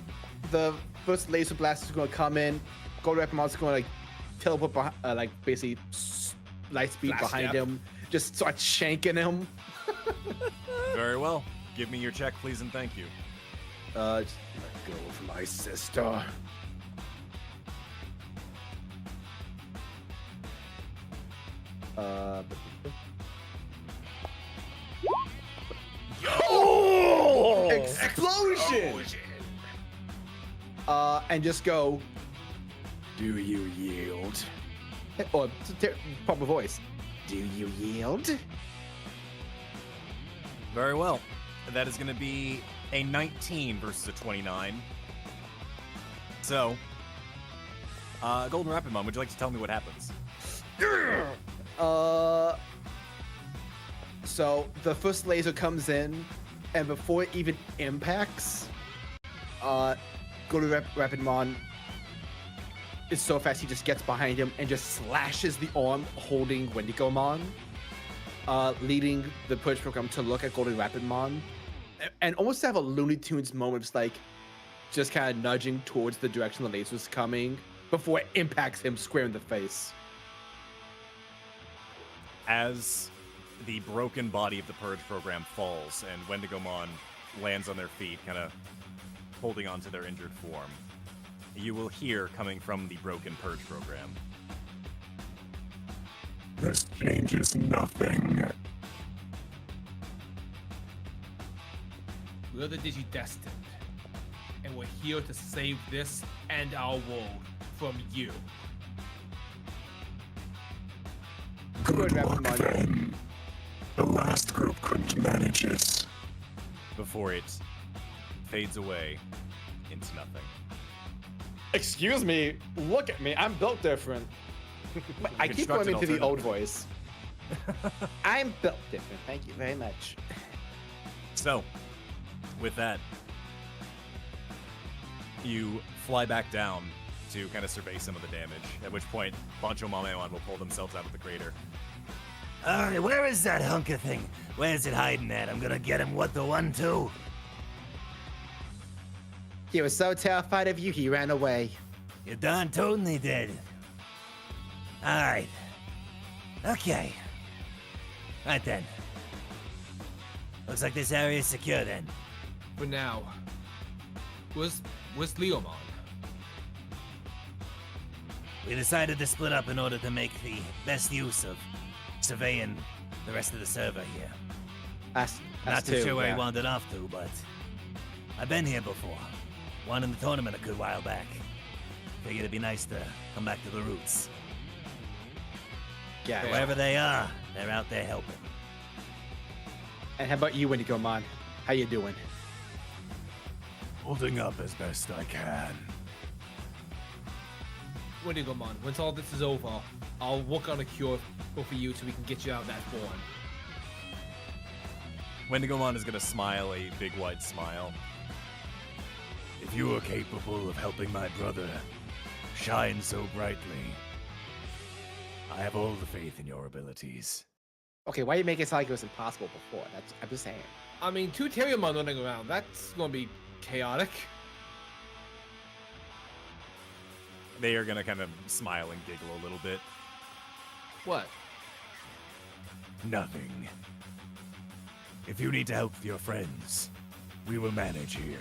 the first laser blast is going to come in. Golden Rapidmon's going to like teleport behind, like basically light speed Flash behind step. him. Just start shanking him. Very well. Give me your check, please, and thank you. Just let go of my sister. Explosion! And just go. Do you yield? Or proper voice. Do you yield? Very well. That is going to be a 19 versus a 29. So, Golden Rapidmon, would you like to tell me what happens? So the first laser comes in, and before it even impacts, Golden Rapidmon is so fast he just gets behind him and just slashes the arm holding Wendigomon, leading the Purge program to look at Golden Rapidmon and almost have a Looney Tunes moment, just kind of nudging towards the direction the laser's coming before it impacts him square in the face. As the broken body of the Purge program falls and Wendigomon lands on their feet, kind of holding on to their injured form, you will hear coming from the broken Purge program. This changes nothing. We're the Digi-Destined, and we're here to save this and our world from you. Good luck then. The last group couldn't manage it. Before it fades away into nothing. Excuse me. Look at me. I'm built different. I keep going into the old voice. I'm built different. Thank you very much. So, with that, you fly back down to kind of survey some of the damage, at which point Bancho Mamemon will pull themselves out of the crater. Alright, where is that hunk of thing? Where's it hiding at? I'm gonna get him what the 1-2. He was so terrified of you, he ran away. You darn totally did. Alright. Okay. Right then. Looks like this area is secure then. For now. Where's Leomon? We decided to split up in order to make the best use of surveying the rest of the server here. That's Not too sure where yeah. he wandered off to, but I've been here before. Won in the tournament a good while back. Figured it'd be nice to come back to the roots. Yeah. Wherever they are, they're out there helping. And how about you, Wendigomon? How you doing? Holding up as best I can. Wendigomon, once all this is over, I'll work on a cure for you so we can get you out of that form. Wendigomon is gonna smile a big white smile. If you are capable of helping my brother shine so brightly, I have all the faith in your abilities. Okay, why are you making it sound like it was impossible before? I'm just saying. I mean, 2 Terriermon running around, that's gonna be chaotic. They are gonna kind of smile and giggle a little bit. What? Nothing. If you need to help your friends, we will manage here.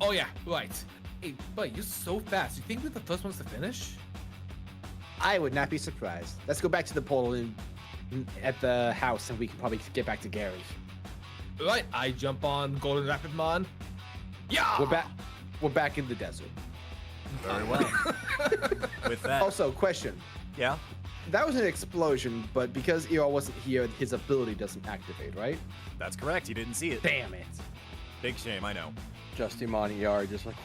Oh yeah, right. Hey, buddy, you're so fast. You think we're the first ones to finish? I would not be surprised. Let's go back to the portal at the house, and we can probably get back to Gary. Right, I jump on Golden Rapidmon. Yeah! We're back in the desert. Very well. With that. Also, question. Yeah? That was an explosion, but because ER wasn't here, his ability doesn't activate, right? That's correct. You didn't see it. Damn it. Big shame, I know. Justimon ER just like,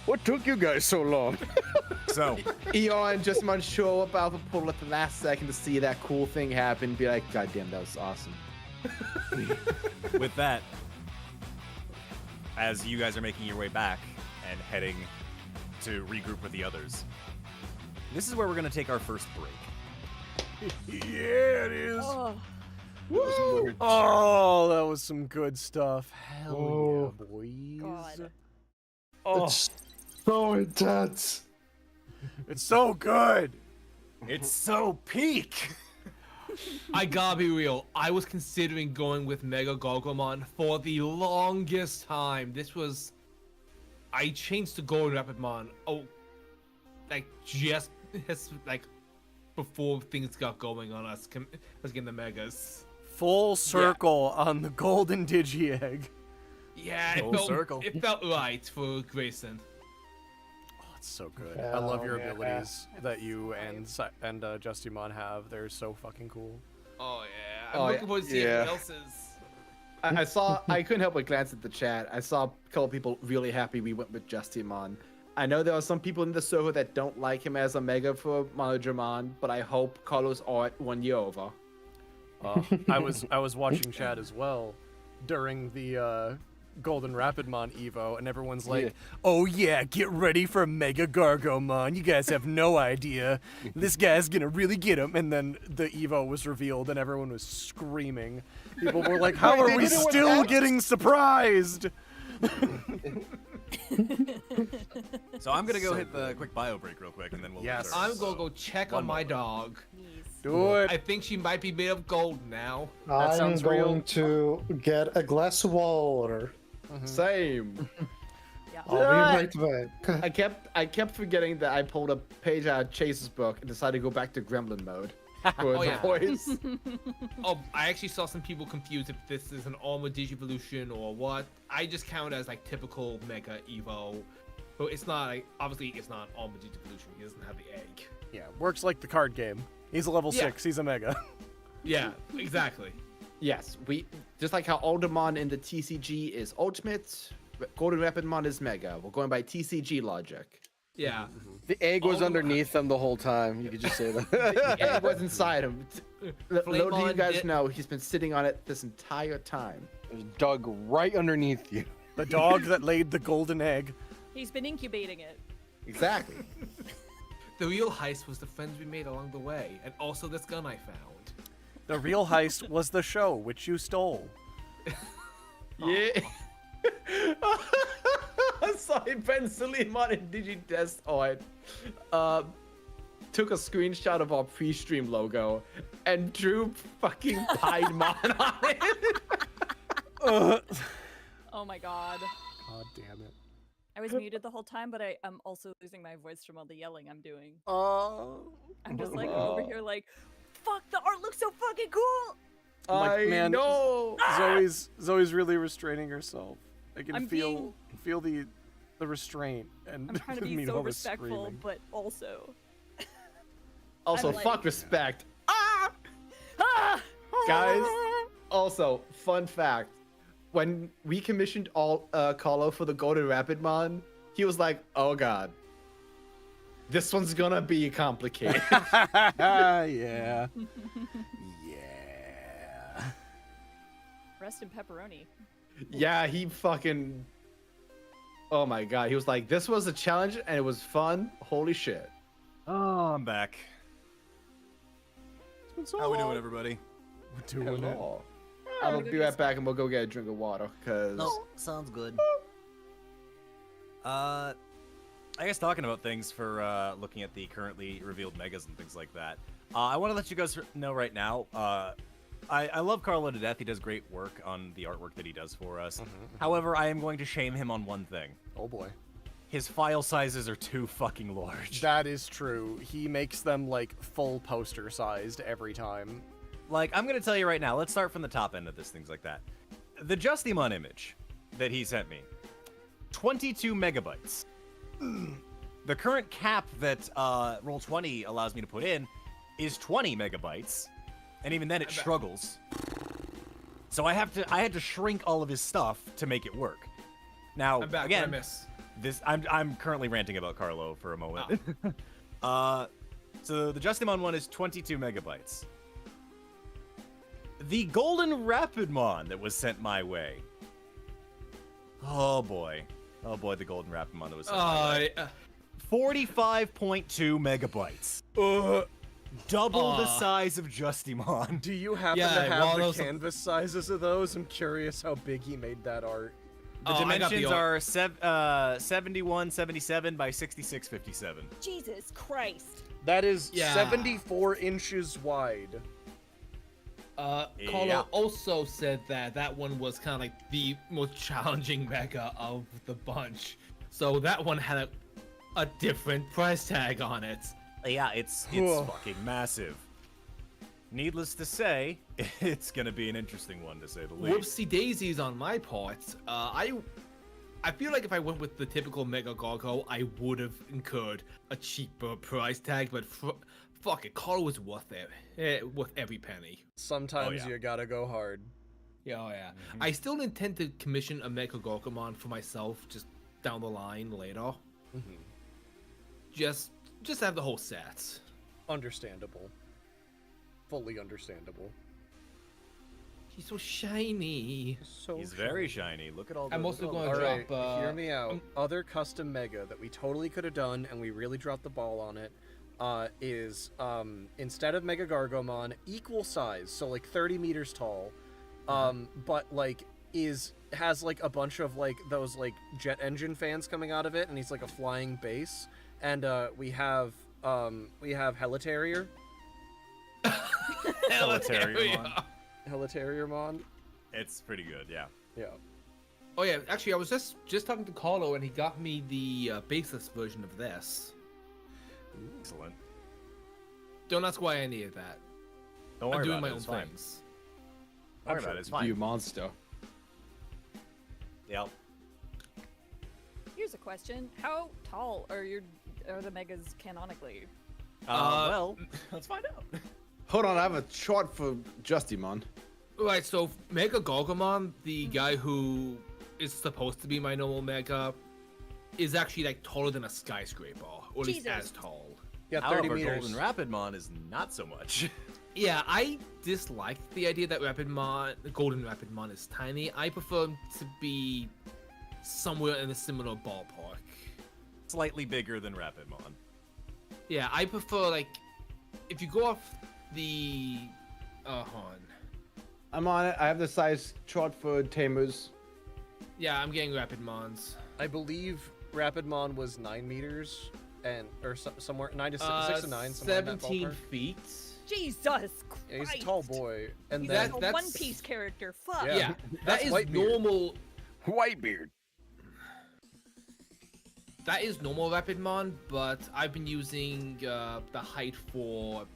what took you guys so long? So, ER and Justimon show up out of the portal at the last second to see that cool thing happen, be like, God damn, that was awesome. with that, as you guys are making your way back and heading to regroup with the others, this is where we're going to take our first break. Yeah, it is. Oh, Woo! Oh, that was some good stuff. Hell yeah, boys. God. Oh, it's so intense. It's so good. It's so peak. I gotta be real. I was considering going with Mega Gargomon for the longest time. I changed to Golden Rapidmon. Oh, like just before things got going on us getting the Megas. Full circle on the golden Digi-Egg. Yeah, circle. It felt right for Grayson. Oh, it's so good. I love your abilities that you and Justimon have. They're so fucking cool. Oh yeah, I'm looking forward to seeing what else is. I couldn't help but glance at the chat. I saw a couple people really happy we went with Justimon. I know there are some people in the server that don't like him as a mega for Monodramon, but I hope Carlos art won you over. I was watching chat as well during the Golden Rapidmon Evo, and everyone's like, "Oh yeah, get ready for Mega Gargomon. You guys have no idea. This guy's gonna really get him." And then the Evo was revealed, and everyone was screaming. People were like, "How are we still getting surprised?" So I'm gonna go hit the quick bio break real quick, and then we'll. Yes. return. I'm gonna go check on my dog. Do it. I think she might be made of gold now. That I'm sounds going real. to get a glass of water. Same. I'll be right back. I kept forgetting that I pulled a page out of Chase's book and decided to go back to Gremlin mode for the voice. Oh, I actually saw some people confused if this is an Armor Digivolution or what. I just count it as like typical Mega Evo. But it's not, obviously it's not Armor Digivolution. He doesn't have the egg. Yeah, works like the card game. He's a level 6. He's a Mega. Yeah, exactly. Yes, we just like how Aldermon in the TCG is ultimate, Golden Rapidmon is Mega. We're going by TCG logic. Yeah. The egg was Oh, underneath them the whole time. You could just say that. The egg was inside him. Little do you Flamemon guys did- know, he's been sitting on it this entire time. It was dug right underneath you. The dog that laid the golden egg. He's been incubating it. Exactly. The real heist was the friends we made along the way, and also this gun I found. The real heist was the show, which you stole. Yeah. Sorry, Ben Salamon and Digi-Destiny took a screenshot of our pre-stream logo and drew fucking Piedmon on it. Oh my god. God damn it. I was muted the whole time, but I'm also losing my voice from all the yelling I'm doing. Oh. I'm just like over here like, fuck, the art looks so fucking cool! Like, man, know. Zoe's really restraining herself. I can I'm feel the restraint and I'm trying to be so respectful, but also... Also, I'm fuck like- respect. Ah! Guys, also, fun fact. When we commissioned Carlo for the Golden Rapidmon, he was like, oh god. This one's gonna be complicated. Yeah. Yeah. Rest in pepperoni. Yeah, he fucking... Oh my god, he was like, this was a challenge and it was fun. Holy shit. Oh, I'm back. How we doing, everybody? We're doing it. Hello. I'm gonna be right back and we'll go get a drink of water, cause... sounds good. I guess talking about things for looking at the currently revealed megas and things like that. I want to let you guys know right now. I love Carlo to death. He does great work on the artwork that he does for us. However, I am going to shame him on one thing. Oh boy. His file sizes are too fucking large. That is true. He makes them like full poster sized every time. Like, I'm going to tell you right now, let's start from the top end of this, things like that. The Justimon image that he sent me, 22 megabytes. The current cap that Roll20 allows me to put in is 20 megabytes, and even then it struggles. So I had to shrink all of his stuff to make it work. Now, I'm back. again, What I miss? I'm currently ranting about Carlo for a moment. So the Justimon one is 22 megabytes. The Golden Rapidmon that was sent my way. Oh boy, the Golden Rapidmon that was sent my way. 45.2 megabytes. Double the size of Justimon. Do you happen to have the canvas sizes of those? I'm curious how big he made that art. The dimensions are 71, 77 by 66, 57. Jesus Christ. That is 74 inches wide. Carlo also said that one was kind of like the most challenging mega of the bunch. So that one had a different price tag on it. Yeah, it's fucking massive. Needless to say, it's gonna be an interesting one to say the least. Whoopsie daisies on my part. I feel like if I went with the typical Mega Gargo, I would have incurred a cheaper price tag, but fuck it, Carlo was worth it. Worth every penny. Sometimes you gotta go hard. Yeah, I still intend to commission a Mega Gargomon for myself just down the line later. Just have the whole set. Understandable. Fully understandable. He's so shiny. He's very shiny. Look at all the... I'm also going All to right, drop... hear me out. Other custom mega that we totally could have done, and we really dropped the ball on it, is instead of Mega Gargomon, equal size, so like 30 meters tall, but like has like a bunch of like those like jet engine fans coming out of it, and he's like a flying base, and we have Helitarrier. Helitarriermon. It's pretty good, yeah. Yeah. Oh yeah, actually I was just talking to Carlo and he got me the baseless version of this. Excellent. Don't ask why I needed that. Don't worry I'm doing about my it, own it's fine. things. Don't worry about it, it's fine. You monster. Yep. Here's a question. How tall are the megas canonically? Well, let's find out. Hold on, I have a chart for Justimon. Right, so Mega Gargomon, the guy who is supposed to be my normal mega, is actually like taller than a skyscraper, or at least Jesus. as tall. Yeah, 30 However, meters. Golden Rapidmon is not so much. Yeah, I dislike the idea that Golden Rapidmon is tiny. I prefer him to be somewhere in a similar ballpark. Slightly bigger than Rapidmon. Yeah, I prefer, like, if you go off the... hold on. I'm on it. I have the size chart for Tamers. Yeah, I'm getting Rapidmons. I believe Rapidmon was 9 meters, or somewhere 6 to 9, somewhere in that 17 ballpark. feet. Jesus Christ. Yeah, he's a tall boy, and He's then like a that's- One Piece character. Fuck. Yeah. Yeah, that That's is Whitebeard. normal. Whitebeard. That is normal Rapidmon, but I've been using the height for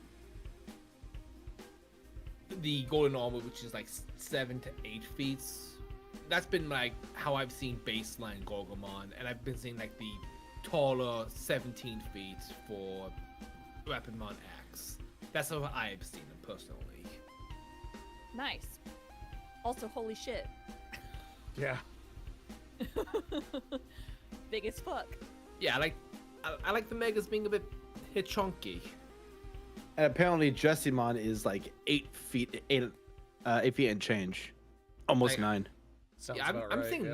the Golden Armor, which is like 7 to 8 feet. That's been like how I've seen baseline Gorgomon, and I've been seeing like the taller 17 feet for Rapidmon X. That's how I've seen them personally. Nice. Also, holy shit. yeah. Big as fuck. Yeah, I like the Megas being a bit chunky. And apparently Jessimon is like 8 feet and change. Almost Like- 9. Sounds Yeah, I'm about right, saying yeah.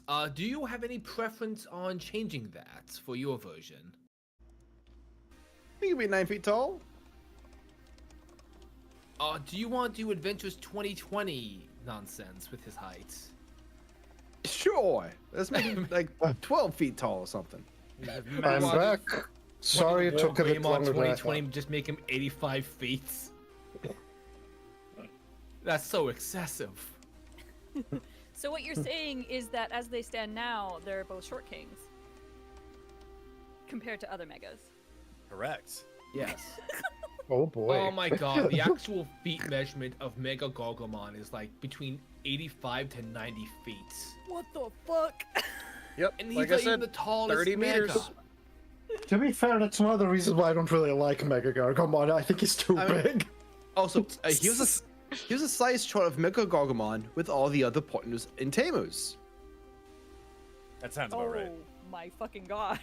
9. Do you have any preference on changing that for your version? I think he'll be 9 feet tall. Do you want to do Adventures 2020 nonsense with his height? Sure. Let's make him like 12 feet tall or something. I'm back. Sorry it took a bit Greymon longer than I 2020, thought. just make him 85 feet. That's so excessive. So what you're saying is that as they stand now, they're both short kings. Compared to other megas. Correct. Yes. Oh boy. Oh my god, the actual feet measurement of Mega Gorgomon is like between 85 to 90 feet. What the fuck? Yep, And he's like not I said, even the tallest 30 meters. Mega. To be fair, that's one of the reasons why I don't really like Mega Gargomon. I think he's too I mean- big. Also, here's a size chart of Mega Gargomon with all the other partners in Tamers. That sounds Oh about right. my fucking god.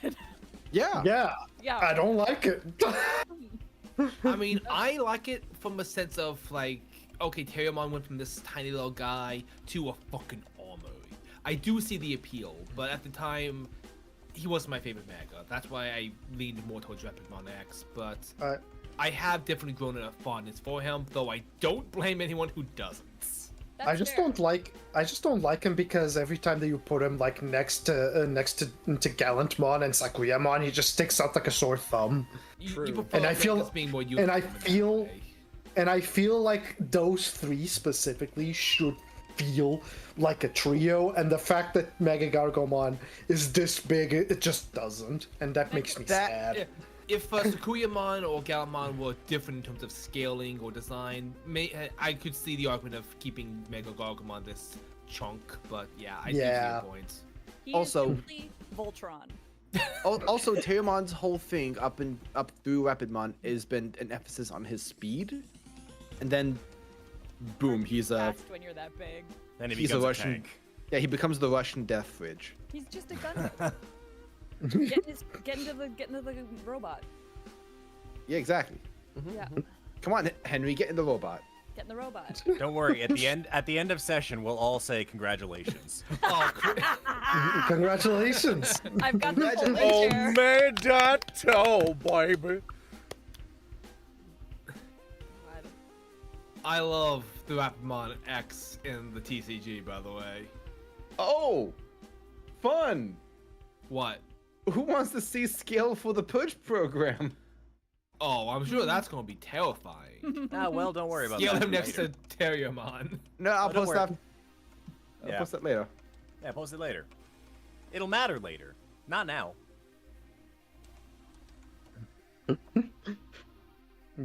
Yeah. Yeah, Yeah. I don't like it. I mean, I like it from a sense of like, okay, Terriermon went from this tiny little guy to a fucking armory. I do see the appeal, but at the time, he wasn't my favorite Mega. That's why I leaned more towards Rapidmon X, but I have definitely grown a fondness for him, though I don't blame anyone who doesn't. That's I just fair. don't like him because every time that you put him like next to Gallantmon and Sakuyamon, he just sticks out like a sore thumb. You True. prefer And I feel- Megas being more useful and I in that feel- way. And I feel like those three specifically should feel like a trio, and the fact that Mega Gargomon is this big, it just doesn't, and that makes me sad. If Sakuyamon or Gallantmon were different in terms of scaling or design, I could see the argument of keeping Mega Gargomon this chunk, but yeah, I do see Yeah. your points. He Also- is simply Voltron. Also, Terriermon's whole thing up through Rapidmon has been an emphasis on his speed, and then, boom, he's a Fast when you're that big. Then he he's a becomes a Russian. tank. Yeah, he becomes the Russian Death Fridge. He's just a gun. get into the robot. Yeah, exactly. Yeah. Come on, Henry, get in the robot. Get in the robot. Don't worry. At the end of session, we'll all say congratulations. Oh, Congratulations! I've got the folding Oh, chair. made that toe, baby. I love the Rapidmon X in the TCG, by the way. Oh, fun! What? Who wants to see scale for the Purge program? Oh, I'm sure that's gonna be terrifying. Well, don't worry about Scale that. him next later. to Terriermon. No, I'll don't post worry. that. I'll Yeah. post that later. Yeah, post it later. It'll matter later. Not now.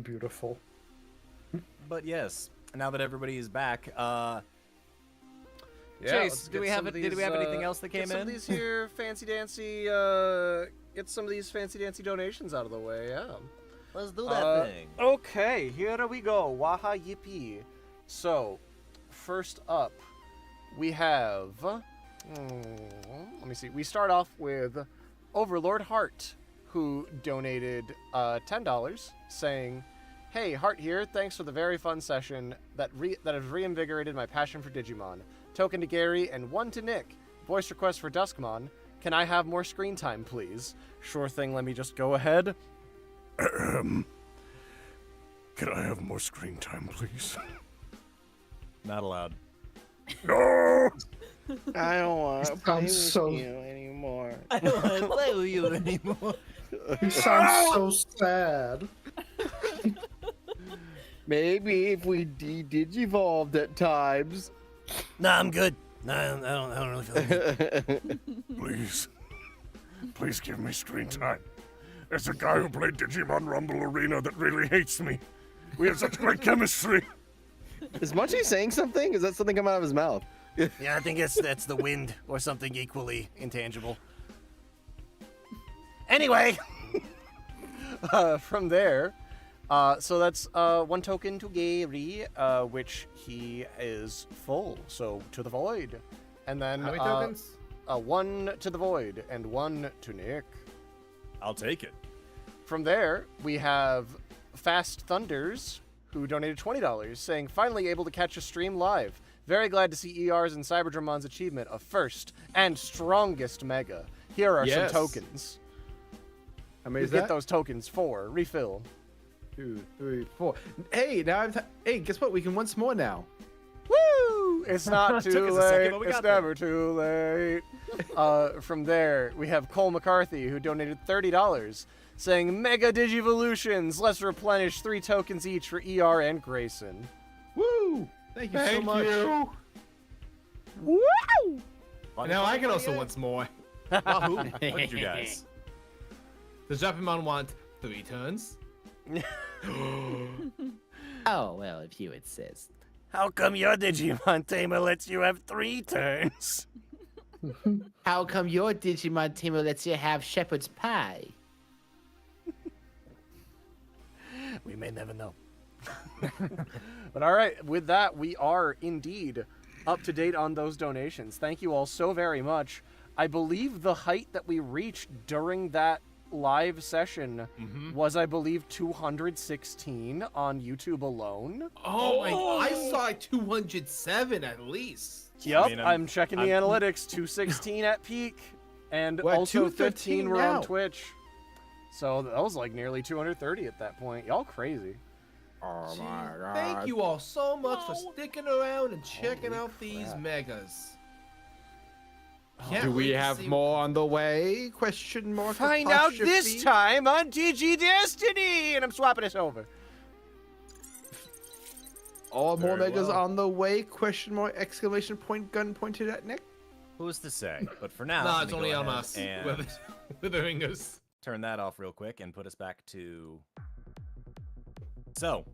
Beautiful. But yes, now that everybody is back, Yeah, Chase, let's do get we some have of did we these, have anything else that get came some in? of these here fancy dancy get some of these fancy dancy donations out of the way. Yeah. Let's do that thing. Okay, here we go. Waha yippee. So, first up, we have Let me see. We start off with Overlord Hart, who donated $10, saying, "Hey, Hart here. Thanks for the very fun session that has reinvigorated my passion for Digimon. Token to Gary and one to Nick. Voice request for Duskmon. Can I have more screen time, please?" Sure thing. Let me just go ahead. Can I have more screen time, please? Not allowed. No! I don't want to play with so- you anymore. I don't want to play with you anymore. He sounds so sad. Maybe if we digivolved at times. Nah, I'm good. Nah, I don't really feel like Please. Please give me screen time. There's a guy who played Digimon Rumble Arena that really hates me. We have such great chemistry. Is Munchie saying something? Is that something coming out of his mouth? Yeah, I think that's the wind or something equally intangible. Anyway, From there, so that's one token to Gary, which he is full, so to the void. And then How many tokens? One to the void and one to Nick. I'll take it. From there, we have Fast Thunders, who donated $20, saying, "Finally able to catch a stream live. Very glad to see ER's and Cyberdramon's achievement of first and strongest mega. Here are Yes. some tokens." How many You is get that? those tokens for refill. 2, 3, 4. Hey, now hey, guess what? We can once more now. Woo! It's not too Took us a second, late. but we It's got there. never too late. From there, we have Cole McCarthy, who donated $30, saying, "Mega Digivolutions. Let's replenish 3 tokens each for ER and Grayson." Woo! Thank you so much. Woo! Now I can also once more. Wahoo! Look at you guys. Does Japanmon want 3 turns? Oh, well, if you insist. how come your Digimon tamer lets you have 3 turns? How come your Digimon teamer lets you have shepherd's pie? We may never know. But all right, with that, we are indeed up to date on those donations. Thank you all so very much. I believe the height that we reached during that live session was, I believe, 216 on YouTube alone. Oh my! I saw like 207 at least. Yep, mean, I'm checking the analytics. 216 at peak, and We're at also 215 15 were now. on Twitch. So that was like nearly 230 at that point. Y'all crazy. Oh my god. Thank you all so much for sticking around and checking out these megas. Can't Do we wait to have see- more on the way? Question mark. Find out apostrophe? this time on Digi-Destiny! And I'm swapping this over. All more Very megas well. on the way? Question mark! Exclamation point! Gun pointed at Nick. Who's to say? But for now, No, let it's me only go on ahead us. and Withering us. turn that off real quick and put us back to. So,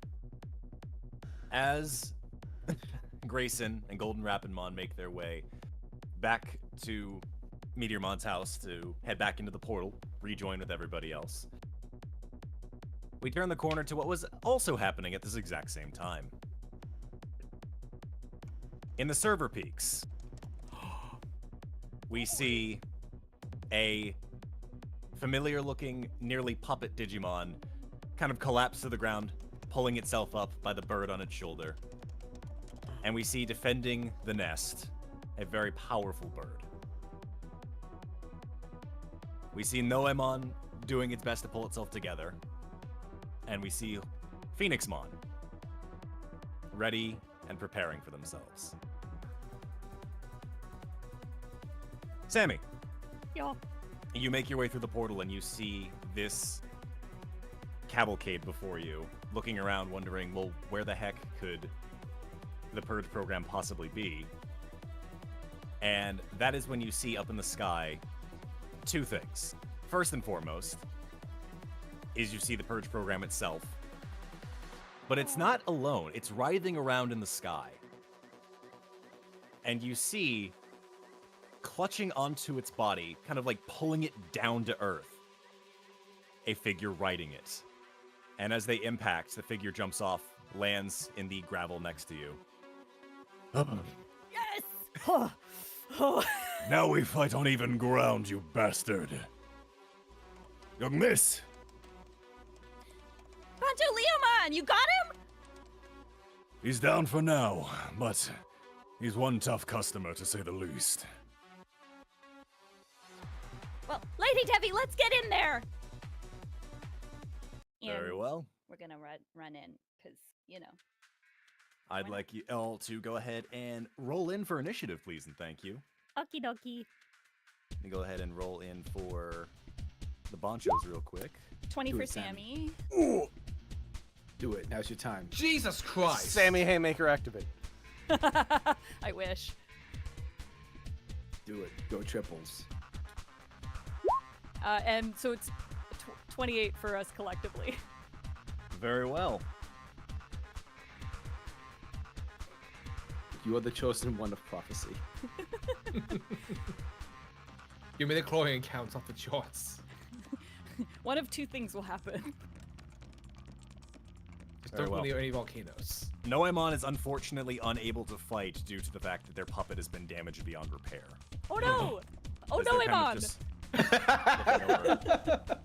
as Grayson and Golden Rapidmon make their way back to Meteormon's house to head back into the portal, rejoin with everybody else, we turn the corner to what was also happening at this exact same time. In the server peaks, we see a familiar-looking, nearly puppet Digimon kind of collapse to the ground, pulling itself up by the bird on its shoulder. And we see defending the nest, a very powerful bird. We see Noemon doing its best to pull itself together. And we see Phoenixmon ready and preparing for themselves. Sammy, Yeah. you make your way through the portal and you see this cavalcade before you, looking around wondering, well, where the heck could the Purge program possibly be? And that is when you see up in the sky 2 things. First and foremost is you see the Purge program itself. But it's not alone. It's writhing around in the sky. And you see, clutching onto its body, kind of like pulling it down to earth, a figure riding it. And as they impact, the figure jumps off, lands in the gravel next to you. Yes! Oh. Now we fight on even ground, you bastard. Young miss, Pancho Leomon, you got him? he's down for now, but he's one tough customer to say the least. Well, Lady Debbie, let's get in there. Very And well. We're gonna run in, because, you know. I'd like you all to go ahead and roll in for initiative, please, and thank you. Okie dokie. Let me go ahead and roll in for the Bonchos real quick. 20 Do for it, Sammy. Sammy. Do it. Now's your time. Jesus Christ. Sammy Haymaker activate. I wish. Do it. Go triples. And so it's 28 for us collectively. Very well. You are the chosen one of prophecy. Give me the chlorine counts off the charts. One of two things will happen. Just Very don't well. go near any volcanoes. Noemon is unfortunately unable to fight due to the fact that their puppet has been damaged beyond repair. Oh no! Oh As no, they're kind of Amon! just looking over.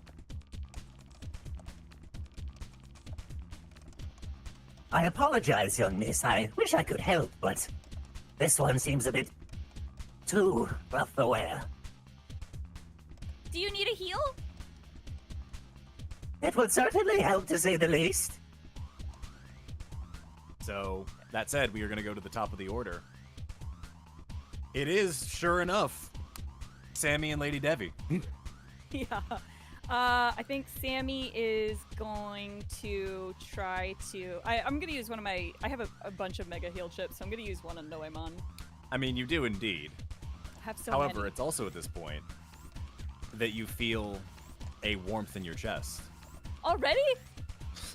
I apologize, young miss. I wish I could help, but this one seems a bit too rough to wear. Do you need a heal? It would certainly help, to say the least. So, that said, we are going to go to the top of the order. It is, sure enough, Sammy and Lady Devi. Yeah. I think Sammy is going to try to... I'm going to use one of my... I have a bunch of Mega Heal chips, so I'm going to use one on Noemon. I mean, you do indeed. I have so However, many. it's also at this point that you feel a warmth in your chest. Already?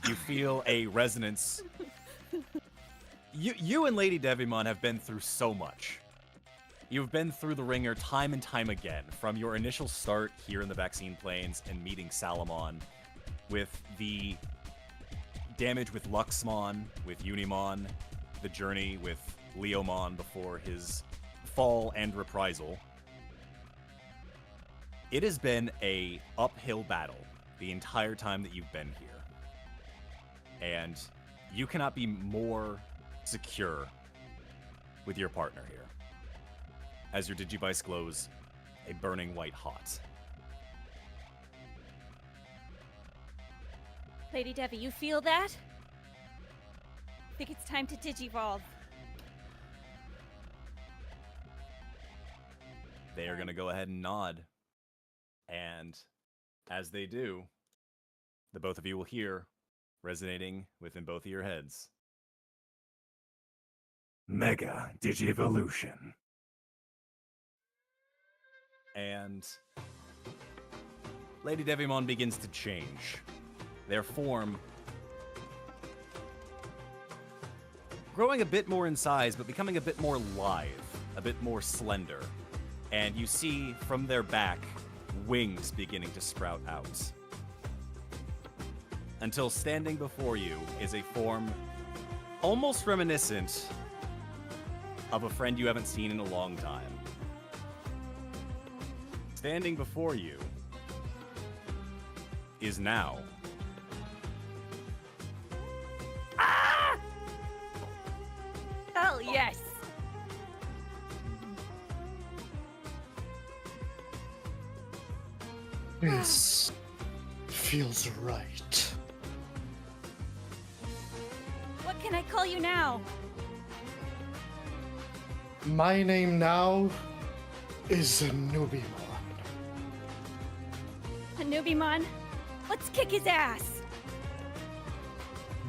You feel a resonance. You and Lady Devimon have been through so much. You've been through the ringer time and time again, from your initial start here in the Vaccine Plains and meeting Salamon, with the damage with Luxmon, with Unimon, the journey with Leomon before his fall and reprisal. It has been a uphill battle the entire time that you've been here. And you cannot be more secure with your partner here, as your Digivice glows a burning white hot. Lady Devi, you feel that? I think it's time to Digivolve. They are going to go ahead and nod. And as they do, the both of you will hear, resonating within both of your heads, Mega Digivolution. and Lady Devimon begins to change. Their form growing a bit more in size, but becoming a bit more lithe, a bit more slender. And you see from their back wings beginning to sprout out. Until standing before you is a form almost reminiscent of a friend you haven't seen in a long time. Standing before you is now Hell yes! This feels right. What can I call you now? My name now is Anubimon. Anubimon, let's kick his ass!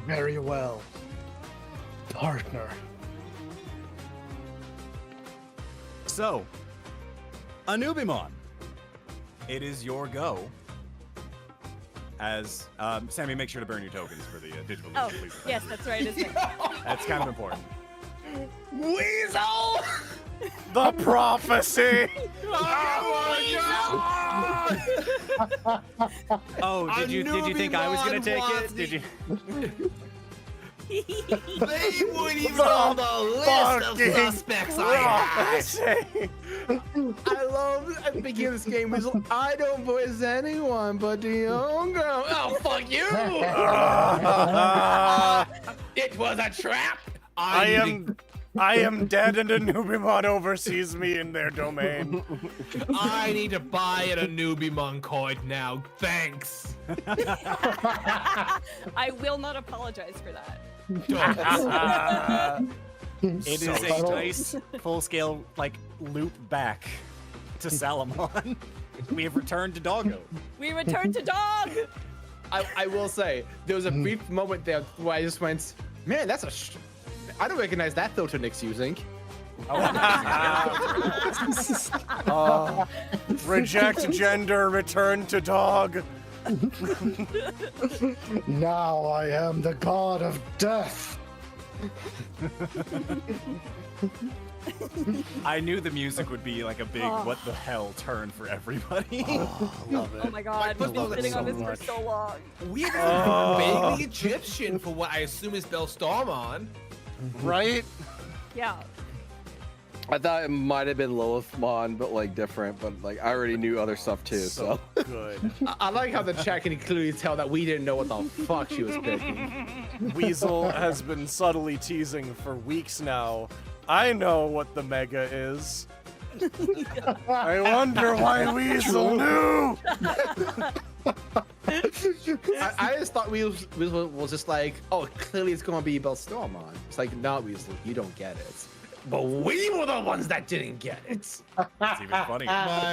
Very well, partner. So, Anubimon, it is your go. As Sammy, make sure to burn your tokens for the digital. Oh, please. yes, that's right, isn't it? That's kind of important. Weasel! The prophecy! Oh, did you think I was gonna take it? Did you? They weren't even on the list of suspects I had. I love at the beginning of this game, Weasel. I don't voice anyone but Diogo. Oh, fuck you! It was a trap. I am dead and a Newbimon oversees me in their domain. I need to buy a Newbimon coin now. Thanks. I will not apologize for that. It is a nice full-scale like loop back to Salamon. We have returned to Doggo. We return to dog. I will say, there was a brief moment there where I just went, man, that's a. I don't recognize that filter Nick's using. Reject gender, return to dog. Now I am the god of death. I knew the music would be like a big what the hell turn for everybody. Love it. Oh my god, we've been sitting on this for so long. We have vaguely Egyptian for what I assume is StormSage. Right? Yeah. I thought it might have been Lilithmon, but like different. But like I already knew other stuff too. So good. I like how the chat can clearly tell that we didn't know what the fuck she was picking. Weasel has been subtly teasing for weeks now. I know what the mega is. I wonder why Weasel knew. I just thought Weasel was just like, oh, clearly it's gonna be Stormon. It's like, no, Weasel, you don't get it. But we were the ones that didn't get it. It's even funnier.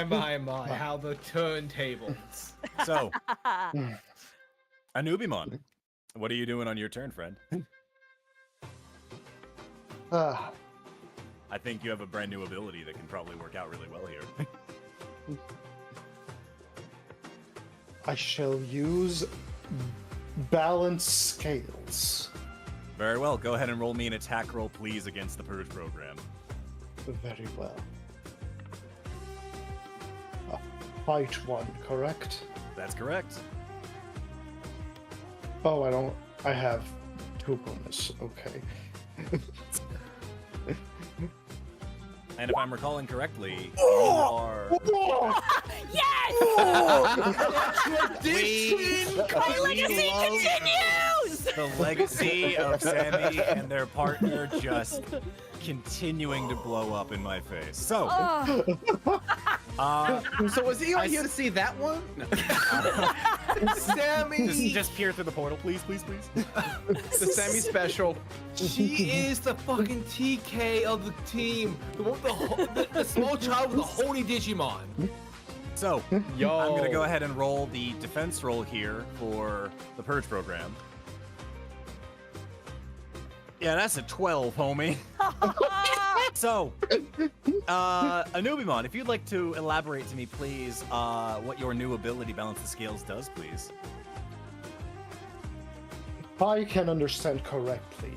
My, how the turntables. So, Anubimon, what are you doing on your turn, friend? I think you have a brand new ability that can probably work out really well here. I shall use balance scales. Very well. Go ahead and roll me an attack roll, please, against the Purge program. Very well. Fight one, correct? That's correct. Oh, I have 2 bonus. Okay. And if I'm recalling correctly, you are... Yes! Tradition! My legacy continues! The legacy of Sammy and their partner just continuing to blow up in my face. So, so was he on here to see that one? No. Sammy! Just peer through the portal, please, please, please. The Sammy special. She is the fucking TK of the team. The small child with the holy Digimon. So, I'm gonna go ahead and roll the defense roll here for the Purge program. Yeah, that's a 12, homie. So, Anubimon, if you'd like to elaborate to me, please, what your new ability, Balance the Scales, does, please. If I can understand correctly,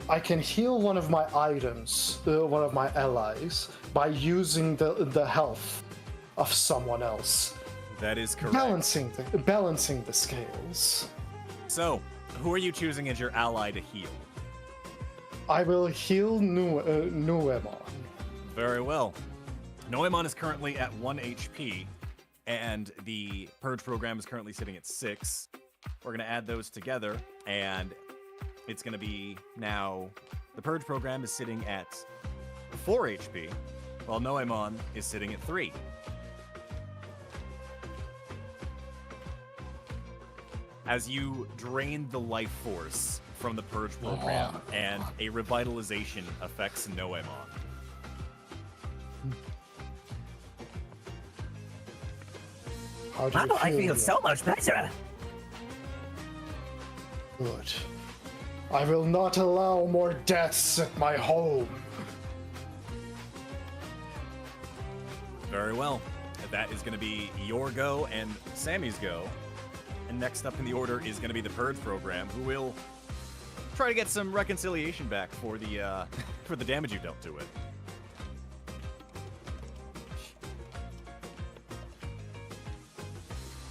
I can heal one of my items, one of my allies, by using the health of someone else. That is correct. Balancing the scales. So, who are you choosing as your ally to heal? I will heal Nuemon. Very well. Noemon is currently at 1 HP, and the Purge program is currently sitting at 6. We're going to add those together, and it's going to be now... The Purge program is sitting at 4 HP, while Noemon is sitting at 3. As you drain the life force from the Purge program, and a revitalization affects Noemon. How do you Wow, I feel feel? so much better. Good. I will not allow more deaths at my home. Very well. That is going to be your go and Sammy's go. And next up in the order is going to be the Purge program, who will try to get some reconciliation back for the damage you dealt to it.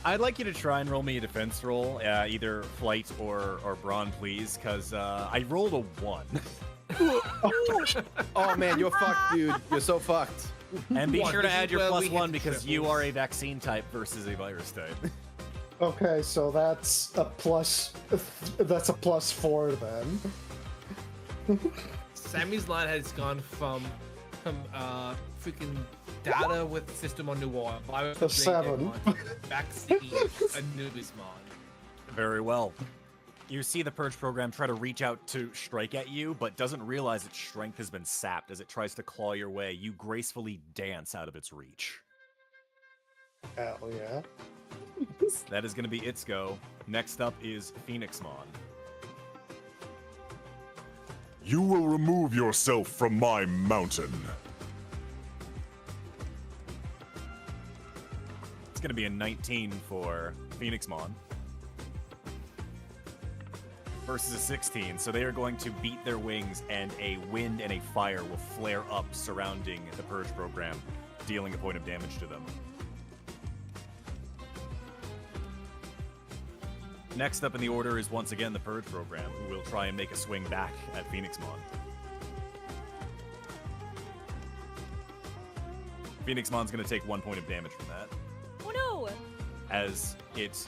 I'd like you to try and roll me a defense roll, either flight or brawn, please, because I rolled a 1. Oh man, you're fucked, dude. You're so fucked. And be What, sure to this is add your where we plus hit one the because you triples. are a vaccine type versus a virus type. Okay, so that's a plus. That's a +4 then. Sammy's line has gone from freaking data with system on Noir, virus The with 7. vaccine, Anubismon. Very well. You see the Purge program try to reach out to strike at you, but doesn't realize its strength has been sapped as it tries to claw your way. You gracefully dance out of its reach. Hell yeah. That is going to be its go. Next up is Phoenixmon. You will remove yourself from my mountain. It's going to be a 19 for Phoenixmon. Versus a 16, so they are going to beat their wings, and a wind and a fire will flare up surrounding the Purge program, dealing a point of damage to them. Next up in the order is once again the Purge program, who will try and make a swing back at Phoenixmon. Phoenixmon's going to take 1 point of damage from that, Oh no! as it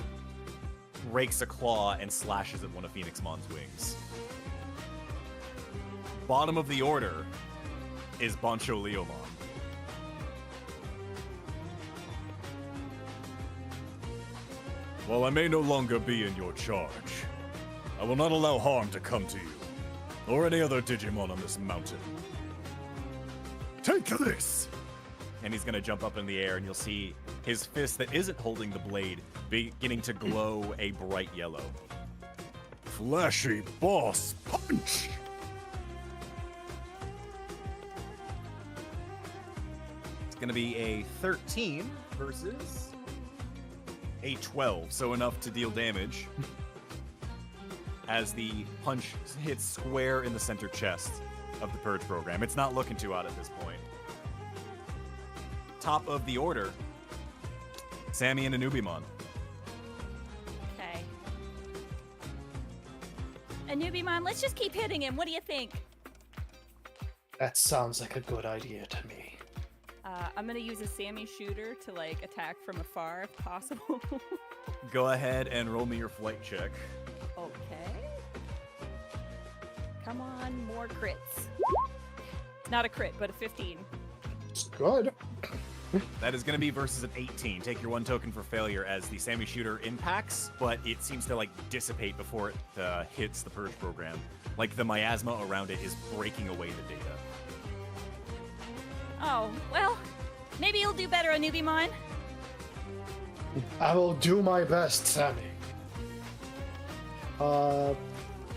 rakes a claw and slashes at one of Phoenixmon's wings. Bottom of the order is Bancho Leomon. While I may no longer be in your charge, I will not allow harm to come to you, or any other Digimon on this mountain. Take this! And he's going to jump up in the air, and you'll see his fist that isn't holding the blade beginning to glow a bright yellow. Flashy boss punch! It's going to be a 13 versus a 12, so enough to deal damage as the punch hits square in the center chest of the Purge program. It's not looking too hot at this point. Top of the order, Sammy and Anubimon. Okay. Anubimon, let's just keep hitting him. What do you think? That sounds like a good idea to me. I'm gonna use a Sammy shooter to like attack from afar if possible. Go ahead and roll me your flight check. Okay. Come on, more crits. Not a crit, but a 15. It's good. That is going to be versus an 18. Take your 1 token for failure as the Sammy shooter impacts, but it seems to like dissipate before it hits the Purge program. Like the miasma around it is breaking away the data. Oh, well, maybe you'll do better, Anubimon. I will do my best, Sammy.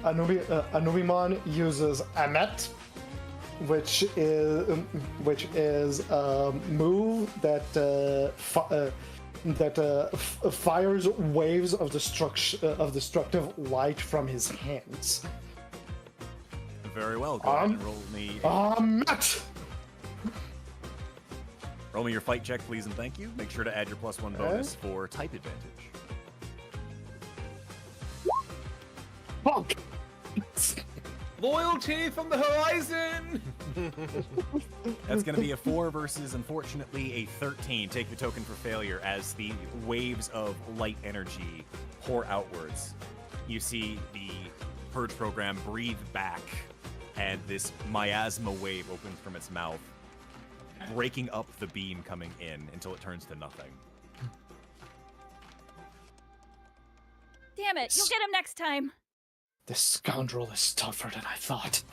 Anubimon uses Amet, which is a move that fires waves of destructive light from his hands. Very well. Go ahead and roll me. Amet. Roll me your fight check, please, and thank you. Make sure to add your +1 bonus for type advantage. Fuck. Loyalty from the horizon! That's going to be a 4 versus, unfortunately, a 13. Take the token for failure as the waves of light energy pour outwards. You see the Purge program breathe back, and this miasma wave opens from its mouth, breaking up the beam coming in until it turns to nothing. Damn it, you'll get him next time. This scoundrel is tougher than I thought.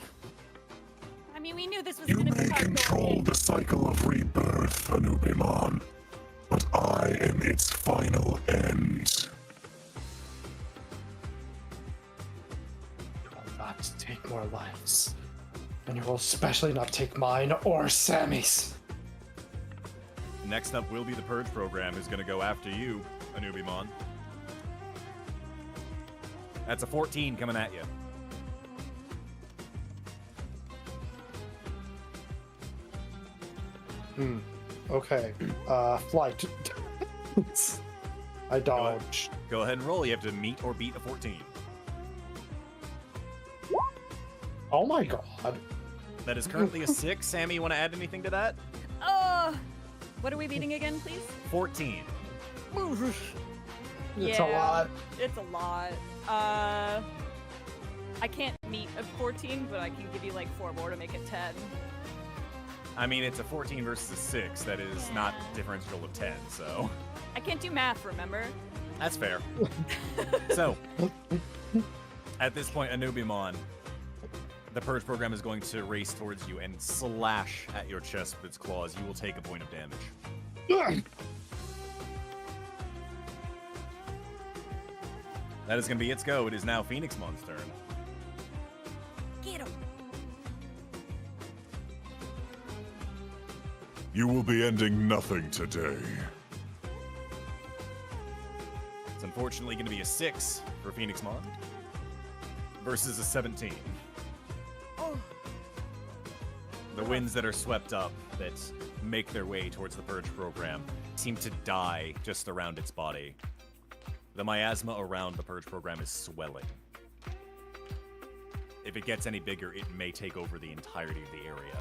I mean, we knew this was You gonna may be hard control going. the cycle of rebirth, Anubimon, but I am its final end. You will not take more lives. And you will especially not take mine or Sammy's. Next up will be the Purge program, who's going to go after you, Anubimon. That's a 14 coming at you. Okay. Flight. I dodge. Go ahead and roll. You have to meet or beat a 14. Oh my god. That is currently a 6. Sammy, you want to add anything to that? What are we beating again, please? 14. It's a lot. It's a lot. I can't meet a 14, but I can give you like 4 more to make it 10. I mean, it's a 14 versus a 6. That is not differential of 10, so. I can't do math, remember? That's fair. So, at this point, Anubimon, the Purge program is going to race towards you and slash at your chest with its claws. You will take a point of damage. That is going to be its go. It is now Phoenixmon's turn. Get him. You will be ending nothing today. It's unfortunately going to be a 6 for Phoenixmon versus a 17. The winds that are swept up that make their way towards the Purge program seem to die just around its body. The miasma around the Purge program is swelling. If it gets any bigger, it may take over the entirety of the area.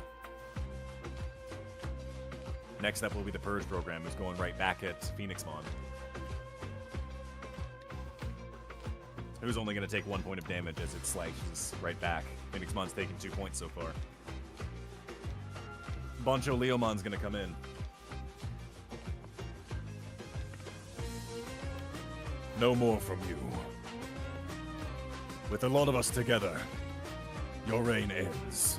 Next up will be the Purge program, who's going right back at Phoenixmon, who's only going to take 1 point of damage as it slices right back. Phoenixmon's taken 2 points so far. Boncho Leomon's going to come in. No more from you. With a lot of us together, your reign ends.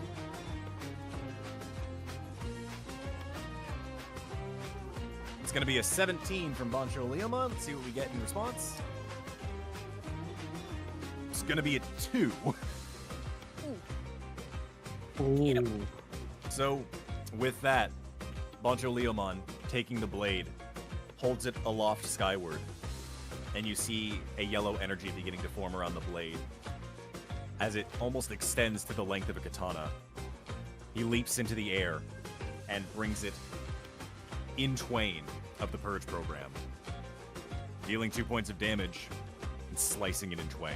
It's going to be a 17 from Boncho Leomon. Let's see what we get in response. It's going to be a 2. Ooh. So, with that, Boncho Leomon, taking the blade, holds it aloft skyward, and you see a yellow energy beginning to form around the blade. As it almost extends to the length of a katana, he leaps into the air and brings it in twain of the Purge program, dealing 2 points of damage and slicing it in twain.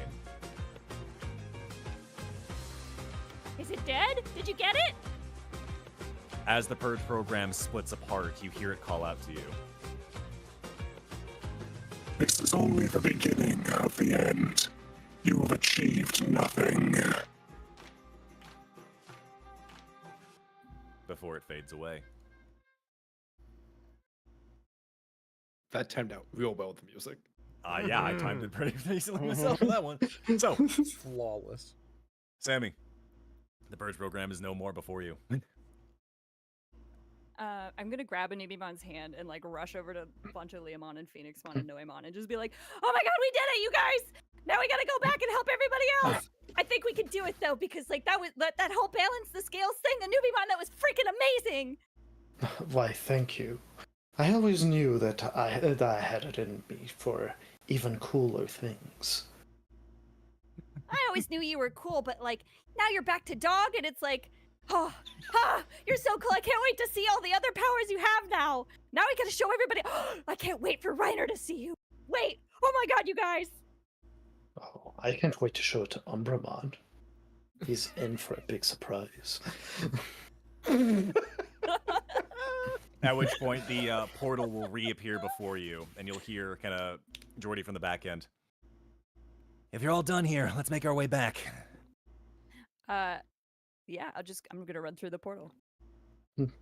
Is it dead? Did you get it? As the Purge program splits apart, you hear it call out to you. This is only the beginning of the end. You have achieved nothing. Before it fades away. That timed out real well with the music. Yeah, I timed it pretty decently myself for that one. So, flawless. Sammy, the Purge program is no more before you. I'm gonna grab Anubimon's hand and like rush over to Boncho Leomon and Phoenixmon and Noemon and just be like, "Oh my god, we did it, you guys! Now we gotta go back and help everybody else." I think we can do it though, because like that whole balance the scales thing, Anubimon, that was freaking amazing. Why, thank you. I always knew that I had it in me for even cooler things. I always knew you were cool, but like now you're back to dog, and it's like, you're so cool. I can't wait to see all the other powers you have now. Now we gotta show everybody. I can't wait for Reiner to see you. Wait, oh my god, you guys. Oh, I can't wait to show it to Umbramon. He's in for a big surprise. At which point the portal will reappear before you, and you'll hear kind of Jordy from the back end. If you're all done here, let's make our way back. Yeah, I'm gonna run through the portal.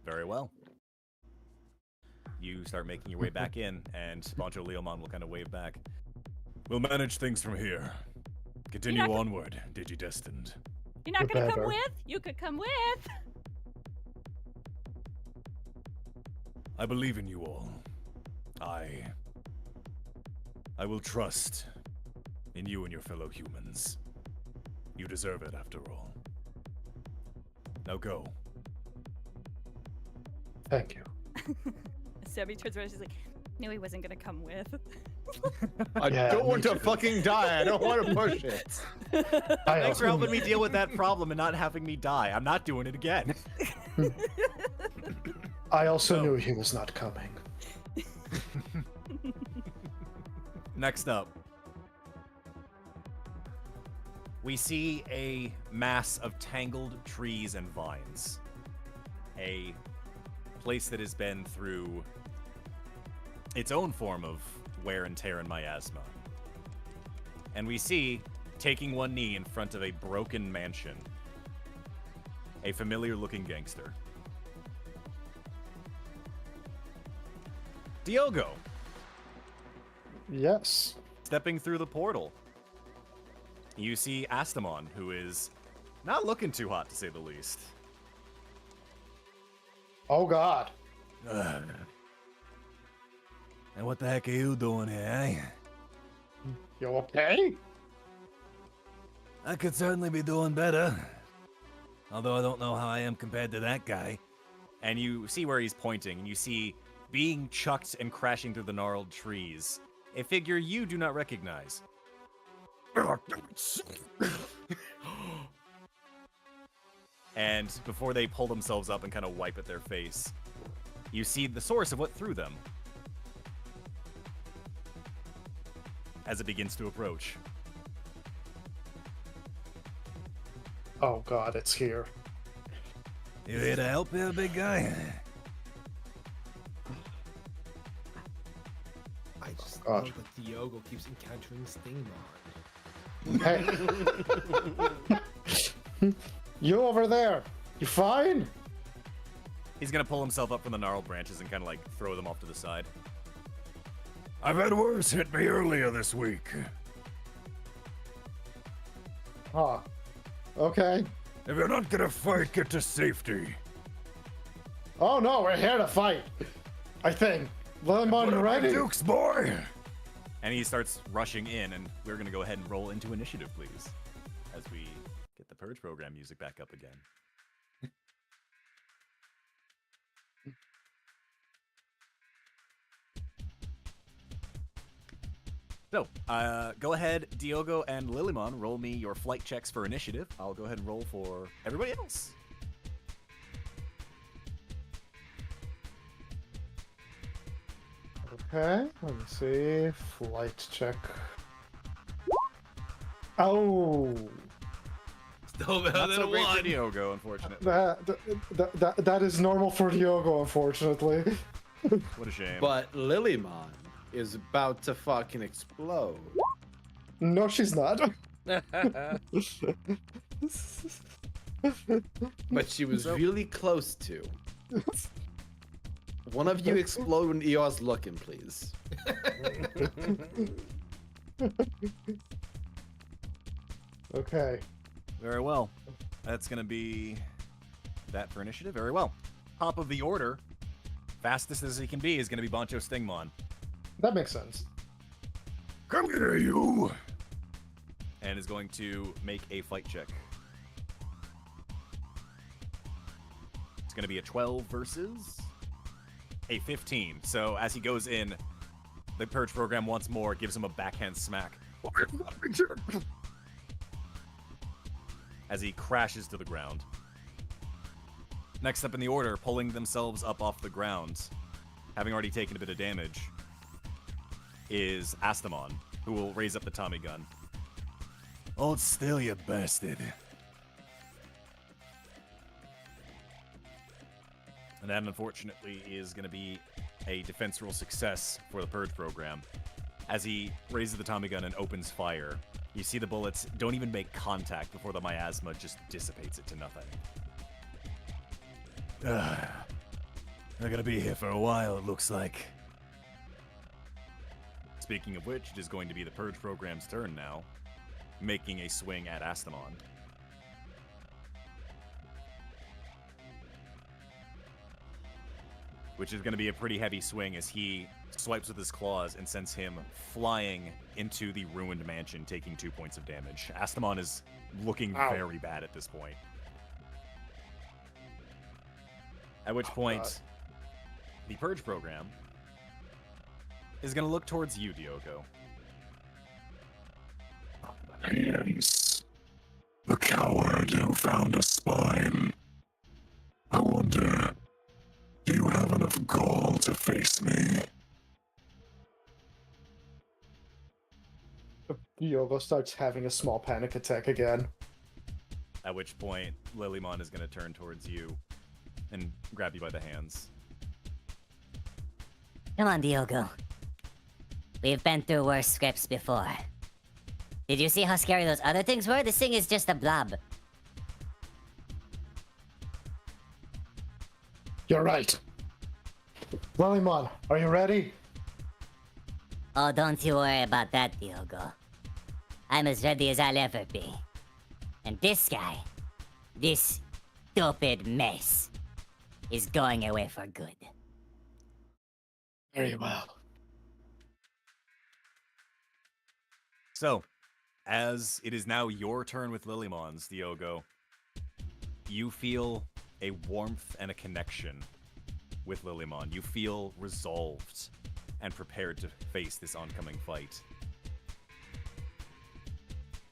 Very well. You start making your way back in, and Boncho Leomon will kind of wave back. We'll manage things from here. Continue onward, Digi-Destined. You're not gonna come with? You could come with. I believe in you all. I will trust in you and your fellow humans. You deserve it, after all. Now go. Thank you. Sammy turns around and she's like, "Knew he wasn't gonna come with." I don't want to fucking die. I don't want to push it. Thanks for helping me deal with that problem and not having me die. I'm not doing it again. I also knew he was not coming. Next up, we see a mass of tangled trees and vines. A place that has been through its own form of wear and tear and miasma. And we see, taking one knee in front of a broken mansion, a familiar-looking gangster. Diogo. Yes. Stepping through the portal, you see Astamon, who is not looking too hot, to say the least. Oh, God. And what the heck are you doing here, eh? You okay? I could certainly be doing better. Although I don't know how I am compared to that guy. And you see where he's pointing, and you see being chucked and crashing through the gnarled trees, a figure you do not recognize. And before they pull themselves up and kind of wipe at their face, you see the source of what threw them as it begins to approach. Oh, God, it's here. You here to help here, big guy? I just God. love that Diogo keeps encountering Stingmon. Hey. You over there. You fine? He's gonna pull himself up from the gnarled branches and kind of like throw them off to the side. I've had worse hit me earlier this week. Huh. Okay. If you're not gonna fight, get to safety. Oh, no, we're here to fight. I think. Flamemon, you ready? Dukes, boy! And he starts rushing in, and we're gonna go ahead and roll into initiative, please, as we get the Purge program music back up again. So, go ahead, Diogo and Lilymon, roll me your flight checks for initiative. I'll go ahead and roll for everybody else. Okay, let me see. Flight check. Oh, Still better Not than so a great for one. Diogo, unfortunately. that is normal for Diogo, unfortunately. What a shame. But Lilymon is about to fucking explode. No, she's not. But she was really close to. One of you explode when EO's looking, please. Okay. Very well. That's going to be that for initiative. Very well. Top of the order, fastest as he can be, is going to be Bancho Stingmon. That makes sense. Come here, you! And is going to make a fight check. It's going to be a 12 versus a 15. So as he goes in, the Purge program once more gives him a backhand smack. As he crashes to the ground. Next up in the order, pulling themselves up off the ground, having already taken a bit of damage, is Astamon, who will raise up the Tommy gun. Hold still, you bastard. And that, unfortunately, is going to be a defense roll success for the Purge program. As he raises the Tommy gun and opens fire, you see the bullets don't even make contact before the miasma just dissipates it to nothing. They're gonna be here for a while, it looks like. Speaking of which, it is going to be the Purge program's turn now, making a swing at Astamon. Which is going to be a pretty heavy swing as he swipes with his claws and sends him flying into the ruined mansion, taking 2 points of damage. Astamon is looking very bad at this point. At which point, the Purge program is going to look towards you, Diogo. Hands. The coward who found a spine. I wonder, do you have enough gall to face me? Diogo starts having a small panic attack again. At which point, Lilymon is going to turn towards you and grab you by the hands. Come on, Diogo. We've been through worse scripts before. Did you see how scary those other things were? This thing is just a blob. You're right. Flamemon, are you ready? Oh, don't you worry about that, Diogo. I'm as ready as I'll ever be. And this guy, this stupid mess, is going away for good. Very well. So, as it is now your turn with Lilymons, Diogo, you feel a warmth and a connection with Lilymon. You feel resolved and prepared to face this oncoming fight.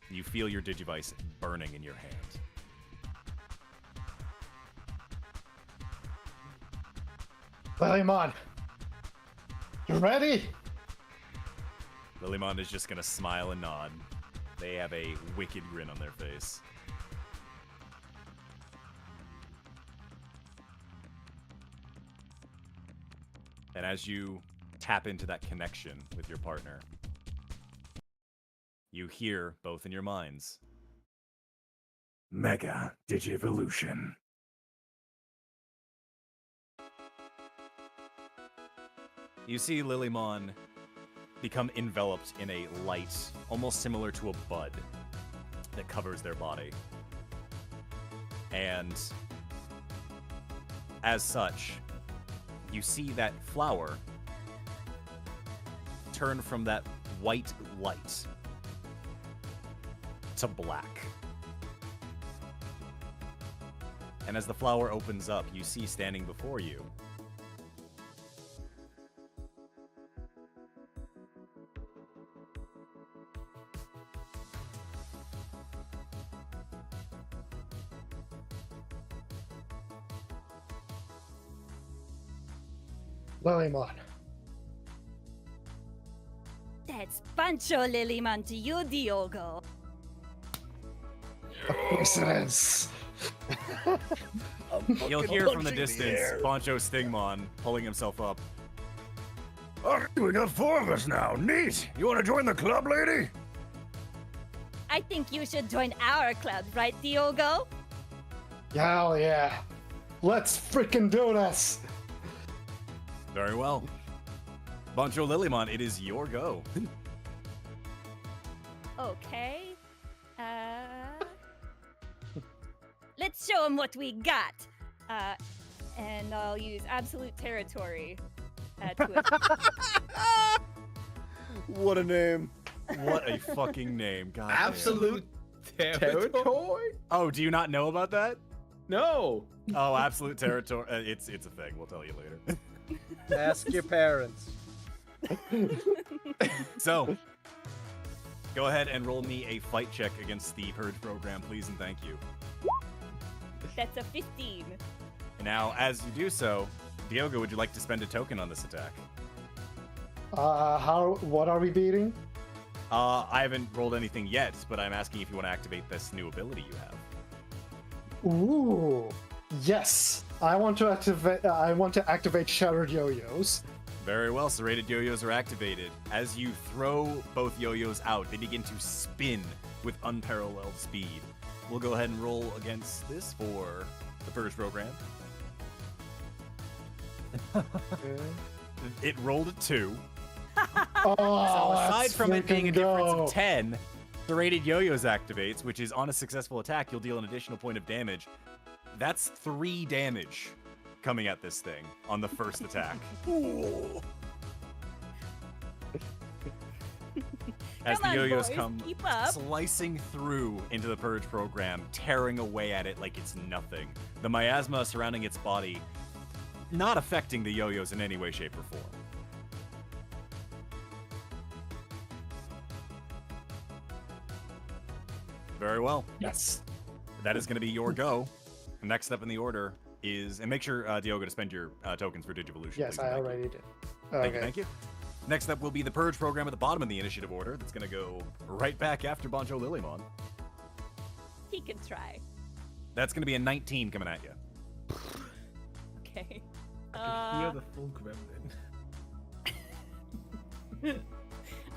You feel your Digivice burning in your hand. Flamemon, you ready? Lilymon is just gonna smile and nod. They have a wicked grin on their face. And as you tap into that connection with your partner, you hear both in your minds. Mega Digivolution. You see Lilymon become enveloped in a light, almost similar to a bud, that covers their body. And as such, you see that flower turn from that white light to black. And as the flower opens up, you see standing before you Lilymon. That's Pancho Lilymon to you, Diogo. Coincidence. You'll hear from the distance Pancho Stingmon pulling himself up. Alright, we got 4 of us now. Neat. You want to join the club, lady? I think you should join our club, right, Diogo? Hell yeah. Let's freaking do this. Very well. Pancho Lilymon, it is your go. Okay. Let's show him what we got. And I'll use absolute territory to What a name. What a fucking name. God damn. Absolute territory? Oh, do you not know about that? No. Oh, absolute territory. It's a thing. We'll tell you later. Ask your parents. So, go ahead and roll me a fight check against the Purge program, please, and thank you. That's a 15. Now, as you do so, Diogo, would you like to spend a token on this attack? What are we beating? I haven't rolled anything yet, but I'm asking if you want to activate this new ability you have. Ooh, yes. I want to activate Shattered Yo-Yos. Very well, serrated yo-yos are activated. As you throw both yo-yos out, they begin to spin with unparalleled speed. We'll go ahead and roll against this for the Purge program. It rolled a 2. Oh, so aside from it being a difference go. of 10, serrated yo-yos activates, which is on a successful attack, you'll deal an additional point of damage. That's 3 damage coming at this thing on the first attack. As the yo-yos come slicing through into the Purge program, tearing away at it like it's nothing. The miasma surrounding its body not affecting the yo-yos in any way, shape, or form. Very well. Yes. That is going to be your go. Next up in the order is, and make sure, Diogo, to spend your tokens for Digivolution. Yes, please, I thank you. already did. Thank Okay. you, thank you. Next up will be the Purge program at the bottom of the initiative order. That's going to go right back after Pancho Lilymon. He can try. That's going to be a 19 coming at you. Okay. I can hear the full gremlin.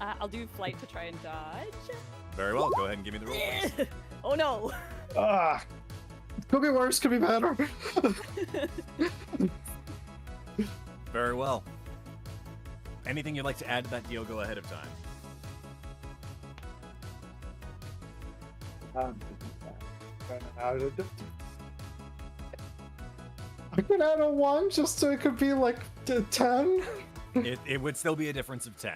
I'll do flight to try and dodge. Very well. Go ahead and give me the roll, please. Oh no. Could be worse, could be better. Very well. Anything you'd like to add to that deal, go ahead of time. I could add a 1 just so it could be like 10. It would still be a difference of 10.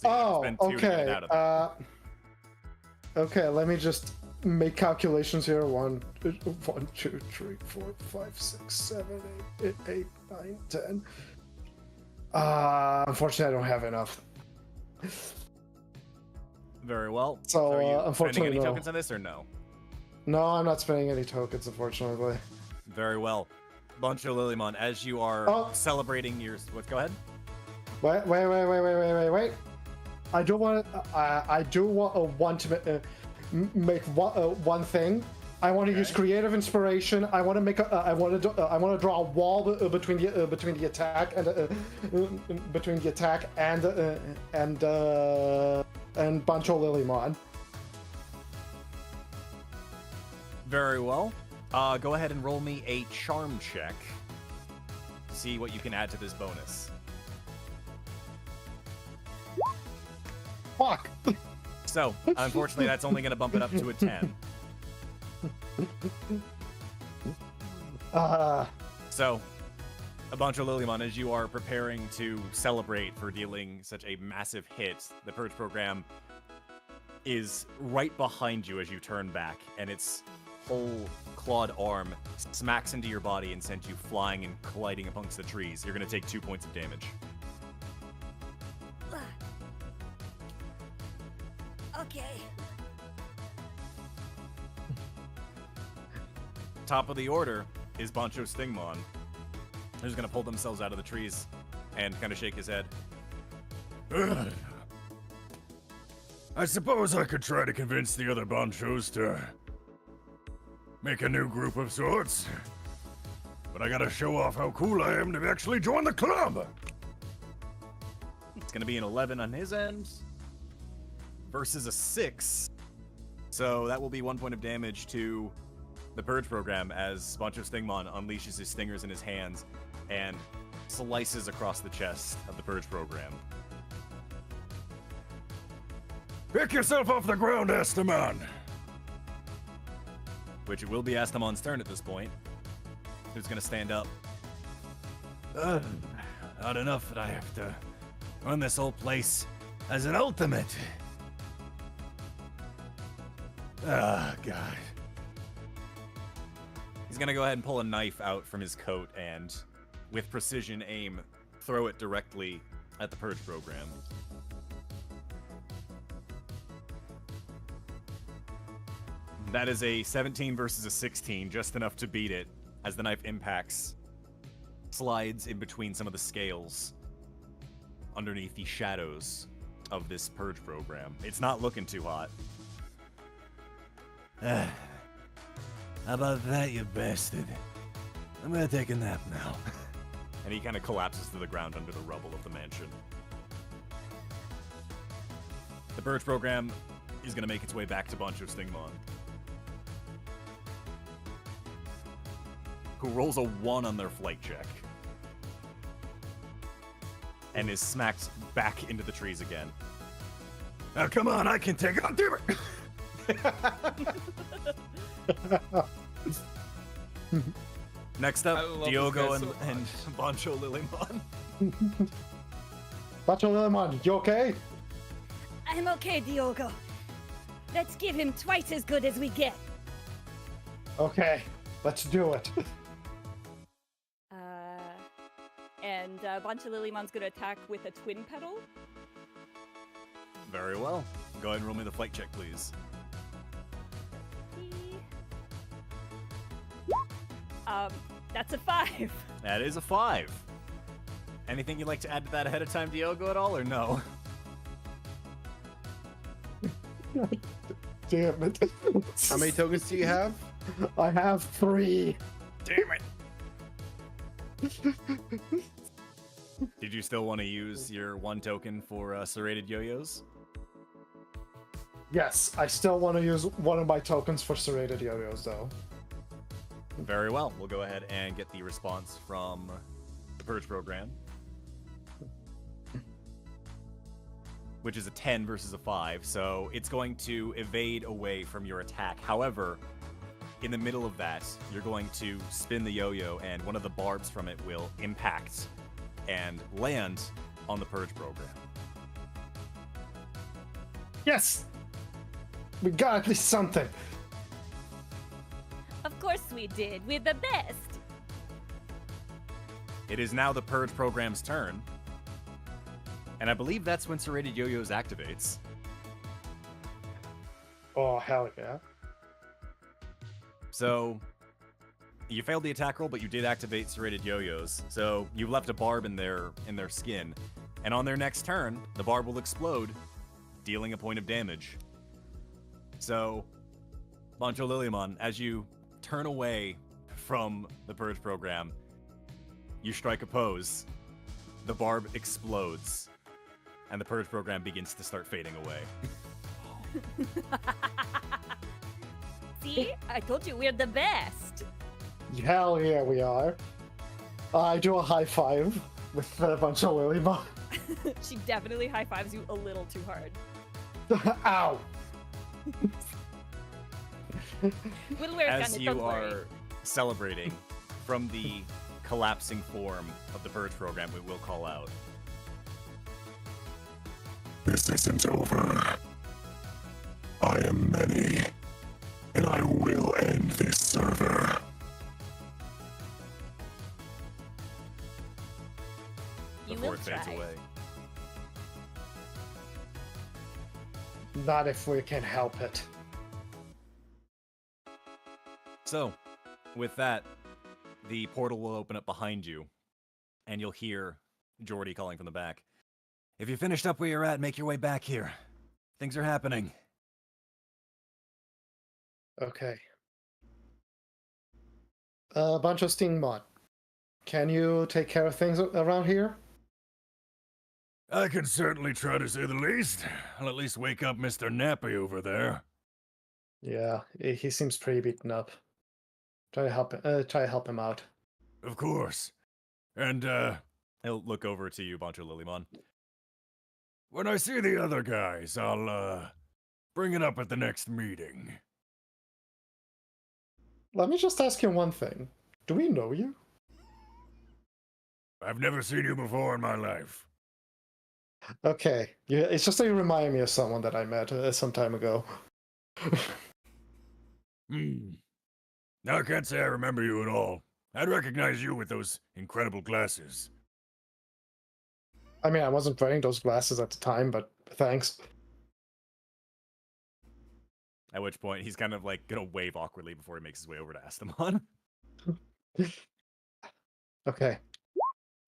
Oh, spend 2 to get it okay. out of there. Okay, let me just make calculations here. 1, 2, 3, 4, 5, 6, 7, 8, 9, 10. Unfortunately, I don't have enough. Very well. So, are you unfortunately, spending any no. tokens on this or no? No, I'm not spending any tokens, unfortunately. Very well. Buncho Lilymon, as you are celebrating your... Go ahead. Wait. I do want to make one thing. I want to use creative inspiration. I want to make I want to draw a wall between the attack and Buncho Lilymon. Very well. Go ahead and roll me a charm check. See what you can add to this bonus. Fuck. So, unfortunately, that's only going to bump it up to a 10. So, a bunch of Lilymon, as you are preparing to celebrate for dealing such a massive hit, the Purge program is right behind you as you turn back, and its whole clawed arm smacks into your body and sends you flying and colliding amongst the trees. You're going to take 2 points of damage. Okay. Top of the order is Bancho Stingmon, who's going to pull themselves out of the trees and kind of shake his head. I suppose I could try to convince the other Banchos to make a new group of sorts. But I gotta show off how cool I am to actually join the club! It's going to be an 11 on his end versus a 6. So that will be 1 point of damage to the Purge program as Bancho Stingmon unleashes his stingers in his hands and slices across the chest of the Purge program. Pick yourself off the ground, Astamon! Which it will be Astamon's turn at this point. Who's going to stand up? Not enough that I have to run this whole place as an ultimate. Ah, God. He's going to go ahead and pull a knife out from his coat and, with precision aim, throw it directly at the Purge program. That is a 17 versus a 16, just enough to beat it, as the knife impacts, slides in between some of the scales underneath the shadows of this Purge program. It's not looking too hot. How about that, you bastard? I'm gonna take a nap now. And he kind of collapses to the ground under the rubble of the mansion. The Purge program is going to make its way back to Bancho Stingmon, who rolls a 1 on their flight check and is smacked back into the trees again. Now come on, I can take it. Oh, damn it! Next up, Diogo and Bancho Lilymon. Bancho Lilymon, you okay? I'm okay, Diogo. Let's give him twice as good as we get. Okay, let's do it. And Bancho Lilymon's gonna attack with a twin petal. Very well. Go ahead and roll me the flight check, please. That's a 5. That is a 5. Anything you'd like to add to that ahead of time, Diogo, at all, or no? Damn it. How many tokens do you have? I have 3. Damn it. Did you still want to use your 1 token for serrated yo-yos? Yes, I still want to use one of my tokens for serrated yo-yos, though. Very well. We'll go ahead and get the response from the Purge program, which is a 10 versus a 5, so it's going to evade away from your attack. However, in the middle of that, you're going to spin the yo-yo, and one of the barbs from it will impact and land on the Purge program. Yes! We got at least something. Of course we did. We're the best. It is now the Purge program's turn, and I believe that's when Serrated Yo-Yos activates. Oh, hell yeah. So, you failed the attack roll, but you did activate Serrated Yo-Yos, so you left a barb in their skin, and on their next turn, the barb will explode, dealing a point of damage. So, Bancho Lilymon, as you turn away from the Purge program, you strike a pose, the barb explodes, and the Purge program begins to start fading away. See? I told you we're the best. Hell yeah, we are. I do a high five with a bunch of Lilymon. She definitely high fives you a little too hard. Ow! We'll work on As it, you don't worry. are celebrating from the collapsing form of the Purge program, we will call out. This isn't over. I am many, and I will end this server. You Before will it fades try. away. Not if we can help it. So, with that, the portal will open up behind you, and you'll hear Jordy calling from the back. If you finished up where you're at, make your way back here. Things are happening. Okay. Bunch of Stingmon. Can you take care of things around here? I can certainly try to say the least. I'll at least wake up Mr. Nappy over there. Yeah, he seems pretty beaten up. Try to help him out. Of course. And, He'll look over to you, Bancho Lilymon. when I see the other guys, I'll, bring it up at the next meeting. Let me just ask you one thing. Do we know you? I've never seen you before in my life. Okay. Yeah, it's just that you remind me of someone that I met some time ago. Now, I can't say I remember you at all. I'd recognize you with those incredible glasses. I mean, I wasn't wearing those glasses at the time, but thanks. At which point, he's kind of like gonna wave awkwardly before he makes his way over to Astamon. Okay.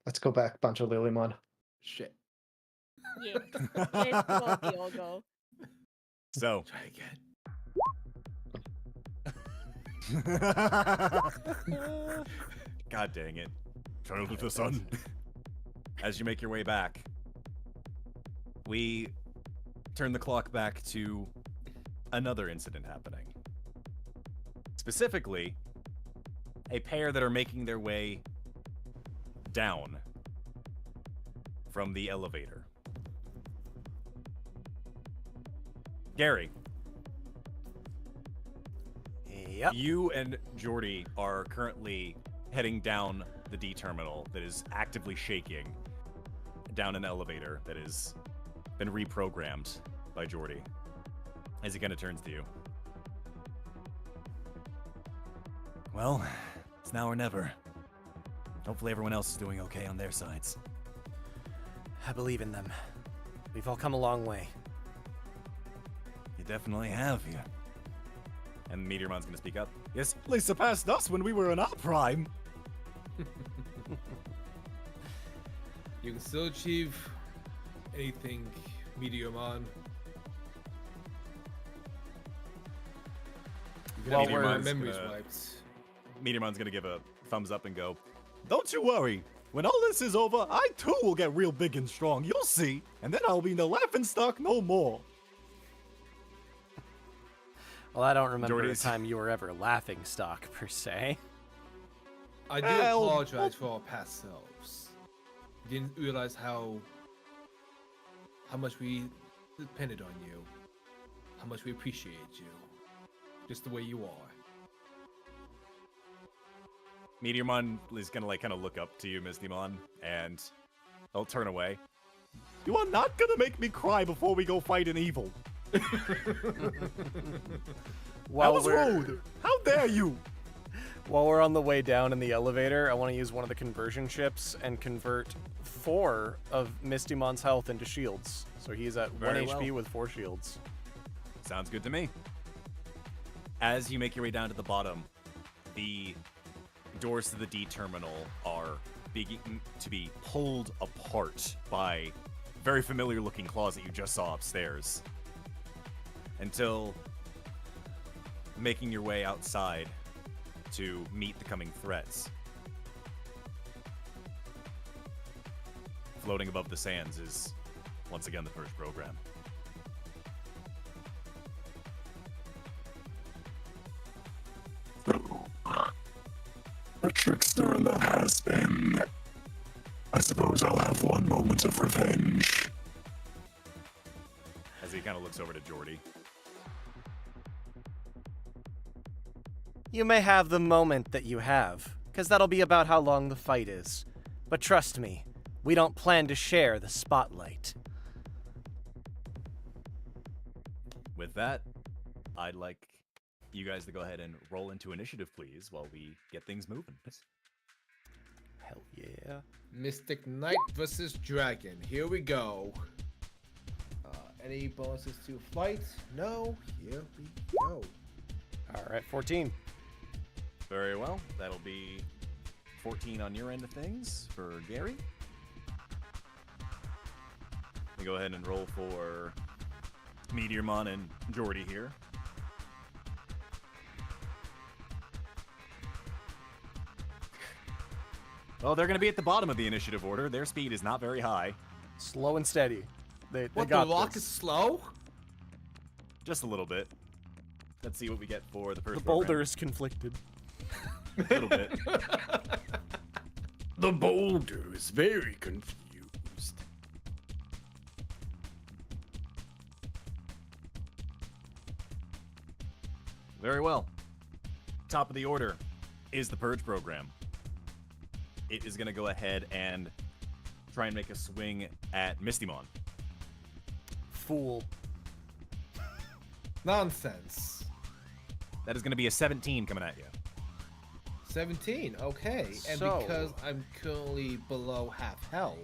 Let's go back, bunch of Lilymon. Shit. Yeah. Let's go, Diogo. So, Try again. God dang it. Child of the sun. As you make your way back, we turn the clock back to another incident happening. Specifically, a pair that are making their way down from the elevator. Gary. Yep. You and Jordy are currently heading down the D terminal that is actively shaking, down an elevator that has been reprogrammed by Jordy, as he kind of turns to you. Well, it's now or never. Hopefully everyone else is doing okay on their sides. I believe in them. We've all come a long way. You definitely have, you. And Meteormon's gonna speak up. Yes, they surpassed us when we were in our prime. You can still achieve anything, Meteormon. You can Well, have your Meteormon's memories gonna- wiped. Meteormon's gonna give a thumbs up and go, "Don't you worry. When all this is over, I too will get real big and strong. You'll see. And then I'll be no laughingstock no more. Well, I don't remember Jordy's- a time you were ever laughing stock, per se. I do Well, apologize for our past selves. Didn't realize how much we depended on you, how much we appreciate you, just the way you are. Meteormon is gonna like kind of look up to you, Mistymon, and he'll turn away. You are not gonna make me cry before we go fight an evil. While that was rude. How dare you? While we're on the way down in the elevator, I want to use one of the conversion chips and convert 4 of Mistymon's health into shields. So he's at Very 1 HP well. with 4 shields. Sounds good to me. As you make your way down to the bottom, the doors to the D terminal are beginning to be pulled apart by very familiar looking claws that you just saw upstairs. Until making your way outside to meet the coming threats. Floating above the sands is once again the first program. A trickster and a has-been. I suppose I'll have one moment of revenge. As he kind of looks over to Jordy. You may have the moment that you have, because that'll be about how long the fight is. But trust me, we don't plan to share the spotlight. With that, I'd like you guys to go ahead and roll into initiative, please, while we get things moving. Hell yeah. Mystic Knight versus Dragon. Here we go. Any bonuses to flight? No. Here we go. All right, 14. Very well. That'll be 14 on your end of things for Gary. We go ahead and roll for Meteormon and Jordy here. Well, they're going to be at the bottom of the initiative order. Their speed is not very high. Slow and steady. They What, got the rock this. is slow? Just a little bit. Let's see what we get for the first The program. boulder is conflicted. A little bit. The boulder is very confused. Very well. Top of the order is the Purge program. It is going to go ahead and try and make a swing at Mistymon. Fool. Nonsense. That is going to be a 17 coming at you. 17, okay. And So- because I'm currently below half health,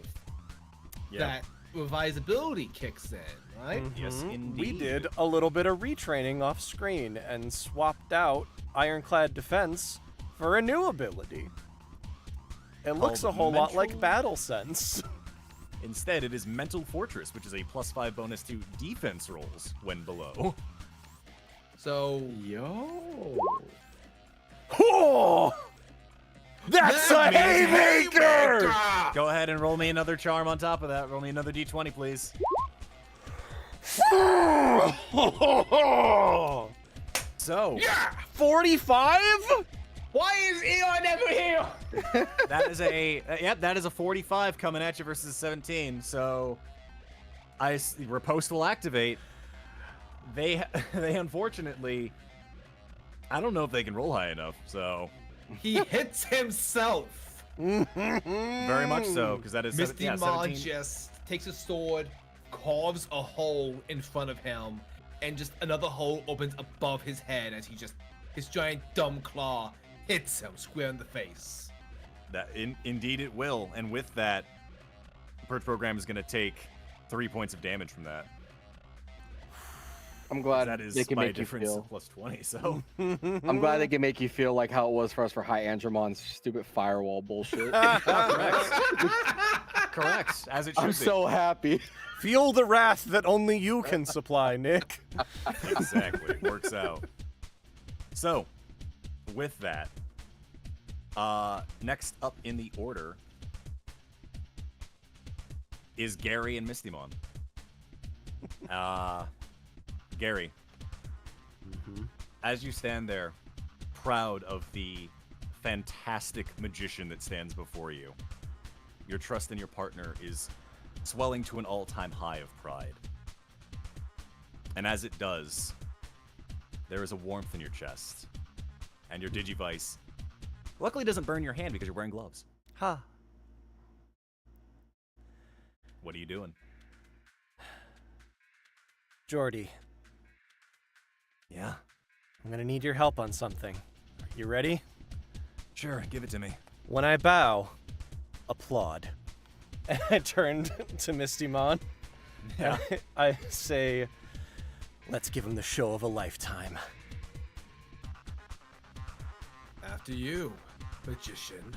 Yeah. that revisability kicks in, right? Yes, Mhm. indeed. We did a little bit of retraining off screen and swapped out Ironclad Defense for a new ability. It looks a Called whole lot like Mental- Battle Sense. Instead, it is Mental Fortress, which is a +5 bonus to defense rolls when below. So, Oh! That's a haymaker! Go ahead and roll me another charm on top of that. Roll me another d20, please. So, 45? why is Eon never here? that is a that is a 45 coming at you versus 17. So, Riposte will activate. They unfortunately, I don't know if they can roll high enough. So, He hits himself. very much so, because that is Misty yeah, Mon 17. just takes a sword, carves a hole in front of him, and just another hole opens above his head as his giant dumb claw hits him square in the face. That indeed it will, and with that, the Purge program is going to take 3 points of damage from that. I'm glad That is they can by a make you difference feel. of +20. So I'm glad they can make you feel like how it was for us for High Andromon's stupid firewall bullshit. correct, as it should I'm be. so happy. Feel the wrath that only you can supply, Nick. Exactly, works out. So, with that, next up in the order is Gary and Mistymon. Gary, as you stand there, proud of the fantastic magician that stands before you, your trust in your partner is swelling to an all-time high of pride. And as it does, there is a warmth in your chest, and your Digivice luckily doesn't burn your hand because you're wearing gloves. Huh. What are you doing? Jordy. Yeah? I'm gonna need your help on something. You ready? Sure, give it to me. When I bow, applaud. And I turned to Mistymon. Yeah. I say, let's give him the show of a lifetime. After you, magician.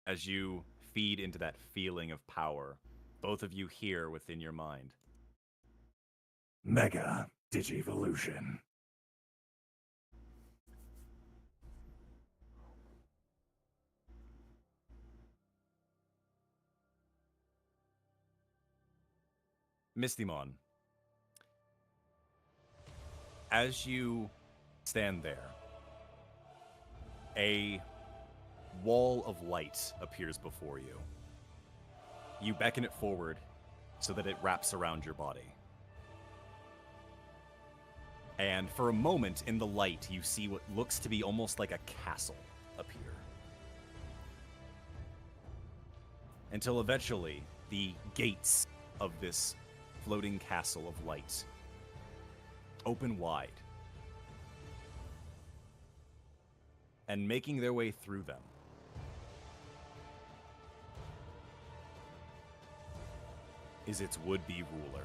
As you feed into that feeling of power, both of you hear within your mind. Mega Digivolution. Mistymon, as you stand there, a wall of light appears before you. You beckon it forward so that it wraps around your body. And for a moment in the light, you see what looks to be almost like a castle appear. Until eventually, the gates of this floating castle of light open wide. And making their way through them is its would-be ruler.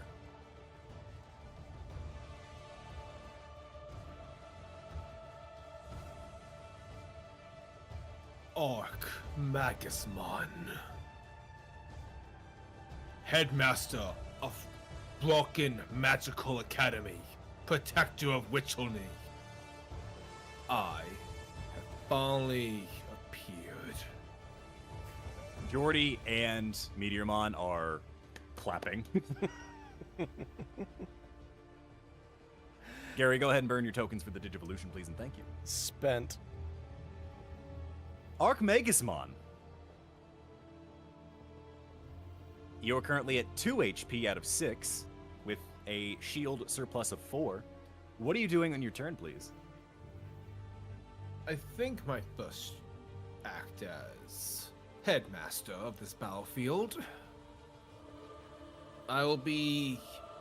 Magimon, Headmaster of Broken Magical Academy, Protector of Witchelney. I have finally appeared. Jordy and Meteormon are clapping. Gary, go ahead and burn your tokens for the Digivolution, please, and thank you. Spent. Magimon. You're currently at 2 HP out of 6, with a shield surplus of 4. What are you doing on your turn, please? I think my first act as headmaster of this battlefield, I will be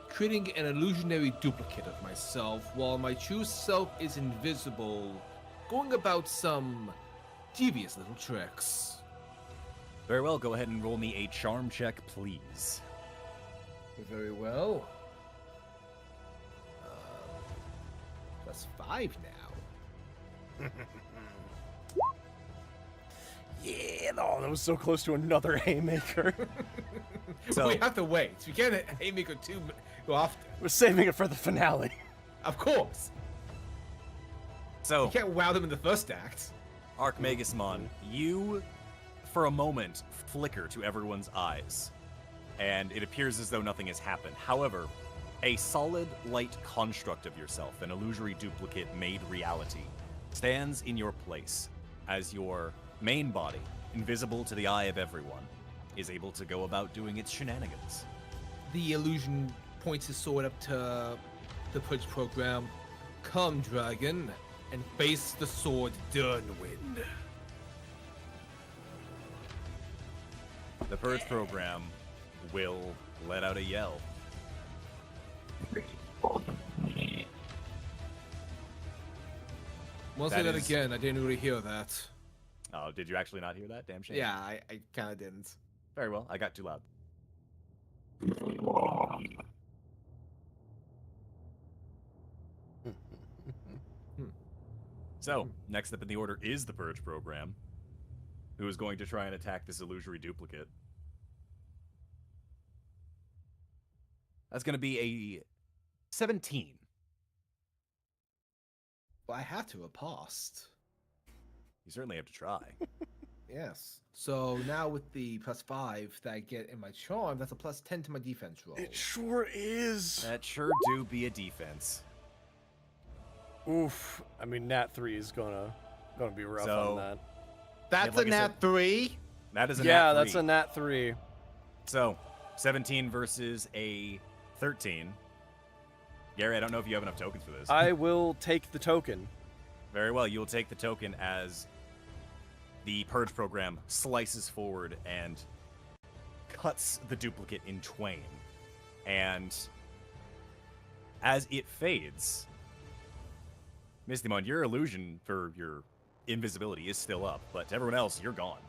creating an illusionary duplicate of myself while my true self is invisible, going about some devious little tricks. Very well, go ahead and roll me a charm check, please. Very well. That's 5 now. Yeah, oh, that was so close to another haymaker. So we have to wait. We can't haymaker too often. We're saving it for the finale. Of course. So you can't wow them in the first act. Magimon, you, for a moment, flicker to everyone's eyes, and it appears as though nothing has happened. However, a solid light construct of yourself, an illusory duplicate made reality, stands in your place as your main body, invisible to the eye of everyone, is able to go about doing its shenanigans. The illusion points his sword up to the Purge program. Come, dragon, and face the sword Durnwind. The Purge program will let out a yell. We'll say that again. I didn't really hear that. Oh, did you actually not hear that? Damn shame. Yeah, I kind of didn't. Very well. I got too loud. So, next up in the order is the Purge program, who is going to try and attack this illusory duplicate. That's going to be a 17. Well, I had to have passed. You certainly have to try. Yes. So now with the +5 that I get in my charm, that's a +10 to my defense roll. It sure is. That sure do be a defense. Oof. I mean, Nat 3 is gonna be rough So, on that. That's like a I said, nat 3. That is a Yeah, nat 3. that's a Nat 3. So, 17 versus a 13. Gary, I don't know if you have enough tokens for this. I will take the token. Very well, you will take the token as the purge program slices forward and cuts the duplicate in twain. And as it fades, Mistymon, your illusion for your invisibility is still up, but to everyone else, you're gone.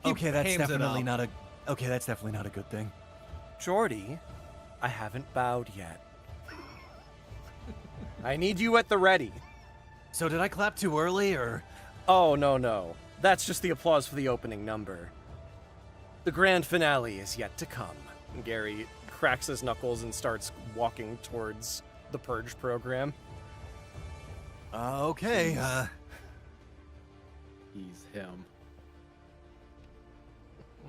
Okay, that's hands it definitely up. not a. Okay, that's definitely not a good thing. Jordy, I haven't bowed yet. I need you at the ready. So did I clap too early, or? Oh, no. That's just the applause for the opening number. The grand finale is yet to come. And Gary cracks his knuckles and starts walking towards the purge program. Okay. He's him.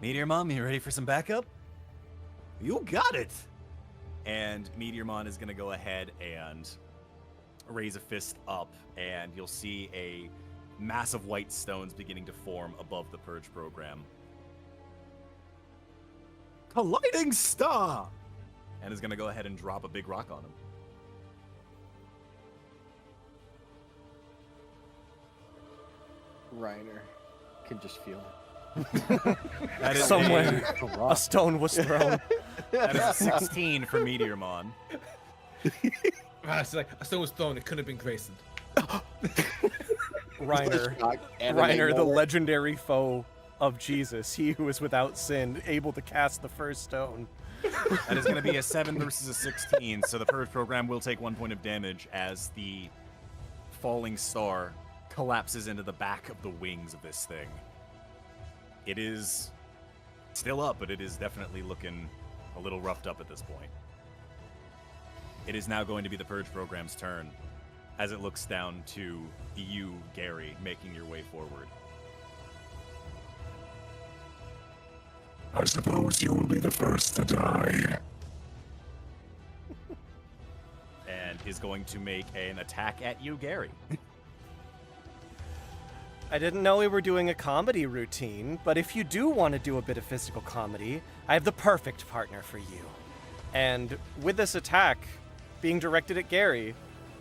Meteor Mom, you ready for some backup? You got it! And Meteormon is going to go ahead and raise a fist up, and you'll see a massive white stones beginning to form above the purge program. Colliding star! And is going to go ahead and drop a big rock on him. Reiner can just feel it. That is Somewhere, a stone was thrown. That is a 16 for Meteormon. It's like a stone was thrown. It couldn't have been Grayson. Reiner, the legendary foe of Jesus, he who is without sin, able to cast the first stone. That is going to be a 7 versus a 16, so the purge program will take 1 point of damage as the falling star collapses into the back of the wings of this thing. It is still up, but it is definitely looking a little roughed up at this point. It is now going to be the purge program's turn as it looks down to you, Gary, making your way forward. I suppose you will be the first to die. And is going to make an attack at you, Gary. I didn't know we were doing a comedy routine, but if you do want to do a bit of physical comedy, I have the perfect partner for you. And with this attack being directed at Gary,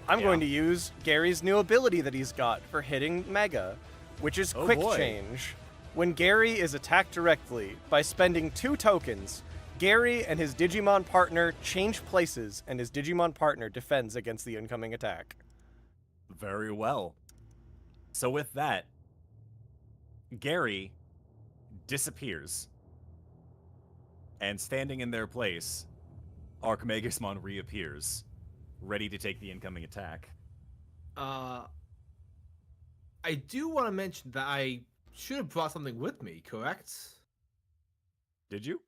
I'm going to use Gary's new ability that he's got for hitting Mega, which is Quick Change. When Gary is attacked directly, by spending 2 tokens, Gary and his Digimon partner change places, and his Digimon partner defends against the incoming attack. Very well. So with that, Gary disappears, and standing in their place, Archmagismon reappears, ready to take the incoming attack. I do want to mention that I should have brought something with me, correct? Did you?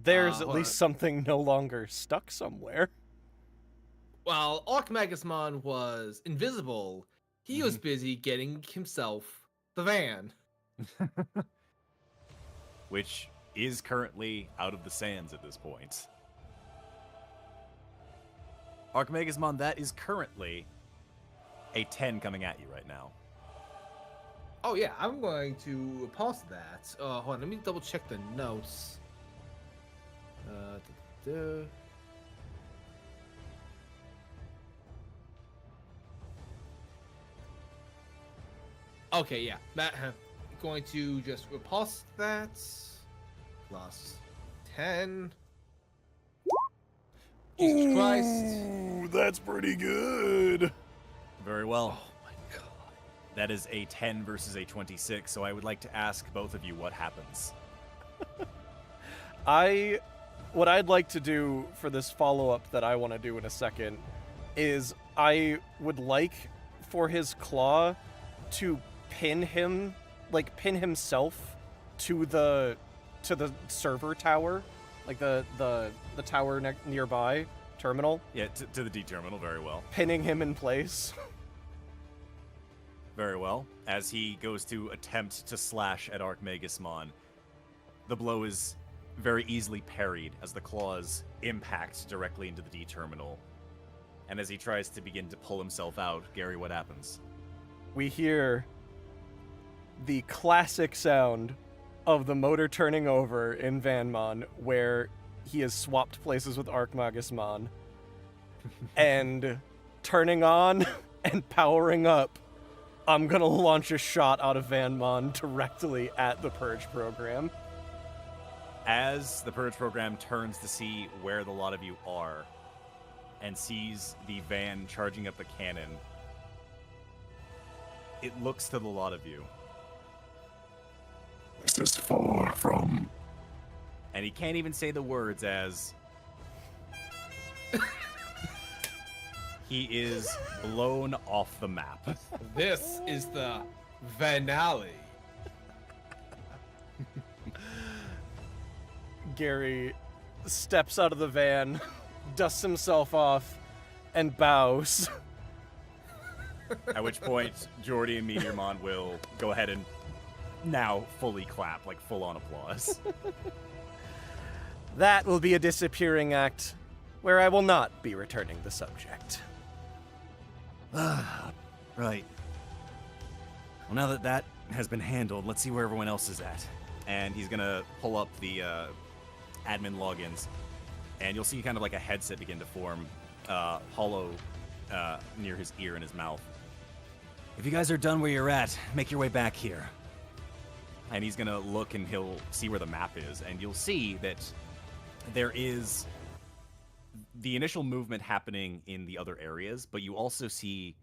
There's at least something no longer stuck somewhere. Well, Archmagismon was invisible. He was busy getting himself the van. Which is currently out of the sands at this point. Archmagismon, that is currently a 10 coming at you right now. Oh yeah, I'm going to pause that. Hold on, let me double check the notes. Okay, yeah, that going to just repulse that. Plus 10. Jesus Christ. Ooh, that's pretty good. Very well. Oh my god. That is a 10 versus a 26, so I would like to ask both of you what happens. What I'd like to do for this follow-up that I want to do in a second is I would like for his claw to pin himself to the server tower, like the tower nearby, terminal, Yeah, to the D terminal, very well. pinning him in place. Very well. As he goes to attempt to slash at Magimon, the blow is very easily parried as the claws impact directly into the D terminal. And as he tries to begin to pull himself out, Gary, what happens? We hear the classic sound of the motor turning over in Vanmon, where he has swapped places with Magimon, and turning on and powering up. I'm gonna launch a shot out of Vanmon directly at the Purge program. As the Purge program turns to see where the lot of you are and sees the van charging up the cannon, it looks to the lot of you. This is far from... And he can't even say the words as he is blown off the map. This is the finale. Gary steps out of the van, dusts himself off, and bows. At which point, Jordy and Meteormon will go ahead and now fully clap, like full-on applause. That will be a disappearing act where I will not be returning the subject. Right. Well, now that that has been handled, let's see where everyone else is at. And he's gonna pull up the admin logins, and you'll see kind of like a headset begin to form, hollow near his ear and his mouth. If you guys are done where you're at, make your way back here. And he's gonna look and he'll see where the map is, and you'll see that there is the initial movement happening in the other areas, but you also see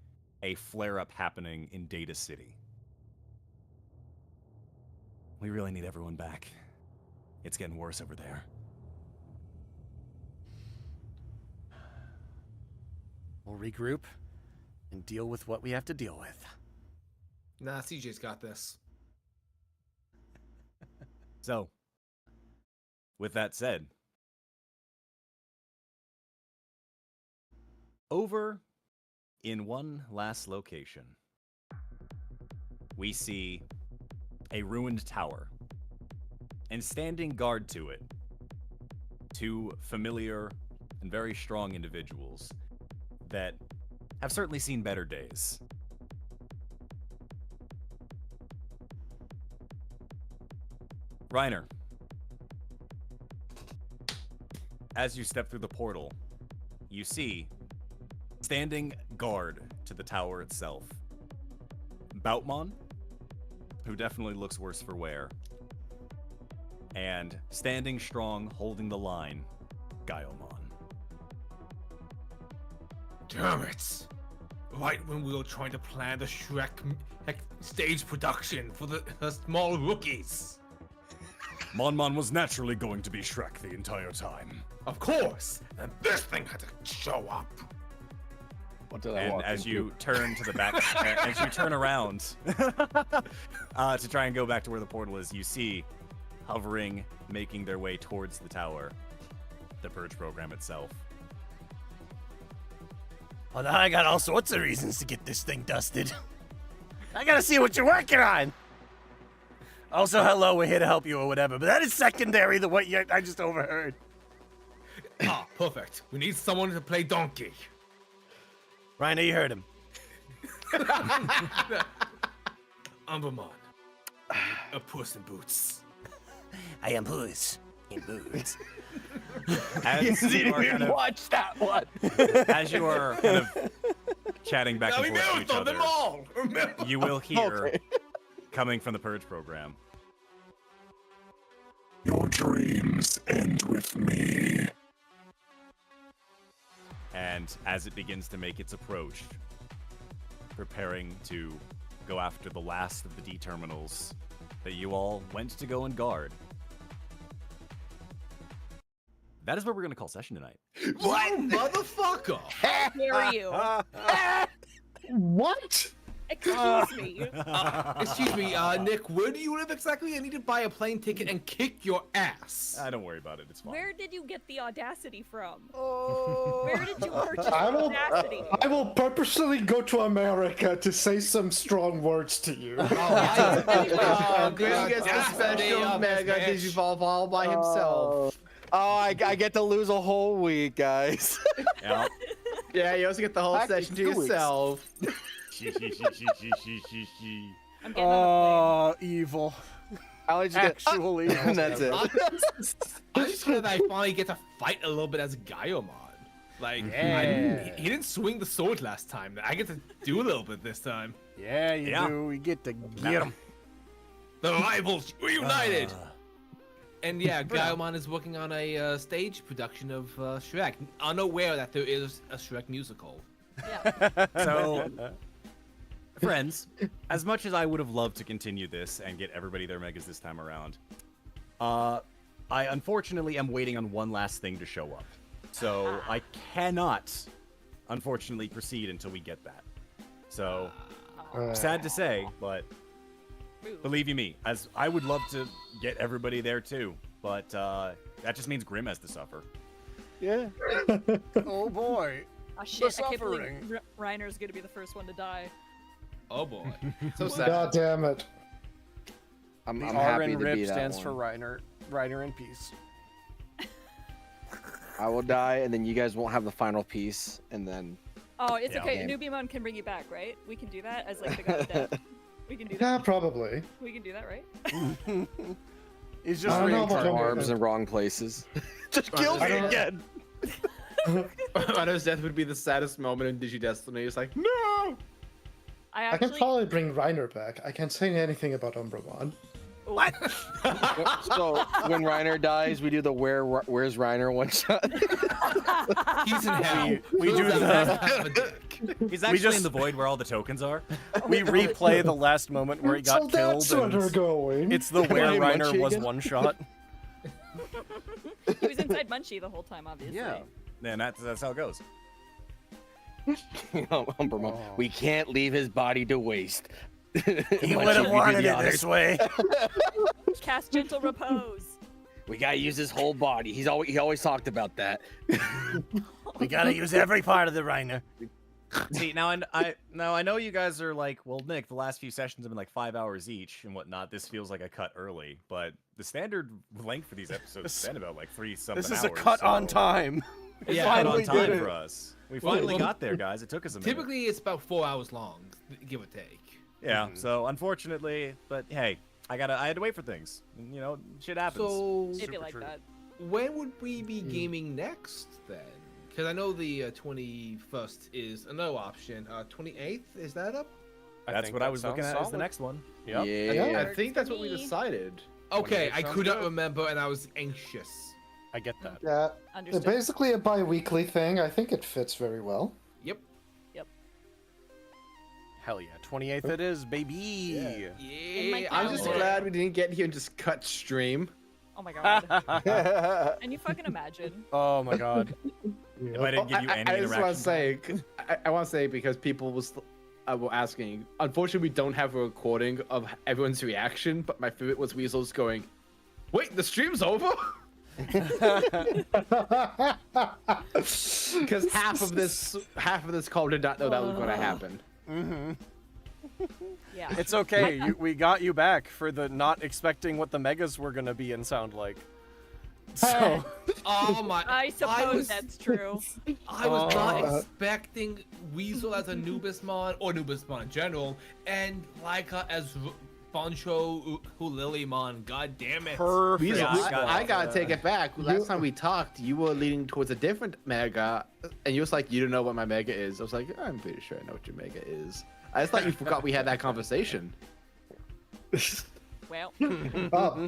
a flare-up happening in Data City. We really need everyone back. It's getting worse over there. We'll regroup and deal with what we have to deal with. Nah, CJ's got this. So, with that said, over in one last location, we see a ruined tower, and standing guard to it, two familiar and very strong individuals that have certainly seen better days. Reiner, as you step through the portal, you see, standing guard to the tower itself, Boutmon, who definitely looks worse for wear, and standing strong, holding the line, Guilemon. Damn it! Right when we were trying to plan the Shrek stage production for the small rookies. Mon was naturally going to be Shrek the entire time. Of course! And this thing had to show up. What did I And walk as into? you turn to the back, as you turn around to try and go back to where the portal is, you see, hovering, making their way towards the tower, the Purge program itself. Well, now I got all sorts of reasons to get this thing dusted. I gotta see what you're working on. Also, hello, we're here to help you or whatever, but that is secondary to what I just overheard. Ah, perfect. We need someone to play donkey. Reiner, you heard him. Umbermon. A Puss in Boots. I am Puss in Boots. As you are kind of, watch that one. as you are kind of chatting back Now and we forth to each them other, all. you will hear, Okay. coming from the Purge program, Your dreams end with me. and as it begins to make its approach, preparing to go after the last of the D terminals that you all went to go and guard. That is where we're going to call session tonight. What, motherfucker? How dare you? What? Excuse me. Excuse me, Nick, where do you live exactly? I need to buy a plane ticket and kick your ass. Don't worry about it. It's fine. Where did you get the audacity from? Where did you purchase the I audacity? will purposely go to America to say some strong words to you. Grimm gets a special Mega Digivolve all by himself. I get to lose a whole week, guys. Yeah. Yeah, you also get the whole Actually, session to 2 weeks. yourself. I'm getting on Evil. I only just get Actually, and that's it. I'm just glad that I finally get to fight a little bit as Gaiomon. Like, he didn't swing the sword last time. I get to do a little bit this time. Yeah, you do. You get to get him. The rivals reunited. And yeah, Gaiomon is working on a stage production of Shrek, unaware that there is a Shrek musical. Yeah. So, friends, as much as I would have loved to continue this and get everybody their megas this time around, I unfortunately am waiting on one last thing to show up. So I cannot, unfortunately, proceed until we get that. So, sad to say, but believe you me, as I would love to get everybody there too, but that just means Grimm has to suffer. Yeah. Oh boy. Oh shit, The I can't believe suffering. Reiner's gonna be the first one to die. Oh boy. So sad. God damn it. I'm The R happy in to be RIP that stands one. for Reiner in peace. I will die, and then you guys won't have the final piece, and then. Oh, it's Yeah. okay. Game. Newbie-mon can bring you back, right? We can do that as like the god of death. We can do Yeah, that. probably. We can do that, right? He's just I don't know about Our him. arms in wrong places. Just kill me again. Reiner's death would be the saddest moment in Digi-Destiny. It's like, no! I I can actually. probably bring Reiner back. I can't say anything about Umbramon. What? So when Reiner dies, we do the where's Reiner one shot. He's in hell. We do the. He's actually just- in the void where all the tokens are. We replay the last moment where he got So killed. that's what and we're going. It's the where Hey, Reiner Munchie was again? one shot. He was inside Munchie the whole time, obviously. Yeah. And that's how it goes. Umbramon. Oh. We can't leave his body to waste. He would have wanted it this way. Cast gentle repose. We gotta use his whole body. He always talked about that. We gotta use every part of the Reiner. See, now I know you guys are like, well, Nick, the last few sessions have been like 5 hours each and whatnot. This feels like a cut early, but the standard length for these episodes has been about like 3-something hours. This is a cut on time. It's Yeah, cut on finally time did for it. us. We finally well, got there, guys. It took us a minute. Typically, it's about 4 hours long, give or take. Yeah, so unfortunately, but hey, I had to wait for things. You know, shit happens. So, It'd be like that. when would we be gaming next then? Because I know the 21st is a no option. 28th, is that up? That's what I was looking at as the next one. Yep. Yeah. I think that's what we Me. decided. Okay, I sounds could not good. remember and I was anxious. I get that. Yeah. Understood. Basically a bi-weekly thing. I think it fits very well. Yep. Hell yeah. 28th it is, baby. In my Yeah, I'm just calendar. glad we didn't get here and just cut stream. Oh my god. And you fucking imagine. Oh my god. If I didn't give you any I just want interaction to say, I want to say because people were asking. Unfortunately, we don't have a recording of everyone's reaction, but my favorite was Weasel's going, "Wait, the stream's over." Because half of this call did not know that was going to happen. Mm-hmm. Yeah. It's okay. We got you back for the not expecting what the megas were gonna be and sound like. So Oh my! I suppose was- that's true. I was not expecting Weasel as a Nubismon, or Nubismon in general, and Laika as Boncho Hulilymon. God damn it! perfect. Weasel, Yeah, I gotta take it back. Last time we talked, you were leaning towards a different mega, and you was like, "You don't know what my mega is." I was like, "I'm pretty sure I know what your mega is." I just thought you forgot we had that conversation. Well. Oh.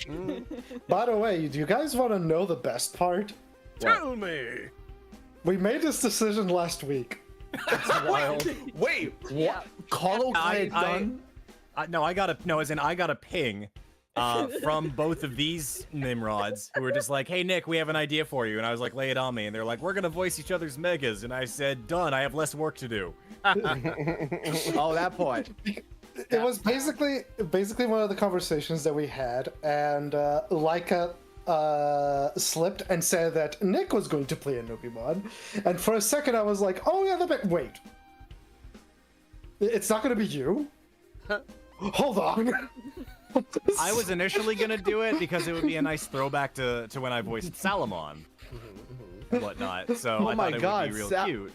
By the way, do you guys want to know the best part? Tell me. We made this decision last week. Wait, Yeah. what? Call I done? got a ping, from both of these Nimrods who were just like, hey, Nick, we have an idea for you. And I was like, lay it on me. And they're like, we're going to voice each other's megas. And I said, done. I have less work to do. Oh, that part. It was basically one of the conversations that we had, and Laika slipped and said that Nick was going to play a Nubimon, and for a second I was like, oh yeah, wait. It's not going to be you? Hold on. I was initially going to do it because it would be a nice throwback to when I voiced Salamon and whatnot. So Oh I my thought it God, would be real cute.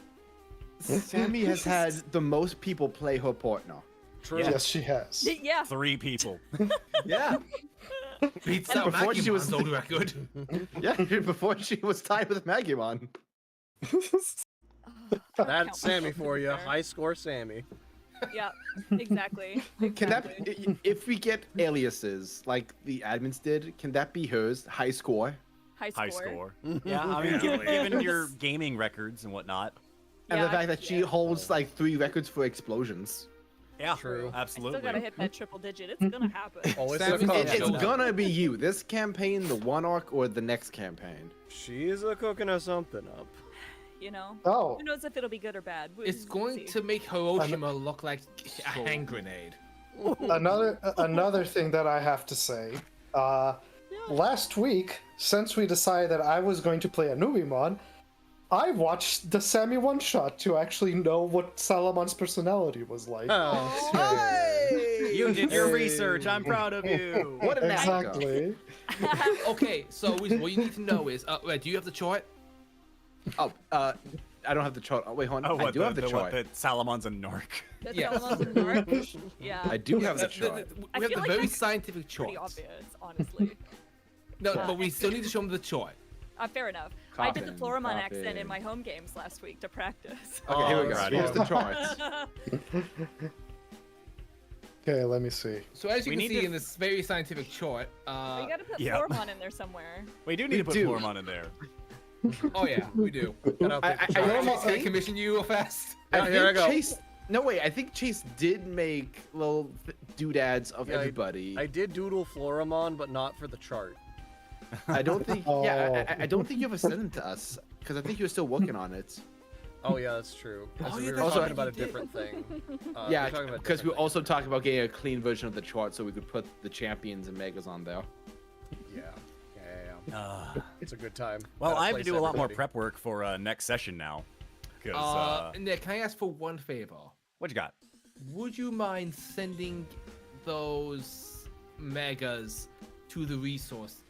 Sammy has had the most people play her partner. True. Yes, she has. Yeah. 3 people. Yeah. Beats out Before she was old record. Yeah, before she was tied with Magimon. That's Sammy for you. High score Sammy. Yeah, exactly. Can that, if we get aliases like the admins did, can that be hers? High score. High score. Yeah, I mean, given your gaming records and whatnot. And the fact that she holds like 3 records for explosions. Yeah, true. Absolutely. I still gotta hit that triple digit. It's gonna happen. Always It's gonna be you. This campaign, the one arc, or the next campaign. She's cooking us something up. You know? Oh. Who knows if it'll be good or bad? It's going to make Hiroshima look like a hand grenade. Another thing that I have to say. Last week, since we decided that I was going to play a Nubimon, I watched the Sammy one-shot to actually know what Salamon's personality was like. You did your research. I'm proud of you. What an Exactly. Okay, so what you need to know is, do you have the chart? Oh, I don't have the chart. Oh, wait, hold on. Oh, I do have the chart. What, that Salamon's a narc. That's Yeah. Salamon's a narc. Yeah. I do have the chart. I We have feel the like very that's scientific chart. Pretty obvious, honestly. No, but we still need to show them the chart. Fair enough. I did the Coffin, Floramon accent in Coffin. my home games last week to practice. Okay, here we go. right. Here's the charts. Okay, let me see. So as you We can need see to- in this very scientific chart, We gotta put Yep. Floramon in there somewhere. We do need to put do. Floramon in there. oh yeah, we do. Can I commission you real fast? Yeah, here I go. Chase. No wait, I think Chase did make little doodads of Yeah, everybody. I did doodle Floramon, but not for the chart. I don't think. Yeah, I don't think you ever sent them to us because I think you were still working on it. Oh yeah, that's true. Oh, We yeah, were that's talking right, about a you did. different thing. Yeah, we're talking about because we different also talked about getting a clean version of the chart so we could put the champions and megas on there. things. Yeah. It's a good time. Well, Gotta I have to place do a lot more everybody. prep work for next session now. Because, Nick, can I ask for one favor? what you got? Would you mind sending those megas to the resource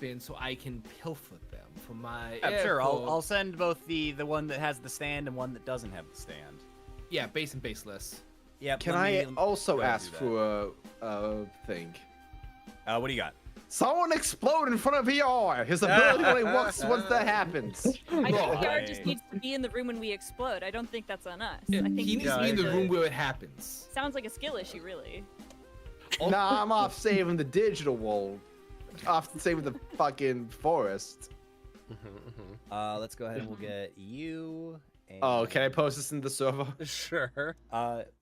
bin so I can pilfer them for my? Sure, airport? I'll send both the one that has the stand and one that doesn't have the stand. Yeah, base and baseless. Yep. Can let I me also go ahead and ask do that. for a thing? What do you got? Someone explode in front of VR. His ability only works once that happens. I think Oh, PR just needs to be in the room when we explode. I don't think that's on us. Yeah, I think he needs Yeah, to be in the I room where it happens. Sounds like a skill issue, really. Nah, I'm off saving the digital world. Off saving the fucking forest. Let's go ahead and we'll get you. And... Oh, can I post this in the server? Sure.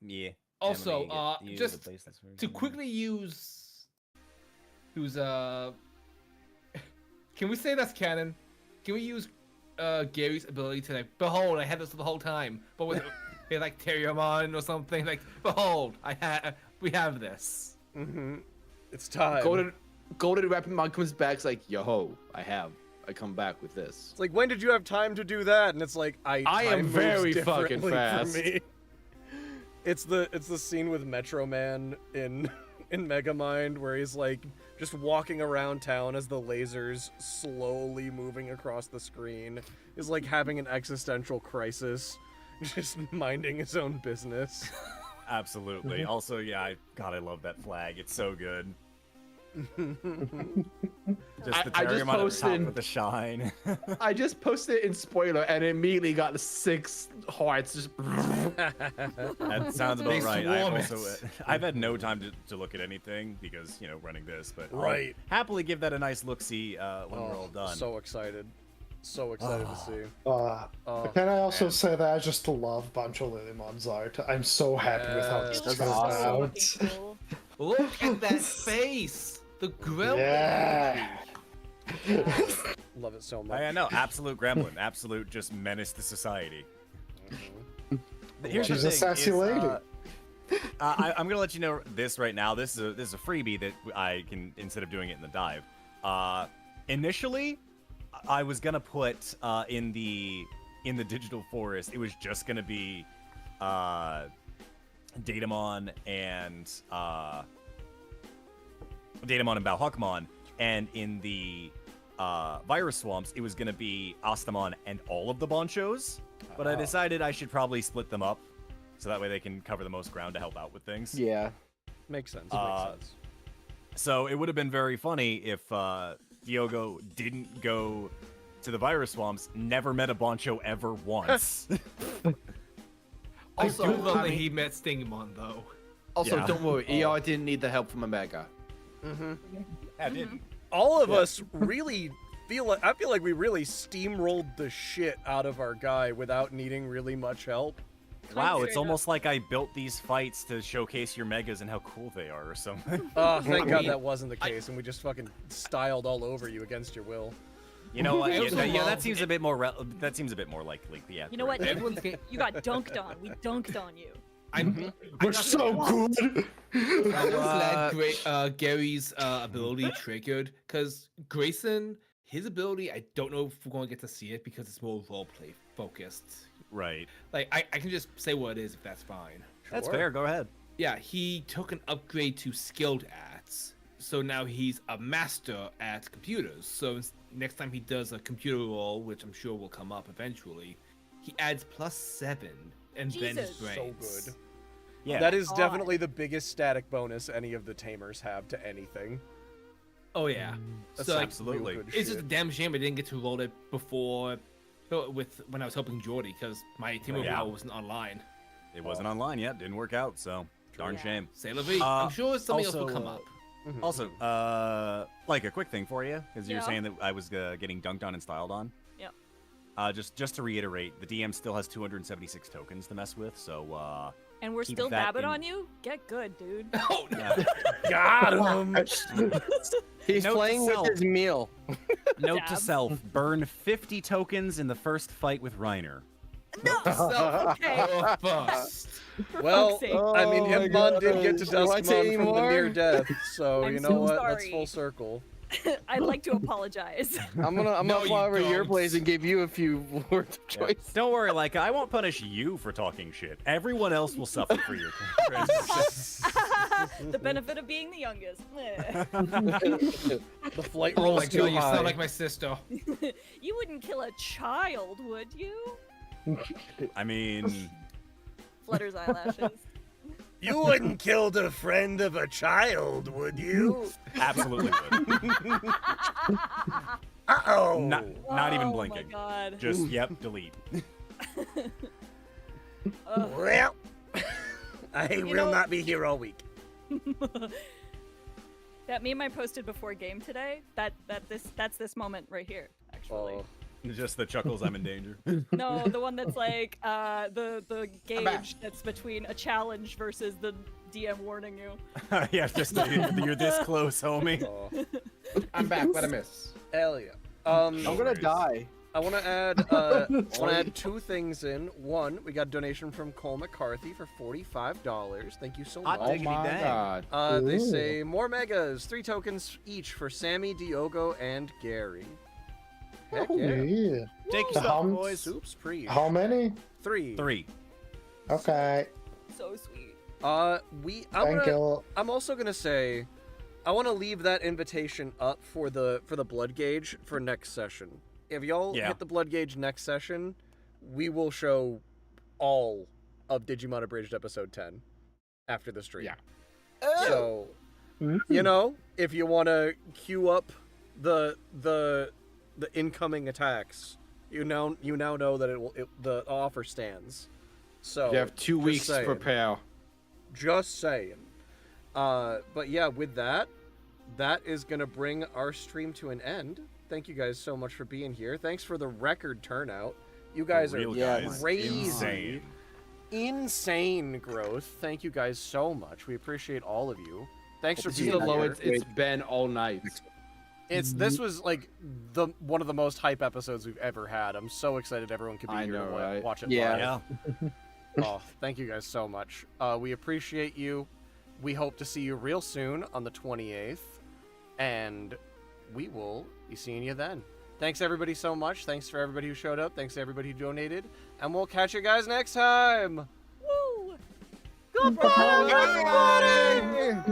Yeah. Also, And let me get you just the baseless to version. quickly use. Who's Can we say that's canon? Can we use Gary's ability to like, behold, I had this the whole time, but with like Terriermon or something like, behold, we have this. It's time. Golden Rapidmon comes back, it's like, yo, I come back with this. It's like, when did you have time to do that? And it's like, I am time moves very differently fucking for fast. me. It's the scene with Metro Man in Megamind where he's like just walking around town as the lasers slowly moving across the screen. Is like having an existential crisis, just minding his own business. Absolutely. Also, yeah, I love that flag. It's so good. Just the I just Terriermon at the top posted- with the shine. I just posted it in spoiler and immediately got 6 hearts. Just That sounds about They right. swarm I've had no time to look at anything because, running this, but Right. I'll happily give that a nice look-see when we're all done. So excited. So excited to see. Can I also say that I just love Bancho Lilymon's art? I'm so happy with how this Yes. turned So out. fucking cool. Look at that face. The gremlin. Yeah. Love it so much. I know, absolute gremlin, absolute just menace to society. Here's She's the a thing, sassy is, lady. I'm gonna let you know this right now. This is a freebie that I can, instead of doing it in the dive. Initially, I was gonna put in the digital forest. It was just gonna be Datamon and Balhuckmon, and in the virus swamps, it was gonna be Astamon and all of the Bonchos. But I decided I should probably split them up, so that way they can cover the most ground to help out with things. Yeah. Makes sense. Makes sense. So it would have been very funny if Diogo didn't go to the virus swamps, never met a Boncho ever once. Also, I love that he met Stingmon though. Also, Yeah. don't worry, ER didn't need the help from Omega. Mm-hmm. I didn't. All of us really I feel like we really steamrolled the shit out of our guy without needing really much help. Wow, it's almost like I built these fights to showcase your megas and how cool they are or something. Oh, thank God that wasn't the case, and we just fucking styled all over you against your will. You know what? Yeah, that seems a bit more. That seems a bit more likely. Yeah. You know what? Everyone's You got dunked on. We dunked on you. We're so good. I'm glad Gary's ability triggered, because Grayson, his ability, I don't know if we're going to get to see it because it's more roleplay focused. Right. Like, I can just say what it is if that's fine. That's fair. Go ahead. Yeah, he took an upgrade to skilled at, so now he's a master at computers. So next time he does a computer roll, which I'm sure will come up eventually, he adds +7 and then his Jesus. So brains. good. Yeah. That is definitely the biggest static bonus any of the tamers have to anything. Oh yeah, That's so like, absolutely. real good it's just a shit. damn shame I didn't get to roll it before, when I was helping Jordy, because my tamer Yeah. roll wasn't online. It wasn't online yet. Didn't work out. So darn shame. Say la vie. I'm sure something else will come up. Also, like a quick thing for you, because you were Yeah. saying that I was getting dunked on and styled on. Yep. Just to reiterate, the DM still has 276 tokens to mess with, so And we're keep still that dabbing in- on you? Get good, dude. Oh no! Got him. He's Note to playing with self. his meal. Note to Dab. self: burn 50 tokens in the first fight with Reiner. Okay. Bust. Well, fuck's sake. I mean, Oh my Impmon did get to gosh. Do I say Dustmon from the more? near death, so I'm you know so what? That's sorry. full circle. I'd like to apologize. I'm gonna No, fly you over to your don't. place and give you a few words of Yeah. choice. Don't worry, Laika, I won't punish you for talking shit. Everyone else will suffer for your transgressions. The benefit of being the youngest. The flight Oh roll my is too god, you high. sound like my sister. You wouldn't kill a child, would you? I mean, Flutters eyelashes. You wouldn't kill the friend of a child, would you? absolutely would. Uh-oh. Not even Oh blinking. my god. Just, yep, delete. Well, I You will know- not be here all week. That meme I posted before game today, that's this moment right here, actually. Oh, Just the chuckles, I'm in danger. No, the one that's like the gauge that's between a challenge versus the DM warning you. Yeah, just you're this close, homie. oh. I'm back, but I miss. Hell yeah. I'm gonna die. I want to add two things in. One, we got a donation from Cole McCarthy for $45. Thank you so much. Hot diggity dang. They Ooh. say more megas, 3 tokens each for Sammy, Diogo, and Gary. Heck Oh, yeah. yeah. Take your The stuff, hum- boys. Soups pre. How many? 3. 3. Okay. So sweet. Thank you. I'm also gonna say, I want to leave that invitation up for the blood gauge for next session. If y'all hit the blood gauge next session, we will show all of Digimon Abridged episode 10 after the stream. Yeah. So, you know, if you want to queue up the incoming attacks, you now know that the offer stands. So You have 2 just weeks to saying. prepare. Just saying. But yeah, with that is gonna bring our stream to an end. Thank you guys so much for being here. Thanks for the record turnout. You guys Real are guys. crazy. Insane growth. Thank you guys so much. We appreciate all of you. Thanks for This is being the here. lowest it's been all night. This was like one of the most hype episodes we've ever had. I'm so excited everyone could be I here know, to right? watch it Yeah. live. Oh, thank you guys so much. We appreciate you. We hope to see you real soon on the 28th, and we will be seeing you then. Thanks everybody so much. Thanks for everybody who showed up. Thanks to everybody who donated, and we'll catch you guys next time. Woo! Goodbye, everybody!